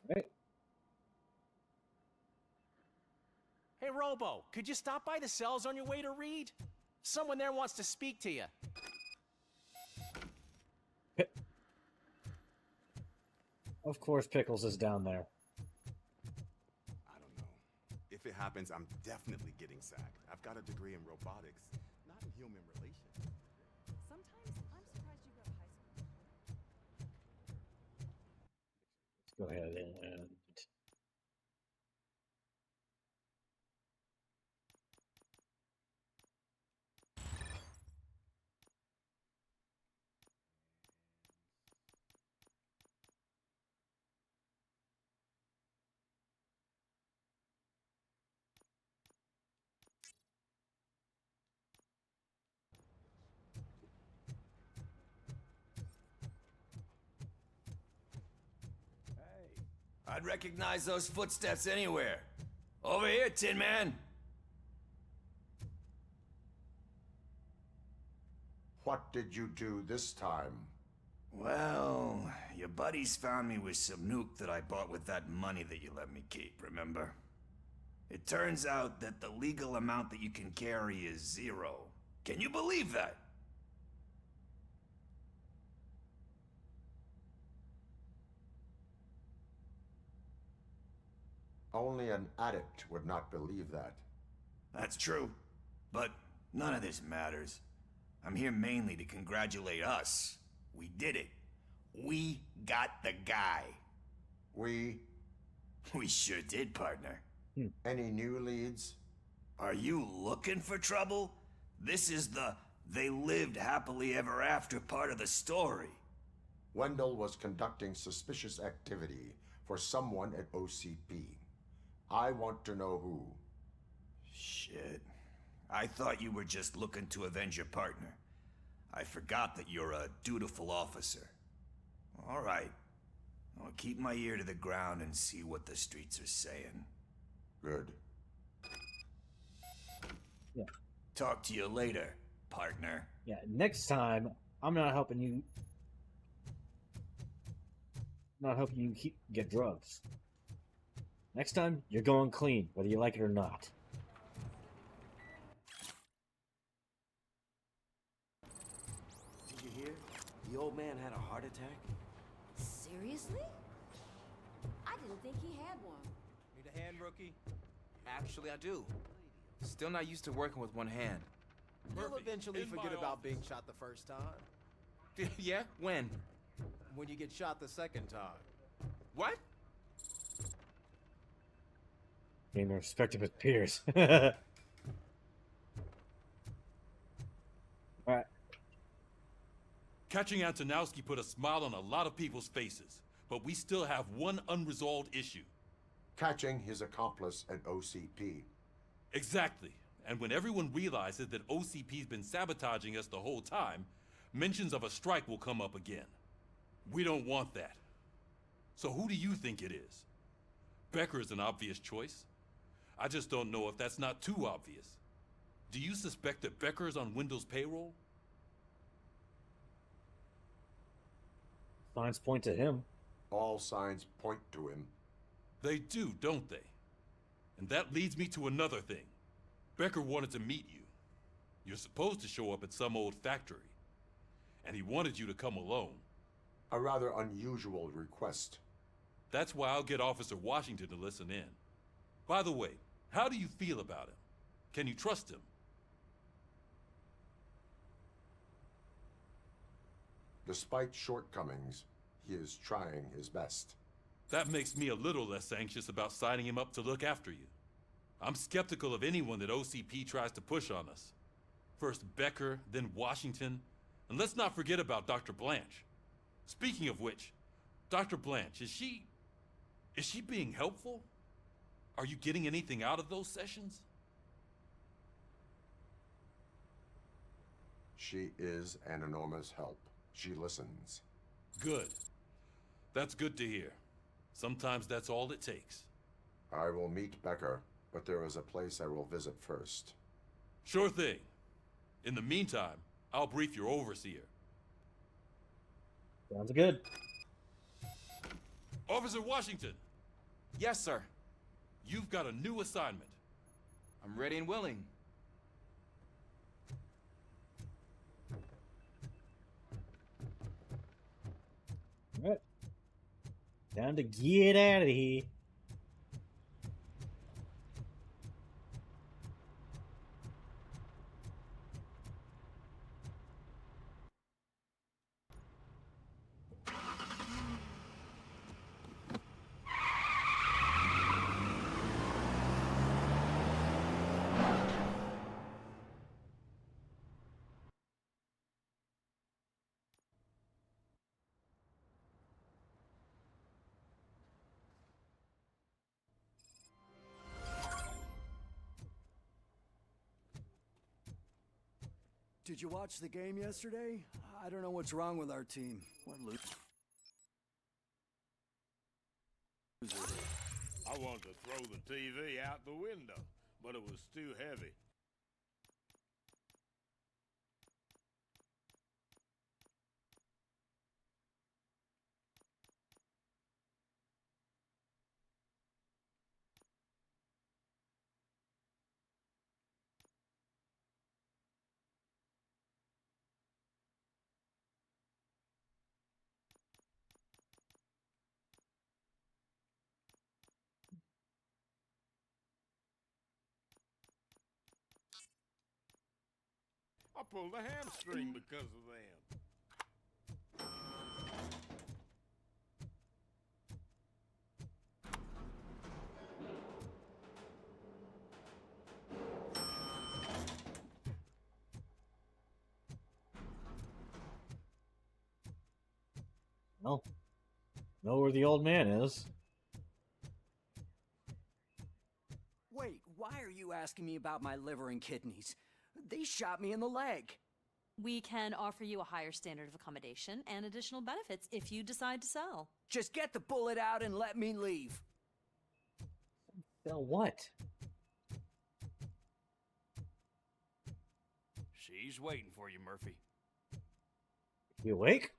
Right. Hey, Robo, could you stop by the cells on your way to Reed? Someone there wants to speak to you. Of course Pickles is down there. If it happens, I'm definitely getting sacked. I've got a degree in robotics, not in human relations. Sometimes I'm surprised you go to high school. Let's go ahead and... I'd recognize those footsteps anywhere. Over here, Tin Man! What did you do this time? Well, your buddies found me with some nuke that I bought with that money that you let me keep, remember? It turns out that the legal amount that you can carry is 0. Can you believe that? Only an addict would not believe that. That's true. But none of this matters. I'm here mainly to congratulate us. We did it. We got the guy. We sure did, partner. Any new leads? Are you looking for trouble? This is the they lived happily ever after part of the story. Wendell was conducting suspicious activity for someone at OCP. I want to know who. Shit. I thought you were just looking to avenge your partner. I forgot that you're a dutiful officer. All right. I'll keep my ear to the ground and see what the streets are saying. Good. Yeah. Talk to you later, partner. Yeah, next time, I'm not helping you. Not helping you get drugs. Next time, you're going clean, whether you like it or not. Did you hear? The old man had a heart attack. Seriously? I didn't think he had one. Need a hand, rookie? Actually, I do. Still not used to working with one hand. You'll eventually forget about being shot the first time. Yeah? When? When you get shot the second time. What? Being respected with peers. Alright. Catching Antonowski put a smile on a lot of people's faces, but we still have one unresolved issue. Catching his accomplice at OCP. Exactly. And when everyone realizes that OCP's been sabotaging us the whole time, mentions of a strike will come up again. We don't want that. So who do you think it is? Becker is an obvious choice. I just don't know if that's not too obvious. Do you suspect that Becker is on Wendell's payroll? Signs point to him. All signs point to him. They do, don't they? And that leads me to another thing. Becker wanted to meet you. You're supposed to show up at some old factory. And he wanted you to come alone. A rather unusual request. That's why I'll get Officer Washington to listen in. By the way, how do you feel about him? Can you trust him? Despite shortcomings, he is trying his best. That makes me a little less anxious about signing him up to look after you. I'm skeptical of anyone that OCP tries to push on us. First Becker, then Washington, and let's not forget about Dr. Blanche. Speaking of which, Dr. Blanche, is she being helpful? Are you getting anything out of those sessions? She is an enormous help. She listens. Good. That's good to hear. Sometimes that's all it takes. I will meet Becker, but there is a place I will visit first. Sure thing. In the meantime, I'll brief your overseer. Sounds good. Officer Washington! Yes, sir. You've got a new assignment. I'm ready and willing. Alright. Time to get out of here. Did you watch the game yesterday? I don't know what's wrong with our team. What loser? I wanted to throw the TV out the window, but it was too heavy. I pulled a hamstring because of them. Well, know where the old man is. Why are you asking me about my liver and kidneys? They shot me in the leg. We can offer you a higher standard of accommodation and additional benefits if you decide to sell. Just get the bullet out and let me leave. Sell what? She's waiting for you, Murphy. You awake?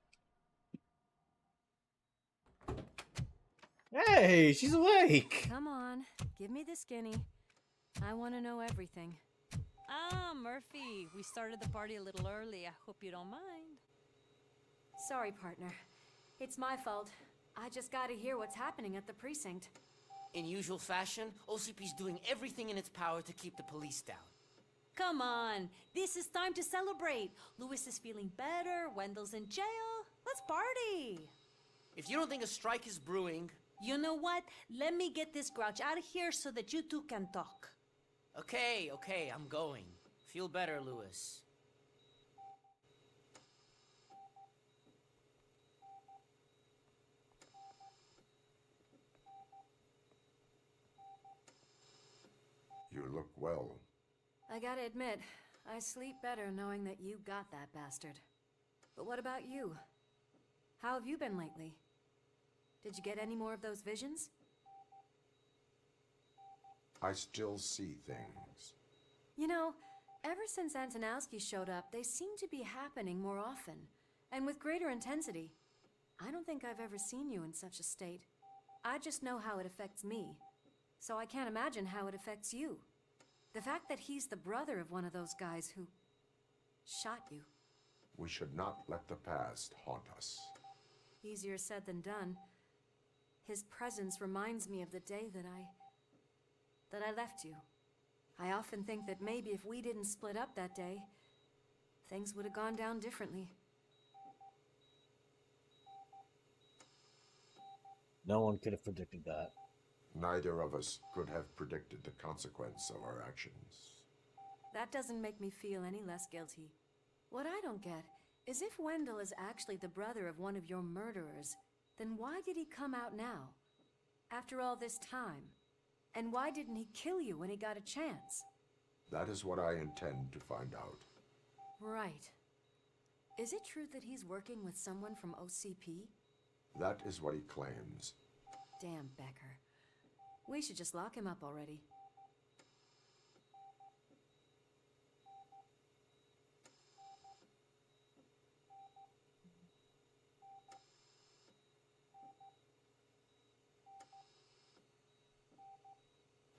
Hey, she's awake! Come on, give me the skinny. I want to know everything. Ah, Murphy, we started the party a little early. I hope you don't mind. Sorry, partner. It's my fault. I just gotta hear what's happening at the precinct. In usual fashion, OCP's doing everything in its power to keep the police down. Come on, this is time to celebrate. Louis is feeling better, Wendell's in jail. Let's party. If you don't think a strike is brewing... You know what? Let me get this grouch out of here so that you two can talk. Okay, I'm going. Feel better, Louis. You look well. I gotta admit, I sleep better knowing that you got that bastard. But what about you? How have you been lately? Did you get any more of those visions? I still see things. You know, ever since Antonowski showed up, they seem to be happening more often, and with greater intensity. I don't think I've ever seen you in such a state. I just know how it affects me, so I can't imagine how it affects you. The fact that he's the brother of one of those guys who shot you. We should not let the past haunt us. Easier said than done. His presence reminds me of the day that I left you. I often think that maybe if we didn't split up that day, things would have gone down differently. No one could have predicted that. Neither of us could have predicted the consequence of our actions. That doesn't make me feel any less guilty. What I don't get is if Wendell is actually the brother of one of your murderers, then why did he come out now? After all this time? And why didn't he kill you when he got a chance? That is what I intend to find out. Right. Is it true that he's working with someone from OCP? That is what he claims. Damn Becker. We should just lock him up already.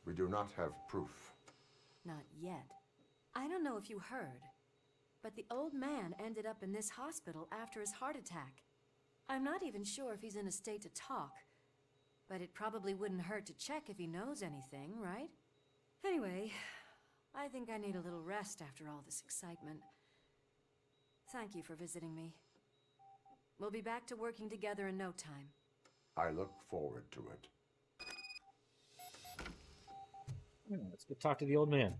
We do not have proof. Not yet. I don't know if you heard, but the old man ended up in this hospital after his heart attack. I'm not even sure if he's in a state to talk, but it probably wouldn't hurt to check if he knows anything, right? Anyway, I think I need a little rest after all this excitement. Thank you for visiting me. We'll be back to working together in no time. I look forward to it. Yeah, let's go talk to the old man.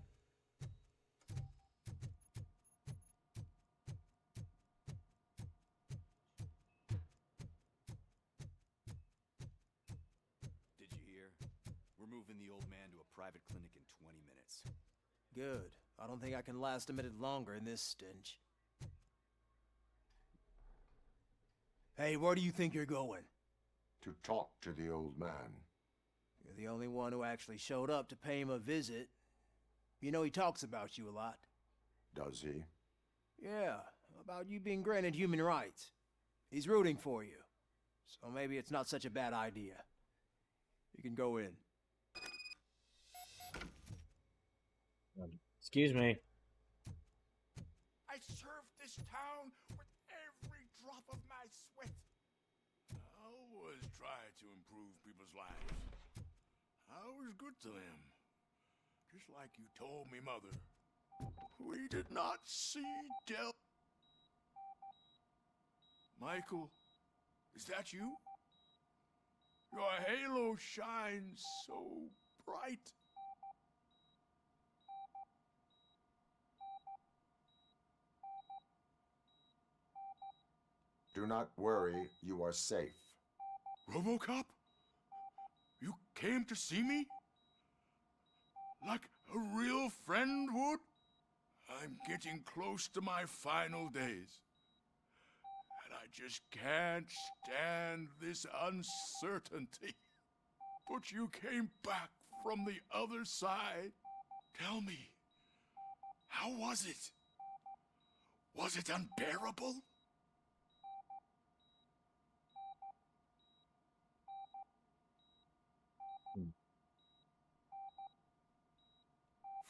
Did you hear? We're moving the old man to a private clinic in 20 minutes. Good. I don't think I can last a minute longer in this stench. Hey, where do you think you're going? To talk to the old man. You're the only one who actually showed up to pay him a visit. You know he talks about you a lot. Does he? Yeah, about you being granted human rights. He's rooting for you. So maybe it's not such a bad idea. You can go in. Excuse me. I served this town with every drop of my sweat. I always try to improve people's lives. I was good to them. Just like you told me, Mother. We did not see death. Michael, is that you? Your halo shines so bright. Do not worry, you are safe. Robocop? You came to see me? Like A real friend would? I'm getting close to my final days. And I just can't stand this uncertainty. But you came back from the other side. Tell me, how was it? Was it unbearable?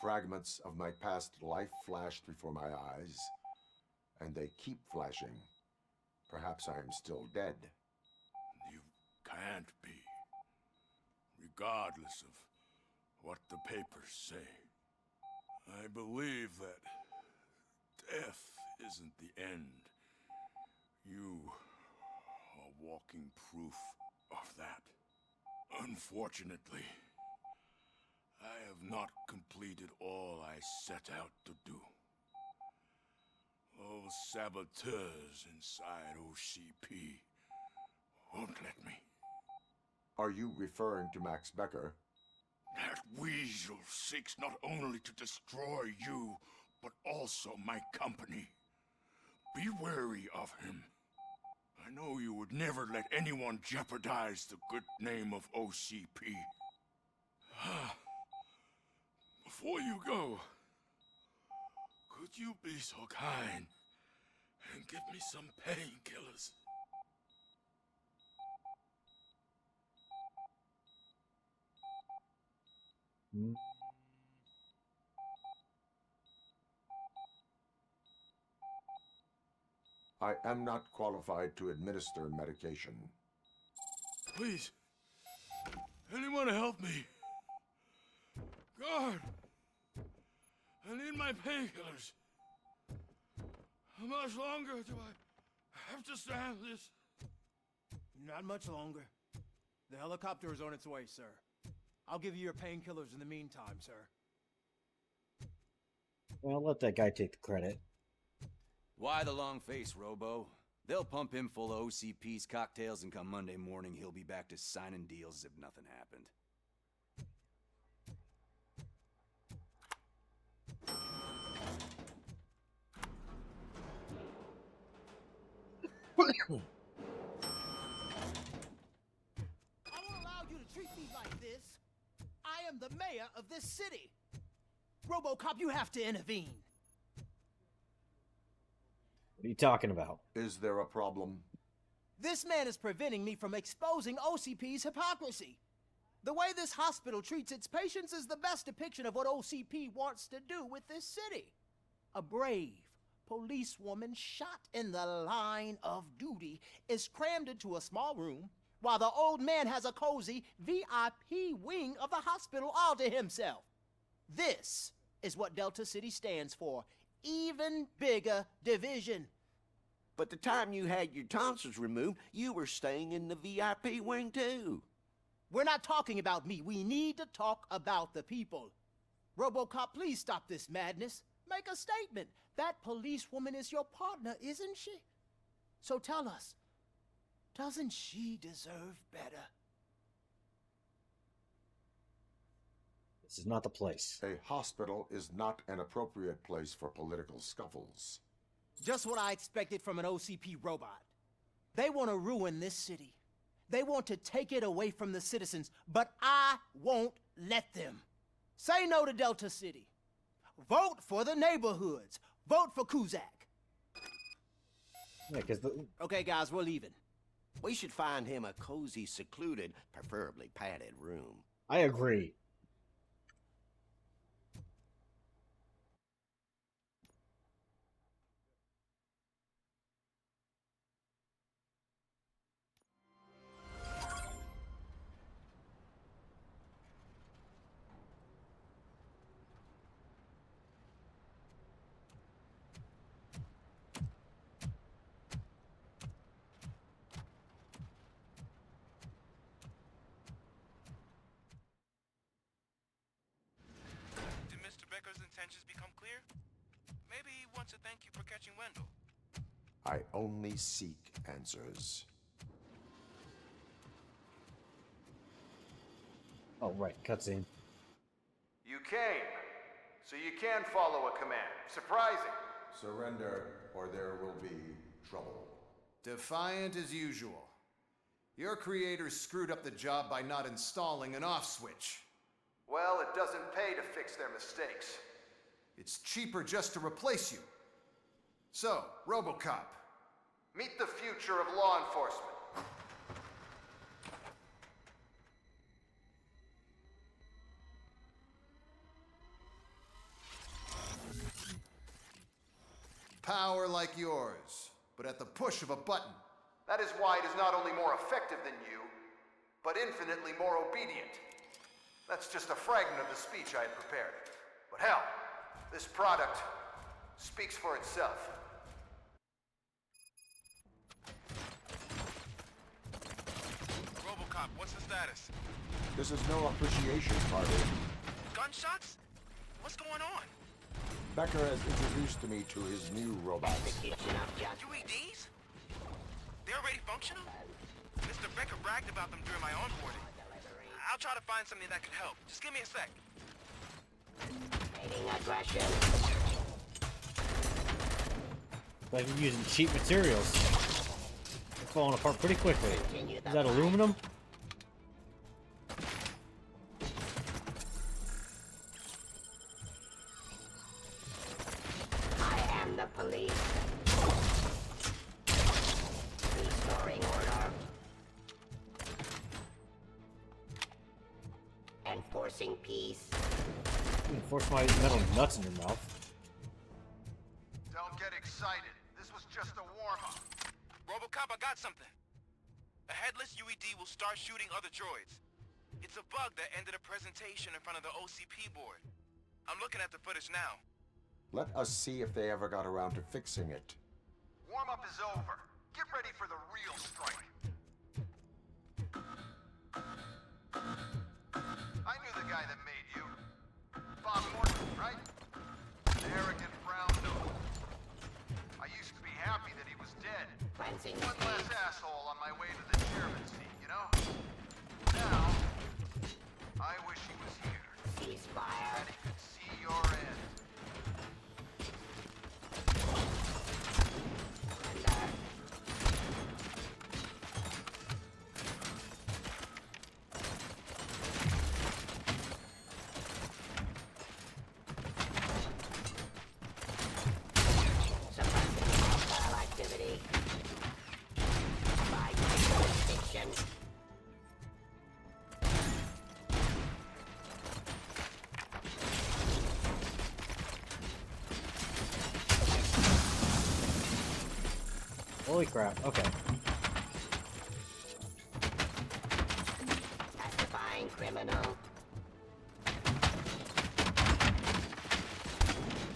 Fragments of my past life flashed before my eyes, and they keep flashing. Perhaps I am still dead. You can't be, regardless of what the papers say. I believe that death isn't the end. You are walking proof of that. Unfortunately, I have not completed all I set out to do. Those saboteurs inside OCP won't let me. Are you referring to Max Becker? That weasel seeks not only to destroy you, but also my company. Be wary of him. I know you would never let anyone jeopardize the good name of OCP. Before you go, could you be so kind and give me some painkillers? I am not qualified to administer medication. Please, anyone help me? Guard, I need my painkillers. How much longer do I have to stand this? Not much longer. The helicopter is on its way, sir. I'll give you your painkillers in the meantime, sir. Well, let that guy take the credit. Why the long face, Robo? They'll pump him full of OCP's cocktails, and come Monday morning, he'll be back to signing deals as if nothing happened. I won't allow you to treat me like this. I am the mayor of this city. Robocop, you have to intervene. What are you talking about? Is there a problem? This man is preventing me from exposing OCP's hypocrisy. The way this hospital treats its patients is the best depiction of what OCP wants to do with this city. A brave policewoman shot in the line of duty is crammed into a small room, while the old man has a cozy VIP wing of the hospital all to himself. This is what Delta City stands for. Even bigger division. But the time you had your tonsils removed, you were staying in the VIP wing too. We're not talking about me. We need to talk about the people. Robocop, please stop this madness. Make a statement. That policewoman is your partner, isn't she? So tell us, doesn't she deserve better? This is not the place. A hospital is not an appropriate place for political scuffles. Just what I expected from an OCP robot. They want to ruin this city. They want to take it away from the citizens, but I won't let them. Say no to Delta City. Vote for the neighborhoods. Vote for Kuzak. Yeah, Okay, guys, we're leaving. We should find him a cozy, secluded, preferably padded room. I agree. Did Mr. Becker's intentions become clear? Maybe he wants to thank you for catching Wendell. I only seek answers. Oh, right, cutscene. You came. So you can follow a command. Surprising. Surrender, or there will be trouble. Defiant as usual. Your creators screwed up the job by not installing an off switch. Well, it doesn't pay to fix their mistakes. It's cheaper just to replace you. So, Robocop, meet the future of law enforcement. Power like yours, but at the push of a button. That is why it is not only more effective than you, but infinitely more obedient. That's just a fragment of the speech I had prepared. But hell, this product speaks for itself. Robocop, what's the status? This is no appreciation party. Gunshots? What's going on? Becker has introduced me to his new robots. UEDs? They're already functional? Mr. Becker bragged about them during my onboarding. I'll try to find something that could help. Just give me a sec. Like you're using cheap materials. They're falling apart pretty quickly. Is that aluminum? I am the police. Restoring order. Enforcing peace. You can force my metal nuts in your mouth. Don't get excited. This was just a warm-up. Robocop, I got something. A headless UED will start shooting other droids. It's a bug that ended a presentation in front of the OCP board. I'm looking at the footage now. Let us see if they ever got around to fixing it. Warm-up is over. Get ready for the real strike. I knew the guy that made you. Bob Morton, right? The arrogant brown nose. I used to be happy that he was dead. One less asshole on my way to the chairman's seat, you know? Now, I wish he was here. Ceasefire. And he could see your end. Holy crap, okay. Testifying criminal.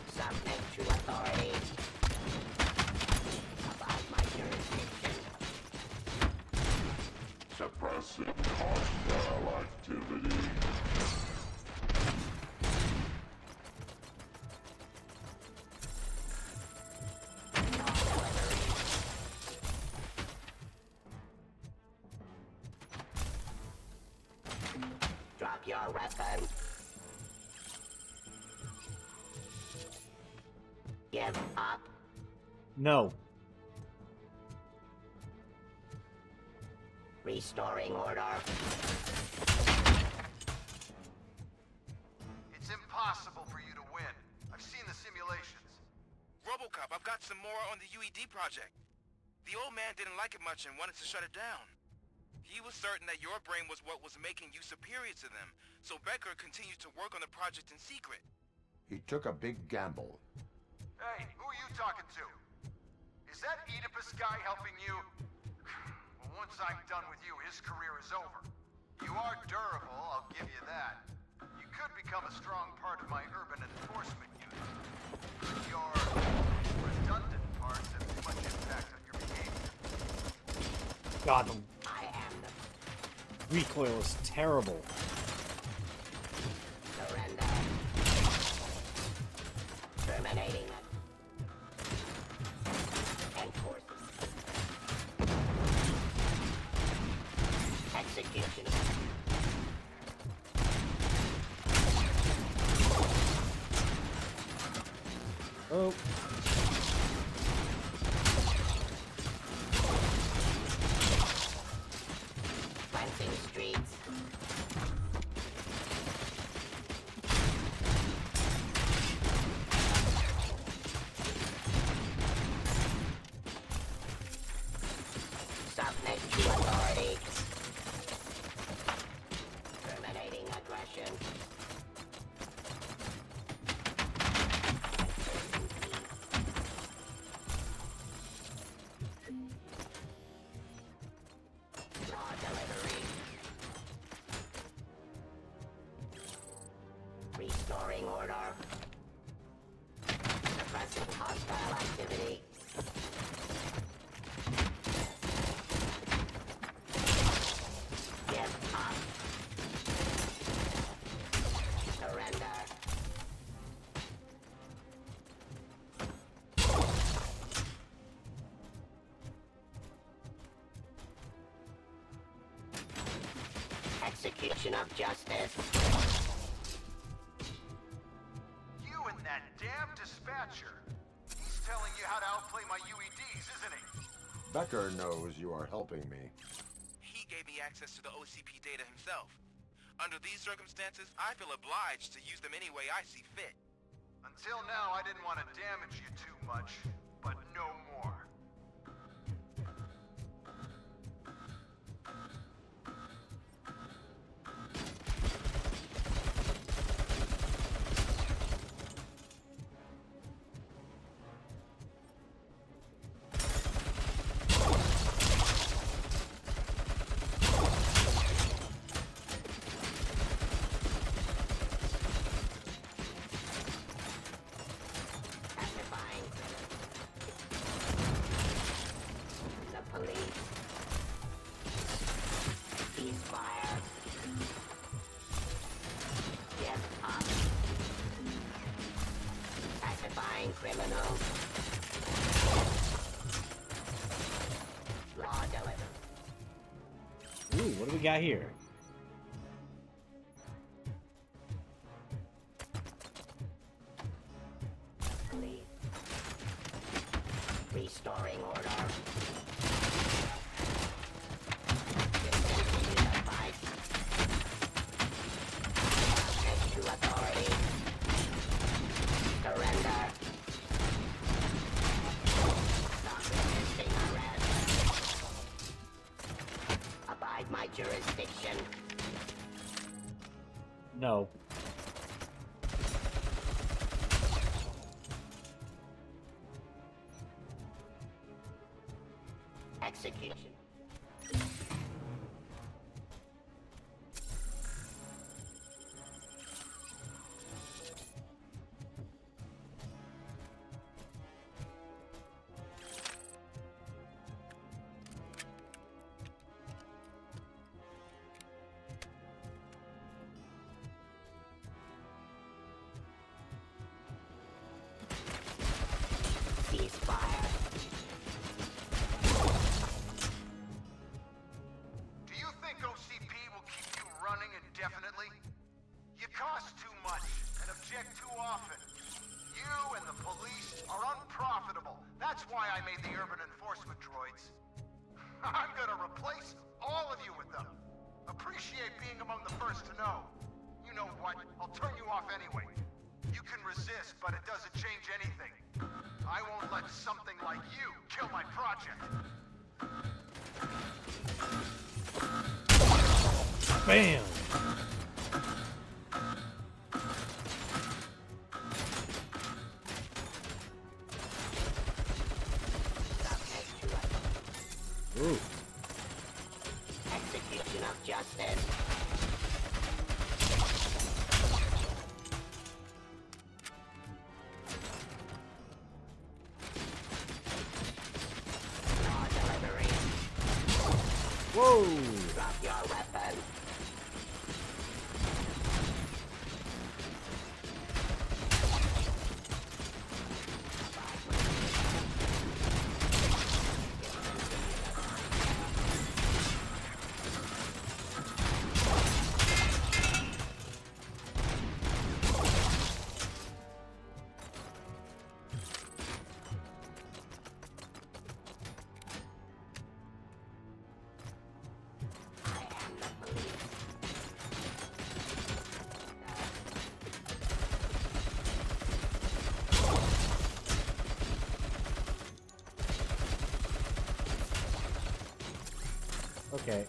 Subject to authority. About my jurisdiction. Suppressing hostile activity. Drop your weapon. Give up. No. Restoring order. It's impossible for you to win. I've seen the simulations. Robocop, I've got some more on the UED project. The old man didn't like it much and wanted to shut it down. He was certain that your brain was what was making you superior to them, so Becker continued to work on the project in secret. He took a big gamble. Hey, who are you talking to? Is that Oedipus guy helping you? Well, once I'm done with you, his career is over. You are durable, I'll give you that. You could become a strong part of my urban enforcement unit. Your redundant parts have too much impact on your behavior. God, the recoil is terrible. Surrender. Terminating. Enforcing. Execution. order. Suppressing hostile activity. Give up. Surrender. Execution of justice. You and that damn dispatcher. He's telling you how to outplay my UEDs, isn't he? Becker knows you are helping me. He gave me access to the OCP data himself. Under these circumstances, I feel obliged to use them any way I see fit. Until now, I didn't want to damage you too much, but no more. Criminals. Law delivered. Ooh, what do we got here? Police. Restoring order. Discontinue the fight. Subject to authority. Surrender. Abide my jurisdiction. No. Execution. Ceasefire. Do you think OCP will keep you running indefinitely? You cost too much and object too often. You and the police are unprofitable. That's why I made the urban enforcement droids. I'm gonna replace all of you with them. Appreciate being among the first to know. You know what? I'll turn you off anyway. You can resist, but it doesn't change anything. I won't let something like you kill my project. Bam! Ooh. Execution of justice. Law delivery. Whoa! Drop your weapon. Okay.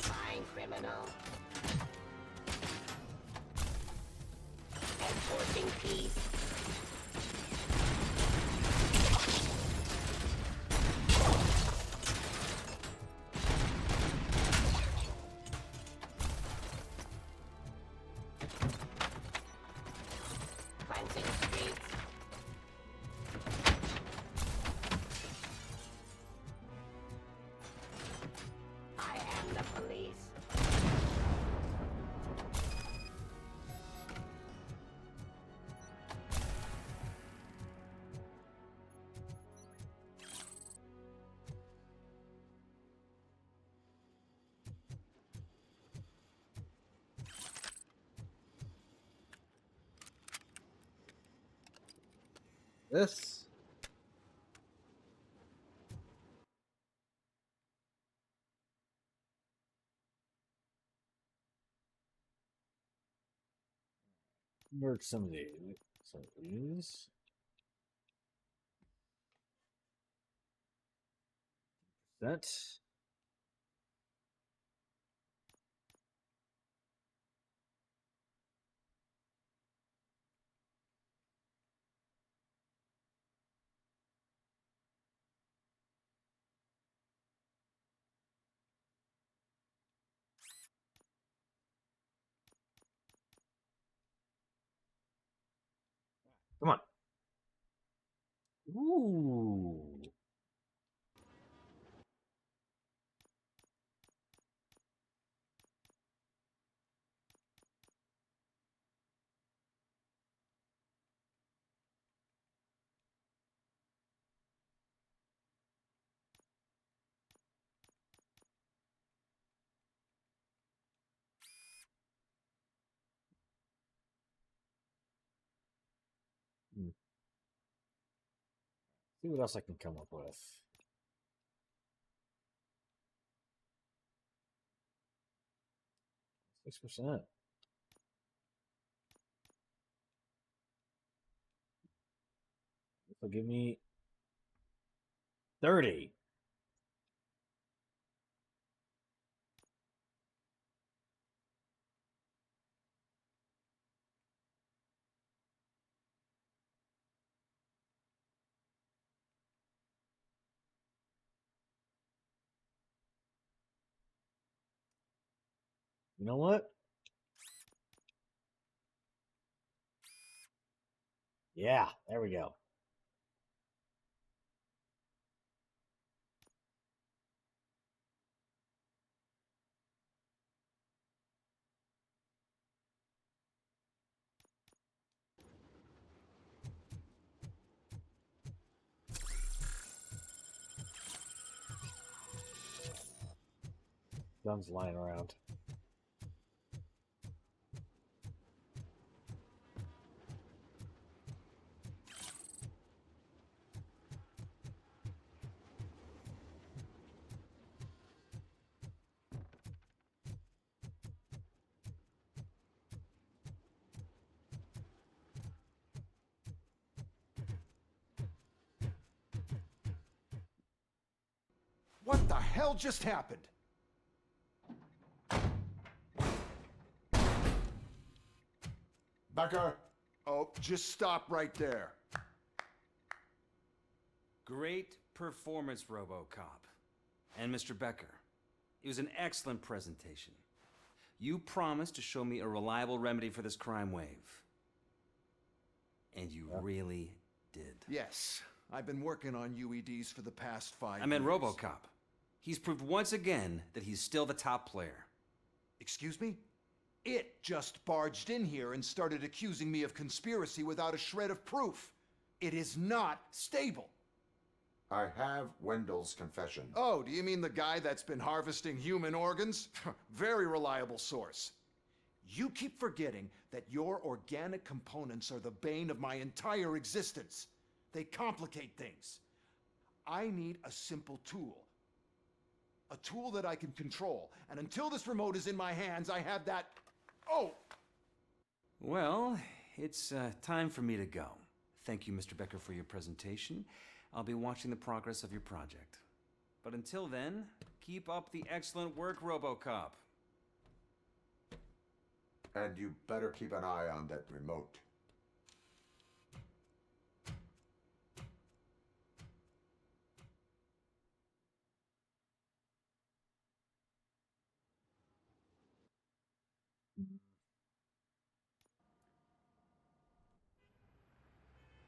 Fine criminal. Enforcing peace. This. Merge some of these. So these. That. Come on. Ooh. See what else I can come up with. 6%. This will give me 30. You know what? Yeah, there we go. Guns lying around. What the hell just happened? Becker? Oh, just stop right there. Great performance, Robocop. And Mr. Becker, it was an excellent presentation. You promised to show me a reliable remedy for this crime wave. And you really did. Yes, I've been working on UEDs for the past 5 years. I meant Robocop. He's proved once again that he's still the top player. Excuse me? It just barged in here and started accusing me of conspiracy without a shred of proof. It is not stable. I have Wendell's confession. Oh, do you mean the guy that's been harvesting human organs? Very reliable source. You keep forgetting that your organic components are the bane of my entire existence. They complicate things. I need a simple tool. A tool that I can control. And until this remote is in my hands, I have that... Oh! Well, it's time for me to go. Thank you, Mr. Becker, for your presentation. I'll be watching the progress of your project. But until then, keep up the excellent work, Robocop. And you better keep an eye on that remote.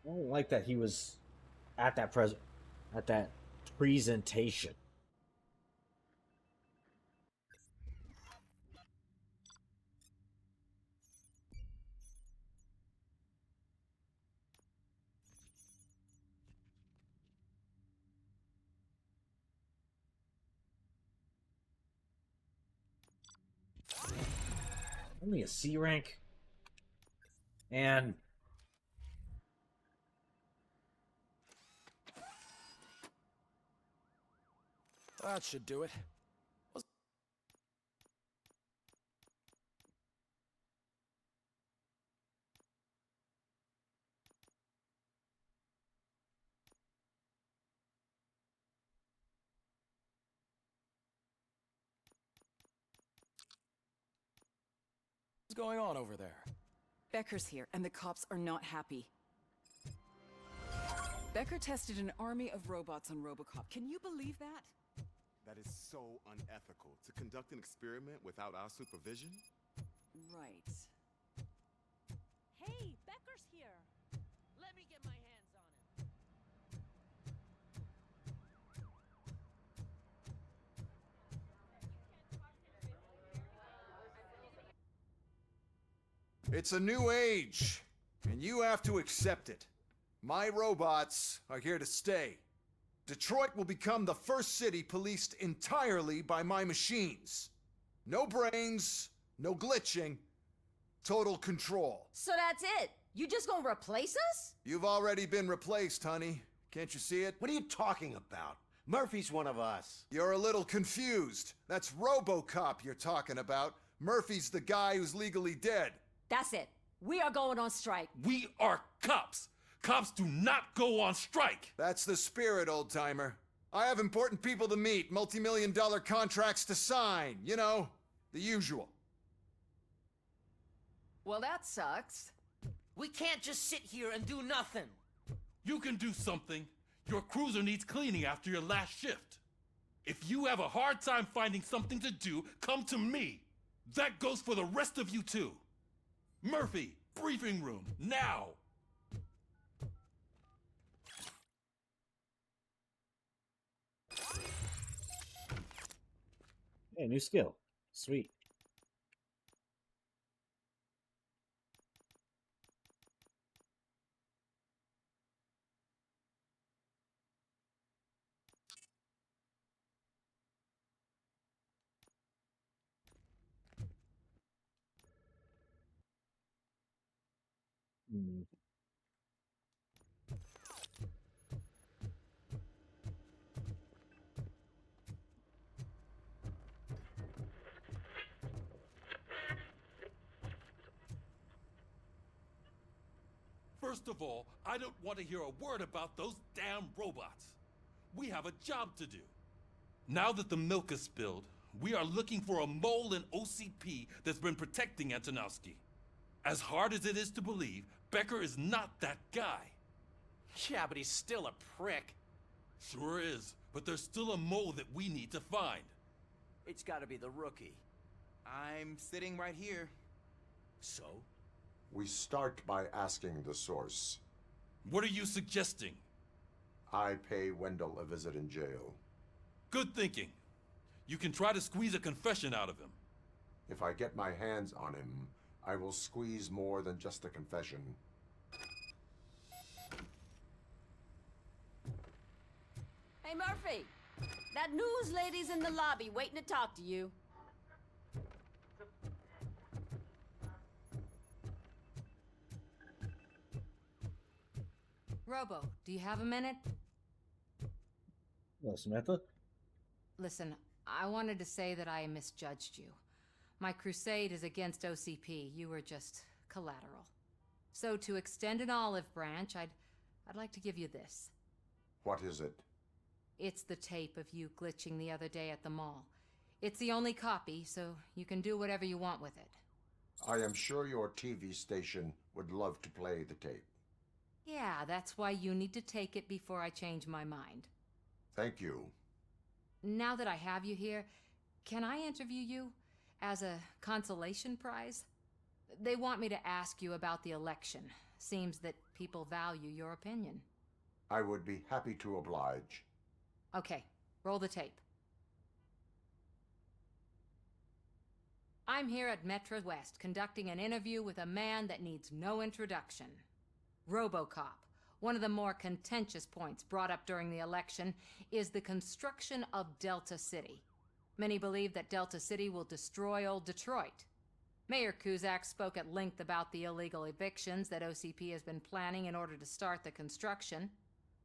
I don't like that he was at that presentation. Only a C rank. And That should do it. What's going on over there? Becker's here, and the cops are not happy. Becker tested an army of robots on Robocop. Can you believe that? That is so unethical. To conduct an experiment without our supervision? Right. Hey, Becker's here. Let me get my hands on him. It's a new age, and you have to accept it. My robots are here to stay. Detroit will become the first city policed entirely by my machines. No brains, no glitching, total control. So that's it? You just gonna replace us? You've already been replaced, honey. Can't you see it? What are you talking about? Murphy's one of us. You're a little confused. That's Robocop you're talking about. Murphy's the guy who's legally dead. That's it. We are going on strike. We are cops. Cops do not go on strike. That's the spirit, old-timer. I have important people to meet, multi-million-dollar contracts to sign. You know, the usual. Well, that sucks. We can't just sit here and do nothing. You can do something. Your cruiser needs cleaning after your last shift. If you have a hard time finding something to do, come to me. That goes for the rest of you too. Murphy, briefing room, now! Hey, new skill. Sweet. Hmm. First of all, I don't want to hear a word about those damn robots. We have a job to do. Now that the milk is spilled, we are looking for a mole in OCP that's been protecting Antonowski. As hard as it is to believe, Becker is not that guy. Yeah, but he's still a prick. Sure is, but there's still a mole that we need to find. It's gotta be the rookie. I'm sitting right here. So? We start by asking the source. What are you suggesting? I pay Wendell a visit in jail. Good thinking. You can try to squeeze a confession out of him. If I get my hands on him, I will squeeze more than just a confession. Hey, Murphy. That news lady's in the lobby waiting to talk to you. Robo, do you have a minute? Well, Samantha? Listen, I wanted to say that I misjudged you. My crusade is against OCP. You were just collateral. So to extend an olive branch, I'd like to give you this. What is it? It's the tape of you glitching the other day at the mall. It's the only copy, so you can do whatever you want with it. I am sure your TV station would love to play the tape. Yeah, that's why you need to take it before I change my mind. Thank you. Now that I have you here, can I interview you as a consolation prize? They want me to ask you about the election. Seems that people value your opinion. I would be happy to oblige. Okay, roll the tape. I'm here at Metro West conducting an interview with a man that needs no introduction. Robocop. One of the more contentious points brought up during the election is the construction of Delta City. Many believe that Delta City will destroy old Detroit. Mayor Cusack spoke at length about the illegal evictions that OCP has been planning in order to start the construction.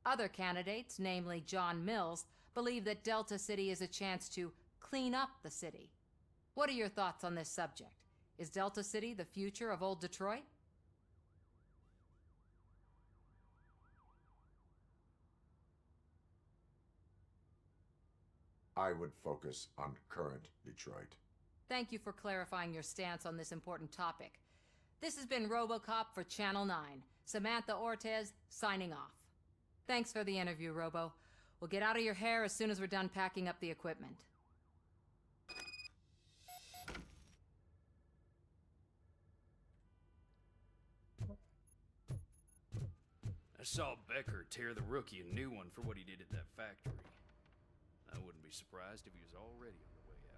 Other candidates, namely John Mills, believe that Delta City is a chance to clean up the city. What are your thoughts on this subject? Is Delta City the future of old Detroit? I would focus on current Detroit. Thank you for clarifying your stance on this important topic. This has been Robocop for Channel 9. Samantha Ortez, signing off. Thanks for the interview, Robo. We'll get out of your hair as soon as we're done packing up the equipment. I saw Becker tear the rookie a new one for what he did at that factory. I wouldn't be surprised if he was already on the way out.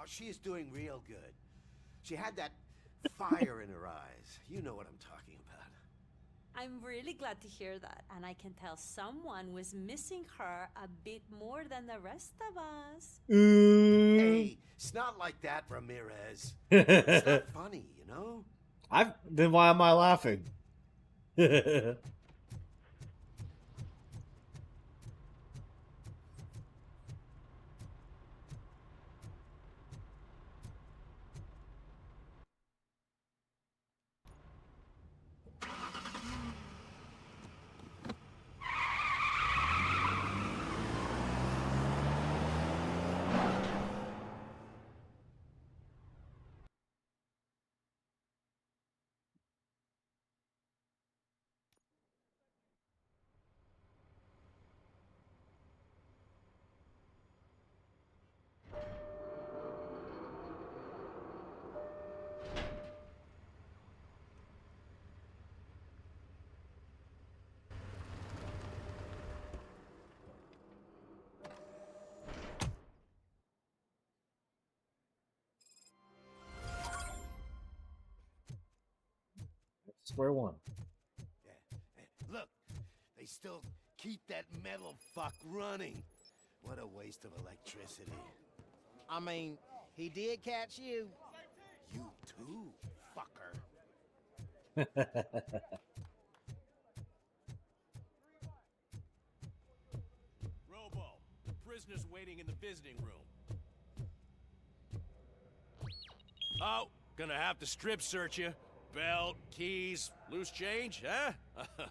She is doing real good. She had that fire in her eyes. You know what I'm talking about. I'm really glad to hear that, and I can tell someone was missing her a bit more than the rest of us. Hey, it's not like that, Ramirez. It's not funny, you know? Then why am I laughing? Square one. Look, they still keep that metal fuck running. What a waste of electricity. I mean, he did catch you. You too, fucker. Robo, the prisoner's waiting in the visiting room. Oh, gonna have to strip search you. Belt, keys, loose change, huh?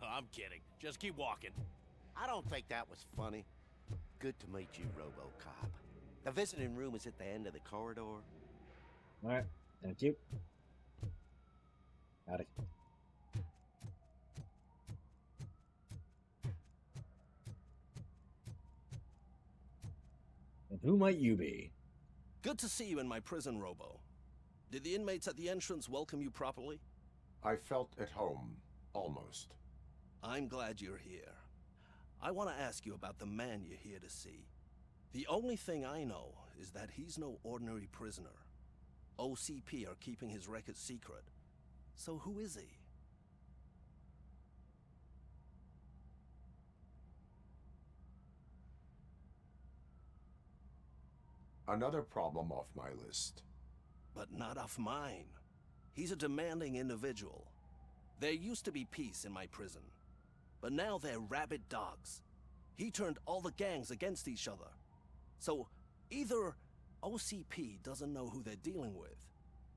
I'm kidding. Just keep walking. I don't think that was funny. Good to meet you, Robocop. The visiting room is at the end of the corridor. Alright, thank you. Howdy. And who might you be? Good to see you in my prison, Robo. Did the inmates at the entrance welcome you properly? I felt at home, almost. I'm glad you're here. I want to ask you about the man you're here to see. The only thing I know is that he's no ordinary prisoner. OCP are keeping his record secret. So who is he? Another problem off my list. But not off mine. He's a demanding individual. There used to be peace in my prison, but now they're rabid dogs. He turned all the gangs against each other. So either OCP doesn't know who they're dealing with,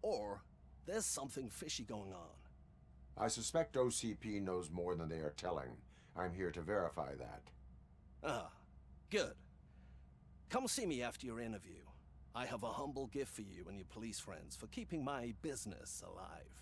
or there's something fishy going on. I suspect OCP knows more than they are telling. I'm here to verify that. Ah, good. Come see me after your interview. I have a humble gift for you and your police friends for keeping my business alive.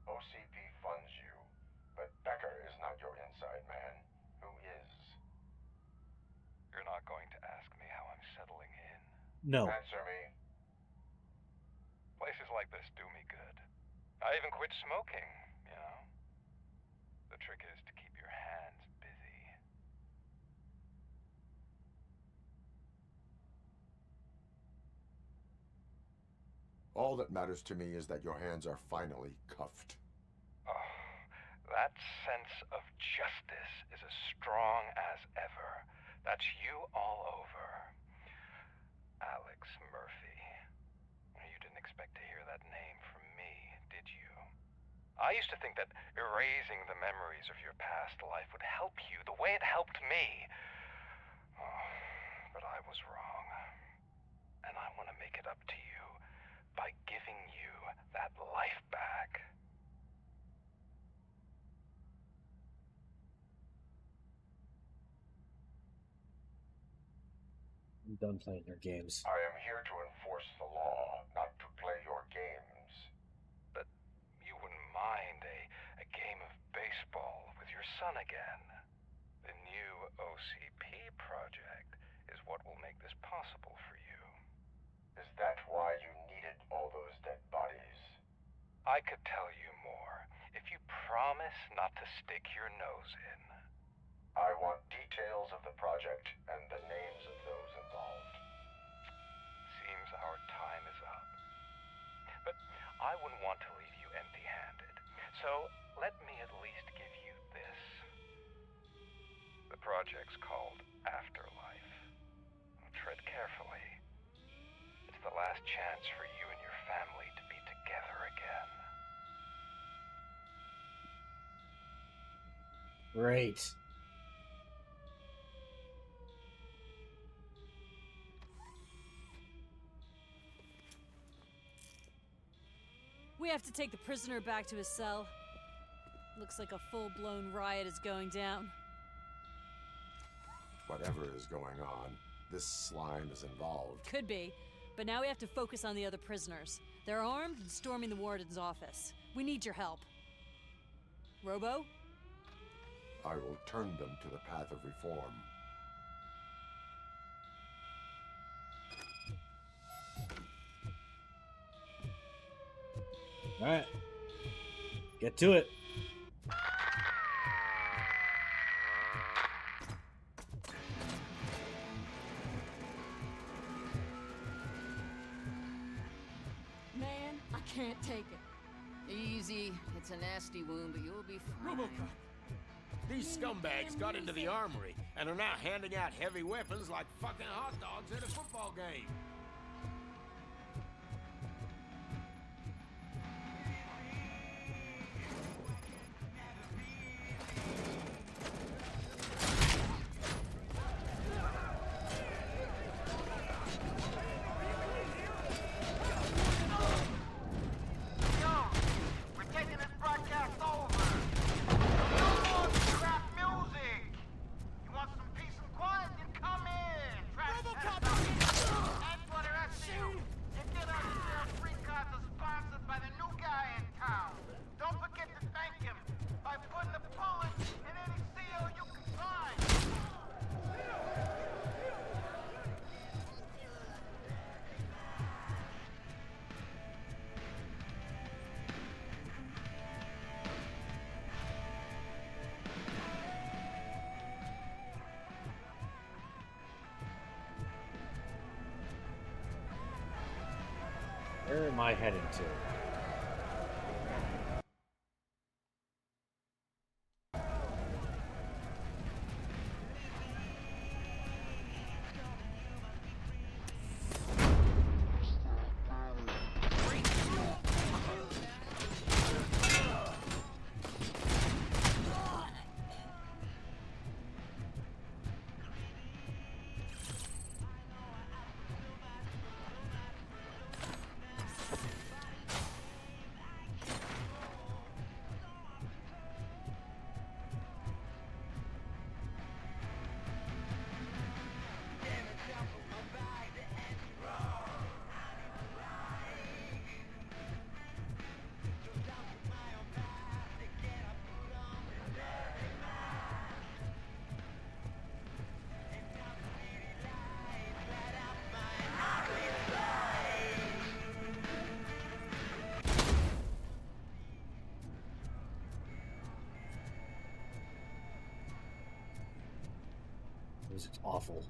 OCP funds you, but Becker is not your inside man. Who is? You're not going to ask me how I'm settling in. No. Answer me. Places like this do me good. I even quit smoking, you know? The trick is to keep your hands busy. All that matters to me is that your hands are finally cuffed. Oh, that sense of justice is as strong as ever. That's you all over. Alex Murphy. You didn't expect to hear that name from me, did you? I used to think that erasing the memories of your past life would help you the way it helped me. Oh, but I was wrong. And I want to make it up to you by giving you that life back. I'm done playing your games. I am here to enforce the law, not to play your games. But you wouldn't mind a game of baseball with your son again. The new OCP project is what will make this possible for you. Is that why you needed all those dead bodies? I could tell you more if you promise not to stick your nose in. I want details of the project and the names of those involved. Seems our time is up. But I wouldn't want to leave you empty-handed. So let me at least give you this. The project's called Afterlife. Tread carefully. It's the last chance for you and your family to be together again. Great. We have to take the prisoner back to his cell. Looks like a full-blown riot is going down. Whatever is going on, this slime is involved. Could be, but now we have to focus on the other prisoners. They're armed and storming the warden's office. We need your help. Robo? I will turn them to the path of reform. All right. Get to it. Man, I can't take it. Easy. It's a nasty wound, but you'll be fine. Robocop! These scumbags got into the armory and are now handing out heavy weapons like fucking hot dogs at a football game. We're taking this broadcast over. No more crap music. You want some peace and quiet? Then come in. Robocop! That's what the rest of you. And get out of there. Free cards are sponsored by the new guy in town. Don't forget to thank him by putting a bullet in any seal you can find. Where am I heading to? Music's awful.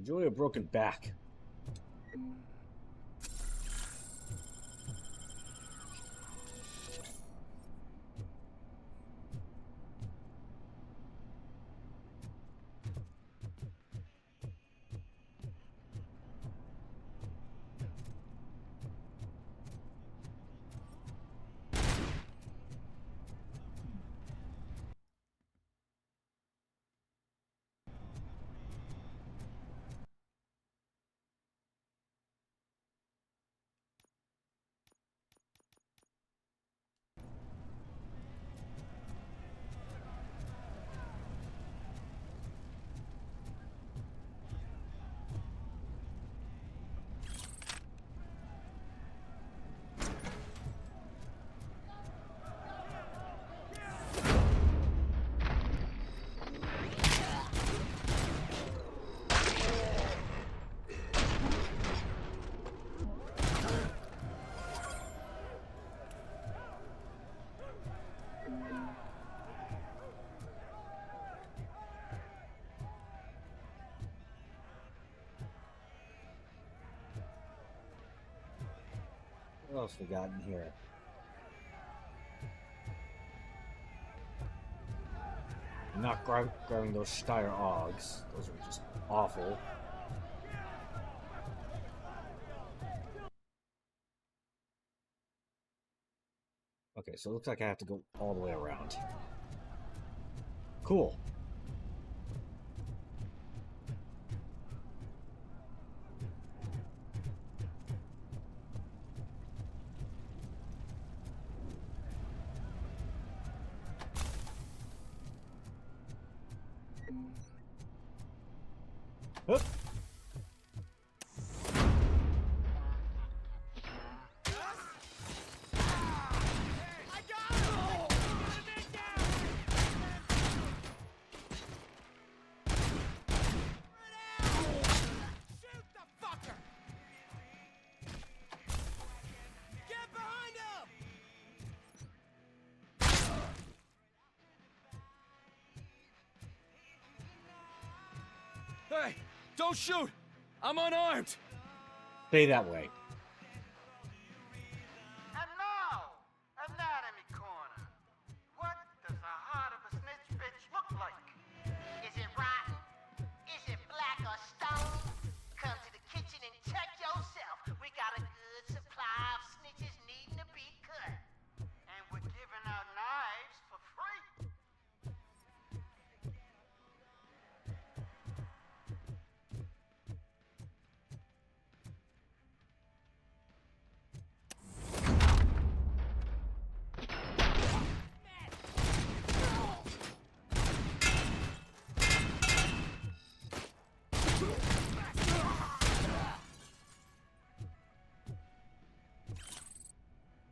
Enjoy a broken back. What else we got in here? I'm not grabbing those Steyr Augs. Those are just awful. Okay, so it looks like I have to go all the way around. Cool. Hup. Hey, don't shoot! I'm unarmed! Stay that way. And now, Anatomy Corner. What does the heart of a snitch bitch look like? Is it rotten? Is it black or stone? Come to the kitchen and check yourself. We got a good supply of snitches needing to be cut. And we're giving out knives for free.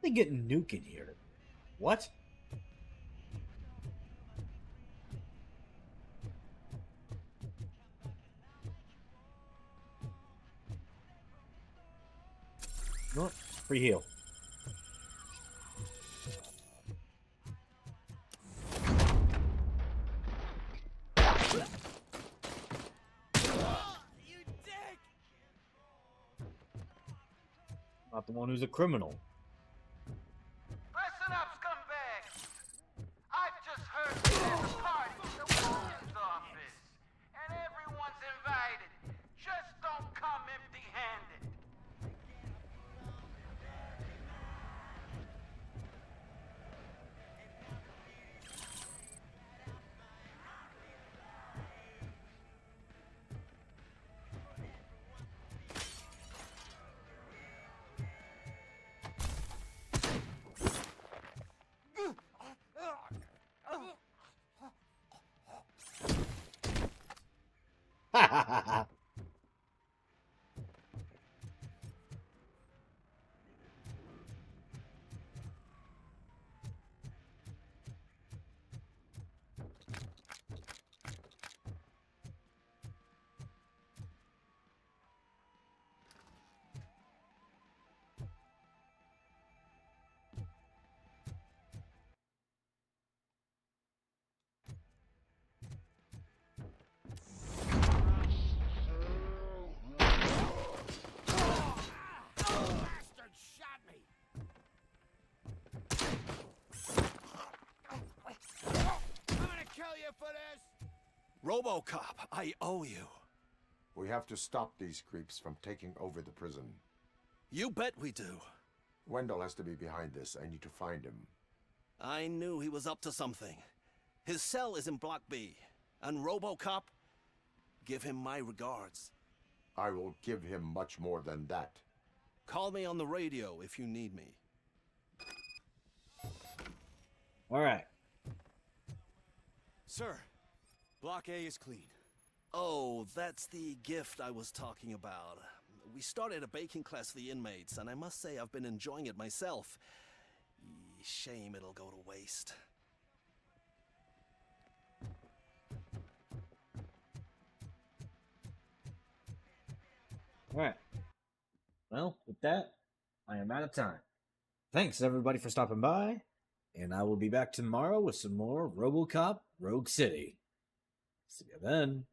They get nuke in here. What? No, free heal. Not the one who's a criminal. Listen up, scumbags! I've just heard there's a party in the warden's office, and everyone's invited. Just don't come empty-handed. Ha ha ha ha. Robocop, I owe you. We have to stop these creeps from taking over the prison. You bet we do. Wendell has to be behind this. I need to find him. I knew he was up to something. His cell is in Block B. And Robocop, give him my regards. I will give him much more than that. Call me on the radio if you need me. All right. Sir, Block A is clean. Oh, that's the gift I was talking about. We started a baking class for the inmates, and I must say I've been enjoying it myself. Shame it'll go to waste. All right. Well, with that, I am out of time. Thanks, everybody, for stopping by, and I will be back tomorrow with some more Robocop Rogue City. See you then.